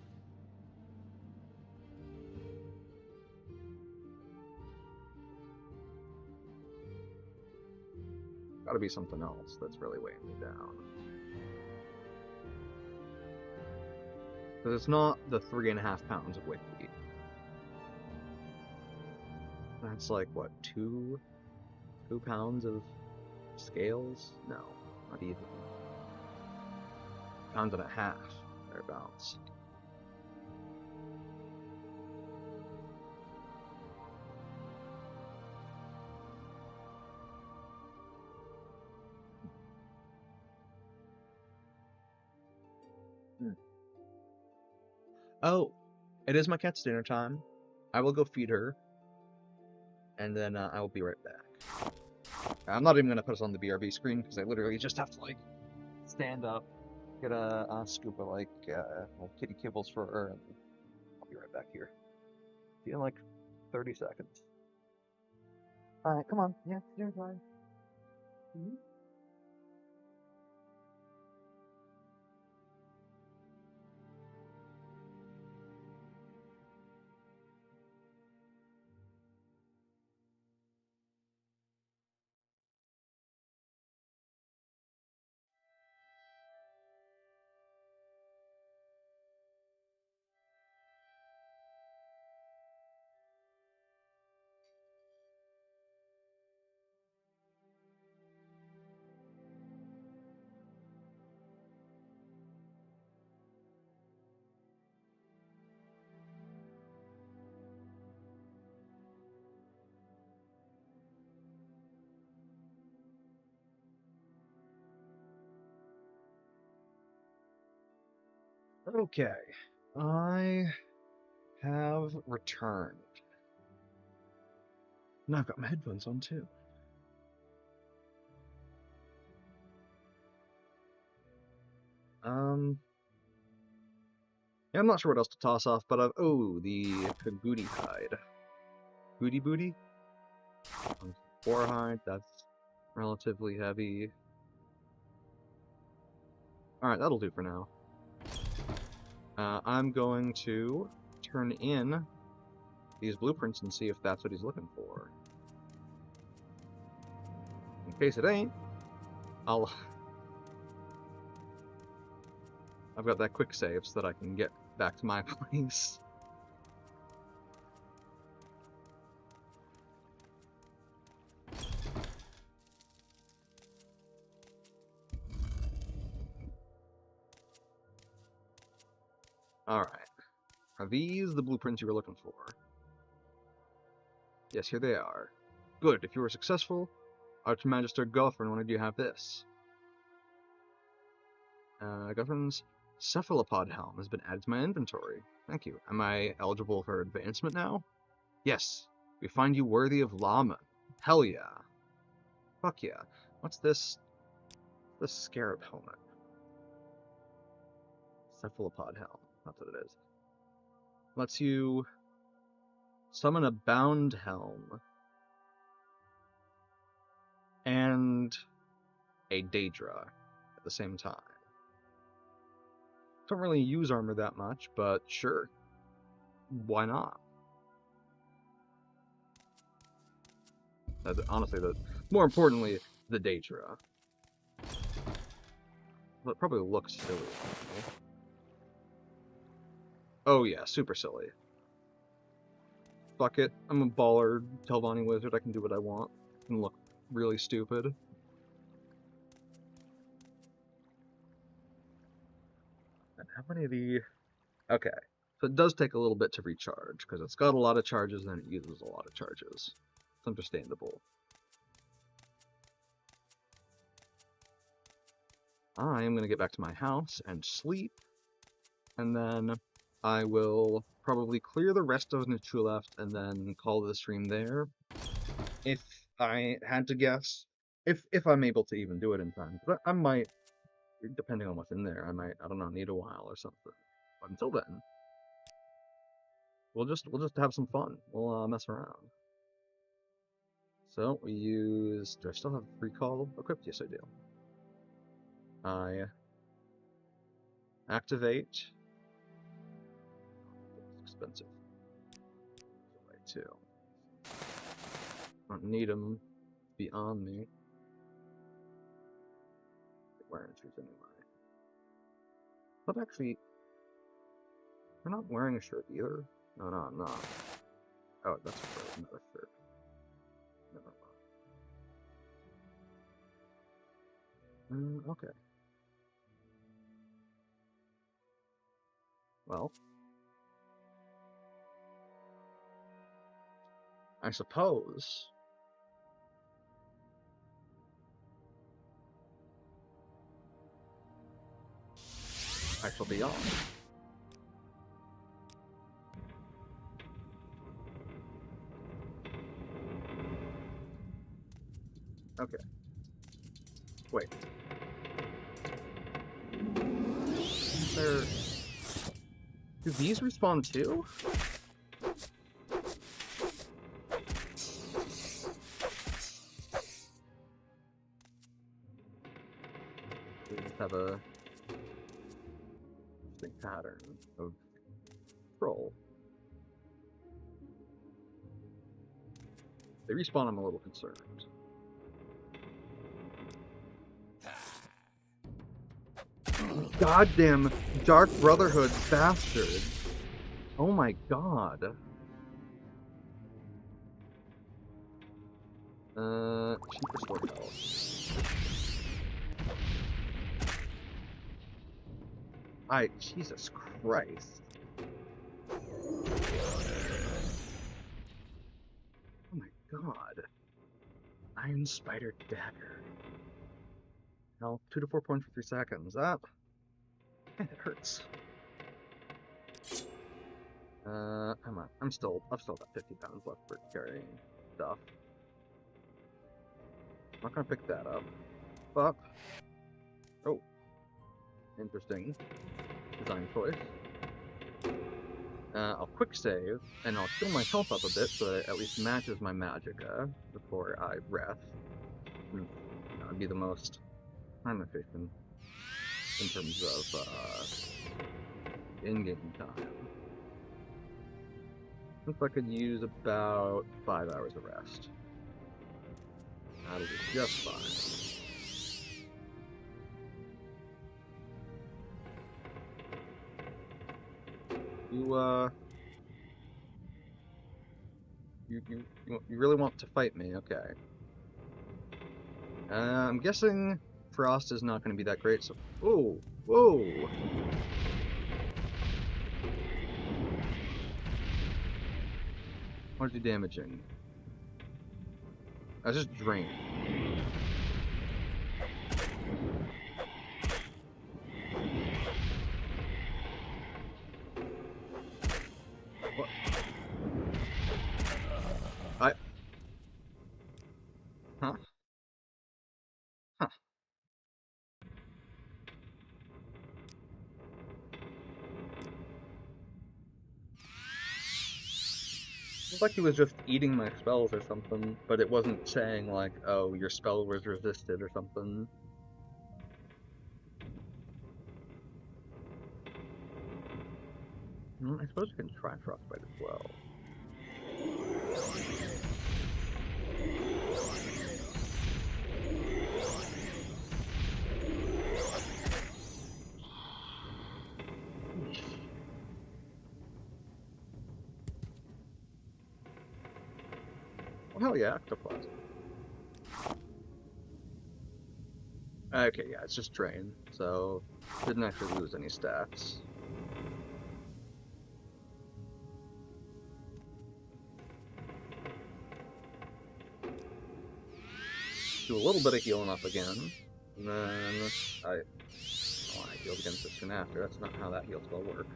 Gotta be something else that's really weighing me down. Because it's not the 3.5 pounds of weight. That's like, what, 2 pounds of scales? No, not even. Pounds and a half, thereabouts. Oh, it is my cat's dinner time. I will go feed her, and then I will be right back. I'm not even going to put us on the BRB screen, because I literally just have to, like, stand up, get a scoop of, like kitty kibbles for her, and I'll be right back here. See you in, like, 30 seconds. Alright, come on. Yeah, it's dinner time. Mm-hmm. Okay, I have returned. Now I've got my headphones on too. Yeah, I'm not sure what else to toss off, but oh, the Kagooty hide. Booty booty? 4 hide, that's relatively heavy. Alright, that'll do for now. I'm going to turn in these blueprints and see if that's what he's looking for. In case it ain't, I've got that quick save so that I can get back to my place. Alright. Are these the blueprints you were looking for? Yes, here they are. Good, if you were successful, Archmagister Gothrin wanted you to have this. Gothrin's cephalopod helm has been added to my inventory. Thank you. Am I eligible for advancement now? Yes. We find you worthy of Lama. Hell yeah. Fuck yeah. What's this? This scarab helmet. Cephalopod helm. That's what it is. Lets you summon a bound helm and a Daedra at the same time. Don't really use armor that much, but sure. Why not? Honestly, more importantly, the Daedra. Well, it probably looks silly. Oh yeah, super silly. fuck it. I'm a baller Telvanni wizard. I can do what I want and look really stupid. And how many of the... Okay. So it does take a little bit to recharge, because it's got a lot of charges and it uses a lot of charges. It's understandable. I am going to get back to my house and sleep, and then I will probably clear the rest of Nachu left and then call the stream there. If I had to guess, if I'm able to even do it in time. But I might, depending on what's in there, I might, I don't know, need a while or something. But until then, we'll just have some fun. We'll mess around. So we use. Do I still have recall equipped? Yes, I do. I activate. It's expensive. Way too. I don't need them to be on me. Wearing shoes anyway. But actually, I'm not wearing a shirt either. No, I'm not. Oh, that's not a shirt. Never mind. Okay. Well, I suppose I shall be on. Okay. Wait. Do these respawn too? We just have a interesting pattern of troll. They respawn, I'm a little concerned. Goddamn Dark Brotherhood bastard. Oh my god. Cheaper sword health. Jesus Christ. Oh my god. Iron Spider Dagger. Well, 2 to 4 points for 3 seconds. That... it hurts. Come on. I've still got 50 pounds left for carrying stuff. I'm not gonna pick that up. But... oh. Interesting design choice. I'll quick save, and I'll heal my health up a bit so that it at least matches my magicka before I breath. That would be the most time efficient in terms of in-game time. Looks like I could use about 5 hours of rest. That'll be just fine. You really want to fight me? Okay. I'm guessing Frost is not going to be that great, so... oh! Whoa! What are you damaging? I was just drained. What? Huh? Huh. It's like he was just eating my spells or something, but it wasn't saying like, oh, your spell was resisted or something. I suppose you can try Frostbite as well. Hell yeah, Octoplasm. Okay, yeah, it's just drain, so didn't actually lose any stats. Do a little bit of healing up again, and then I healed against it soon after. That's not how that heal spell works.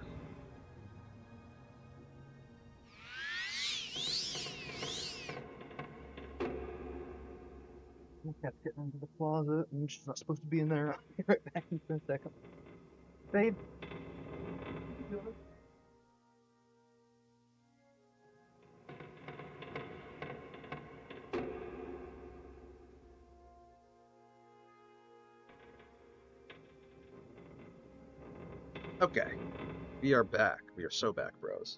My cat's getting into the closet, and she's not supposed to be in there. I'll be right back in a second. Babe? Okay, we are back. We are so back, bros.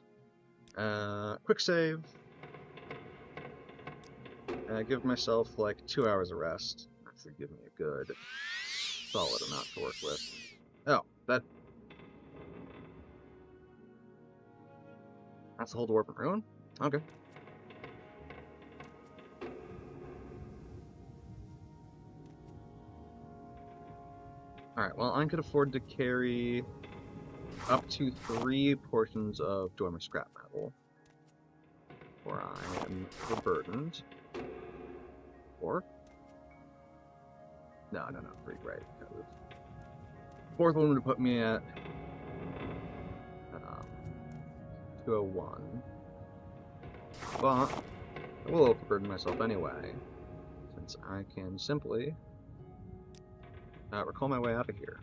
Quick save. Give myself like 2 hours of rest. Actually, give me a good, solid amount to work with. Oh, that's the whole Dwarven Ruin? Okay. Alright, well, I could afford to carry up to 3 portions of Dwemer scrap metal, or I am overburdened. Or? No, 3, right. Because fourth one would put me at 201. But I will overburden myself anyway, since I can simply recall my way out of here.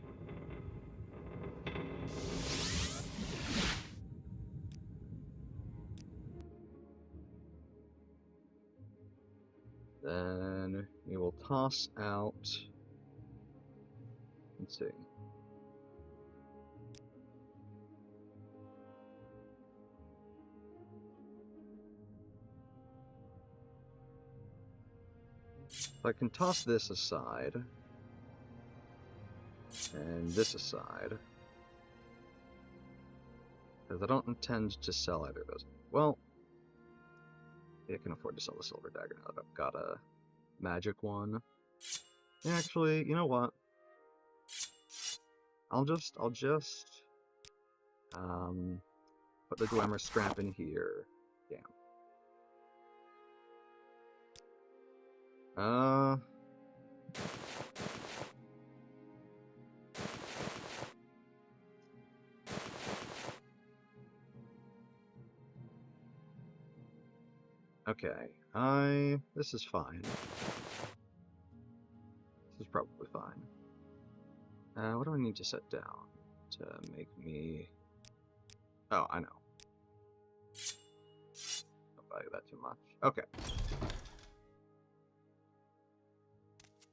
Then we will toss out, let's see. So I can toss this aside, and this aside, because I don't intend to sell either of those. Well, I can afford to sell the silver dagger now that I've got a magic one. Actually, you know what? I'll just put the Dwemer scrap in here. Damn. Okay, this is fine. This is probably fine. What do I need to set down to make me... Oh, I know. Don't value that too much. Okay.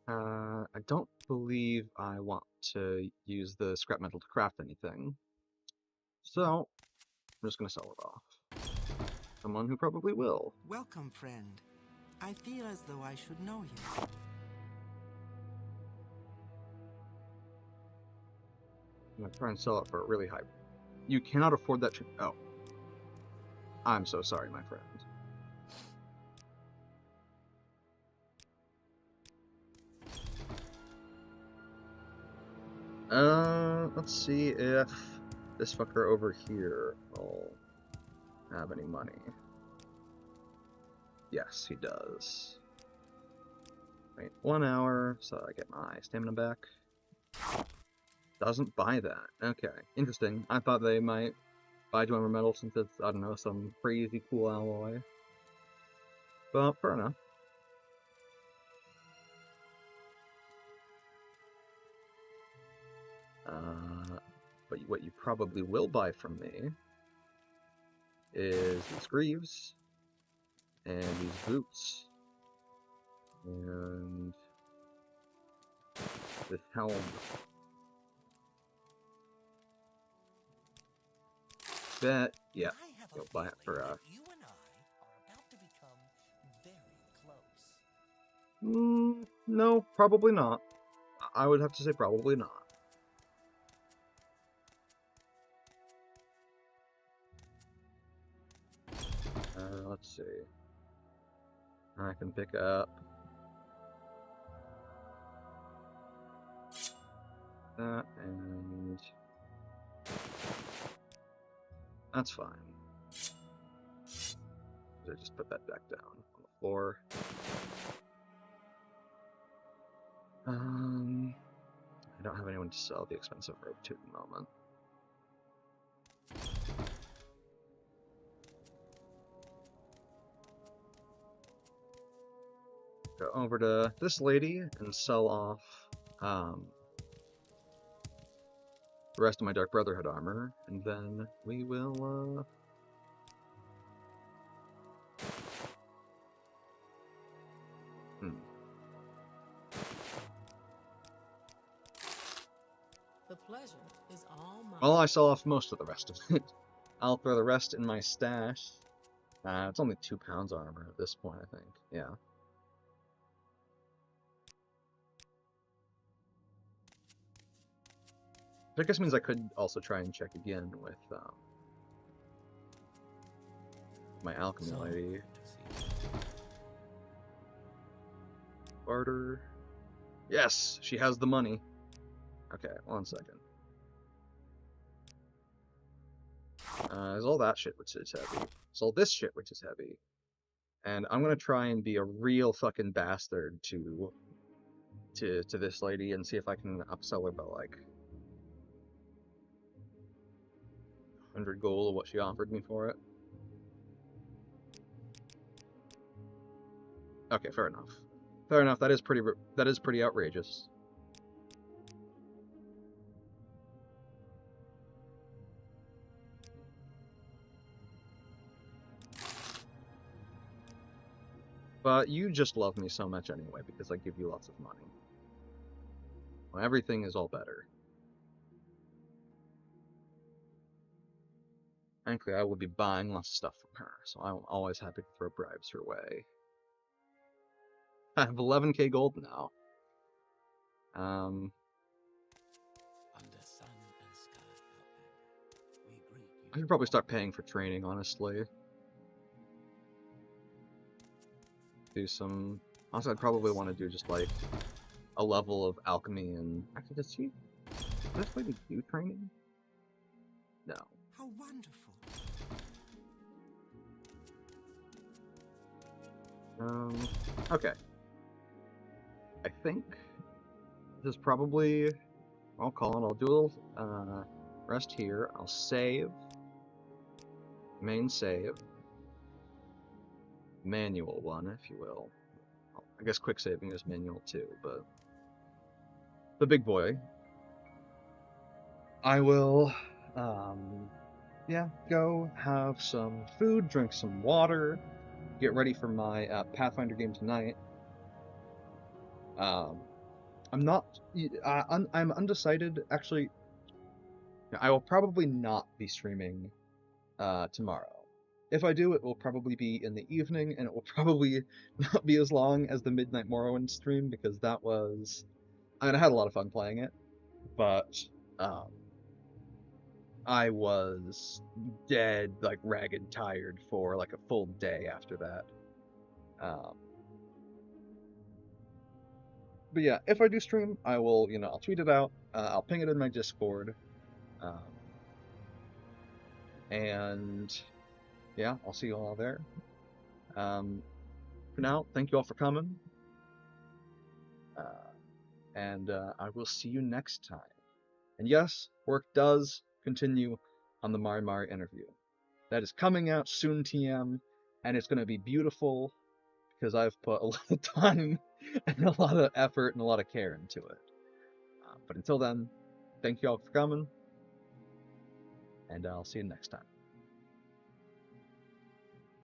I don't believe I want to use the scrap metal to craft anything. So, I'm just gonna sell it off. Someone who probably will. Welcome, friend. I feel as though I should know you. I'm gonna try and sell it for a really high... You cannot afford that... Oh. I'm so sorry, my friend. Let's see if this fucker over here will have any money. Yes, he does. Wait, 1 hour, so I get my stamina back. Doesn't buy that. Okay, interesting. I thought they might buy Dwemer metal since it's, I don't know, some crazy cool alloy. But fair enough. But what you probably will buy from me is these greaves, and these boots, and this helm. Bet, yeah, you'll buy it for you and I are about to become very close. No, probably not. I would have to say probably not. Let's see. I can pick up that, and that's fine. I just put that back down on the floor. I don't have anyone to sell the expensive rope to at the moment. Go over to this lady and sell off the rest of my Dark Brotherhood armor, and then we will The pleasure is all mine. well, I sell off most of the rest of it. I'll throw the rest in my stash. It's only 2 pounds armor at this point, I think. Yeah. I guess means I could also try and check again with my alchemy lady. Barter. Yes, she has the money. Okay, 1 second. There's all that shit which is heavy. There's all this shit which is heavy. And I'm gonna try and be a real fucking bastard to this lady and see if I can upsell her by like 100 gold of what she offered me for it. Okay, fair enough. Fair enough. That is pretty outrageous. But you just love me so much anyway because I give you lots of money. Well, everything is all better. Frankly, I will be buying lots of stuff from her, so I'm always happy to throw bribes her way. I have 11k gold now. Under sun and sky, we greet you. I should probably start paying for training, honestly. Do some... Also, I'd probably want to do just like a level of alchemy and... Actually, does this lady do training? No. How wonderful. Okay. I think this is probably... I'll call it. I'll do a little rest here. I'll save. Main save. Manual one, if you will. I guess quick saving is manual too, but the big boy. I will, yeah, go have some food, drink some water, get ready for my Pathfinder game tonight. I'm undecided. Actually, I will probably not be streaming tomorrow. If I do, it will probably be in the evening, and it will probably not be as long as the Midnight Morrowind stream, because that was... I mean, I had a lot of fun playing it, but I was dead, like, ragged tired for, like, a full day after that. But yeah, if I do stream, I will, I'll tweet it out, I'll ping it in my Discord, and... yeah, I'll see you all there. For now, thank you all for coming. And I will see you next time. And yes, work does continue on the Mari Mari interview. That is coming out soon, TM, and it's going to be beautiful because I've put a lot of time and a lot of effort and a lot of care into it. But until then, thank you all for coming, and I'll see you next time.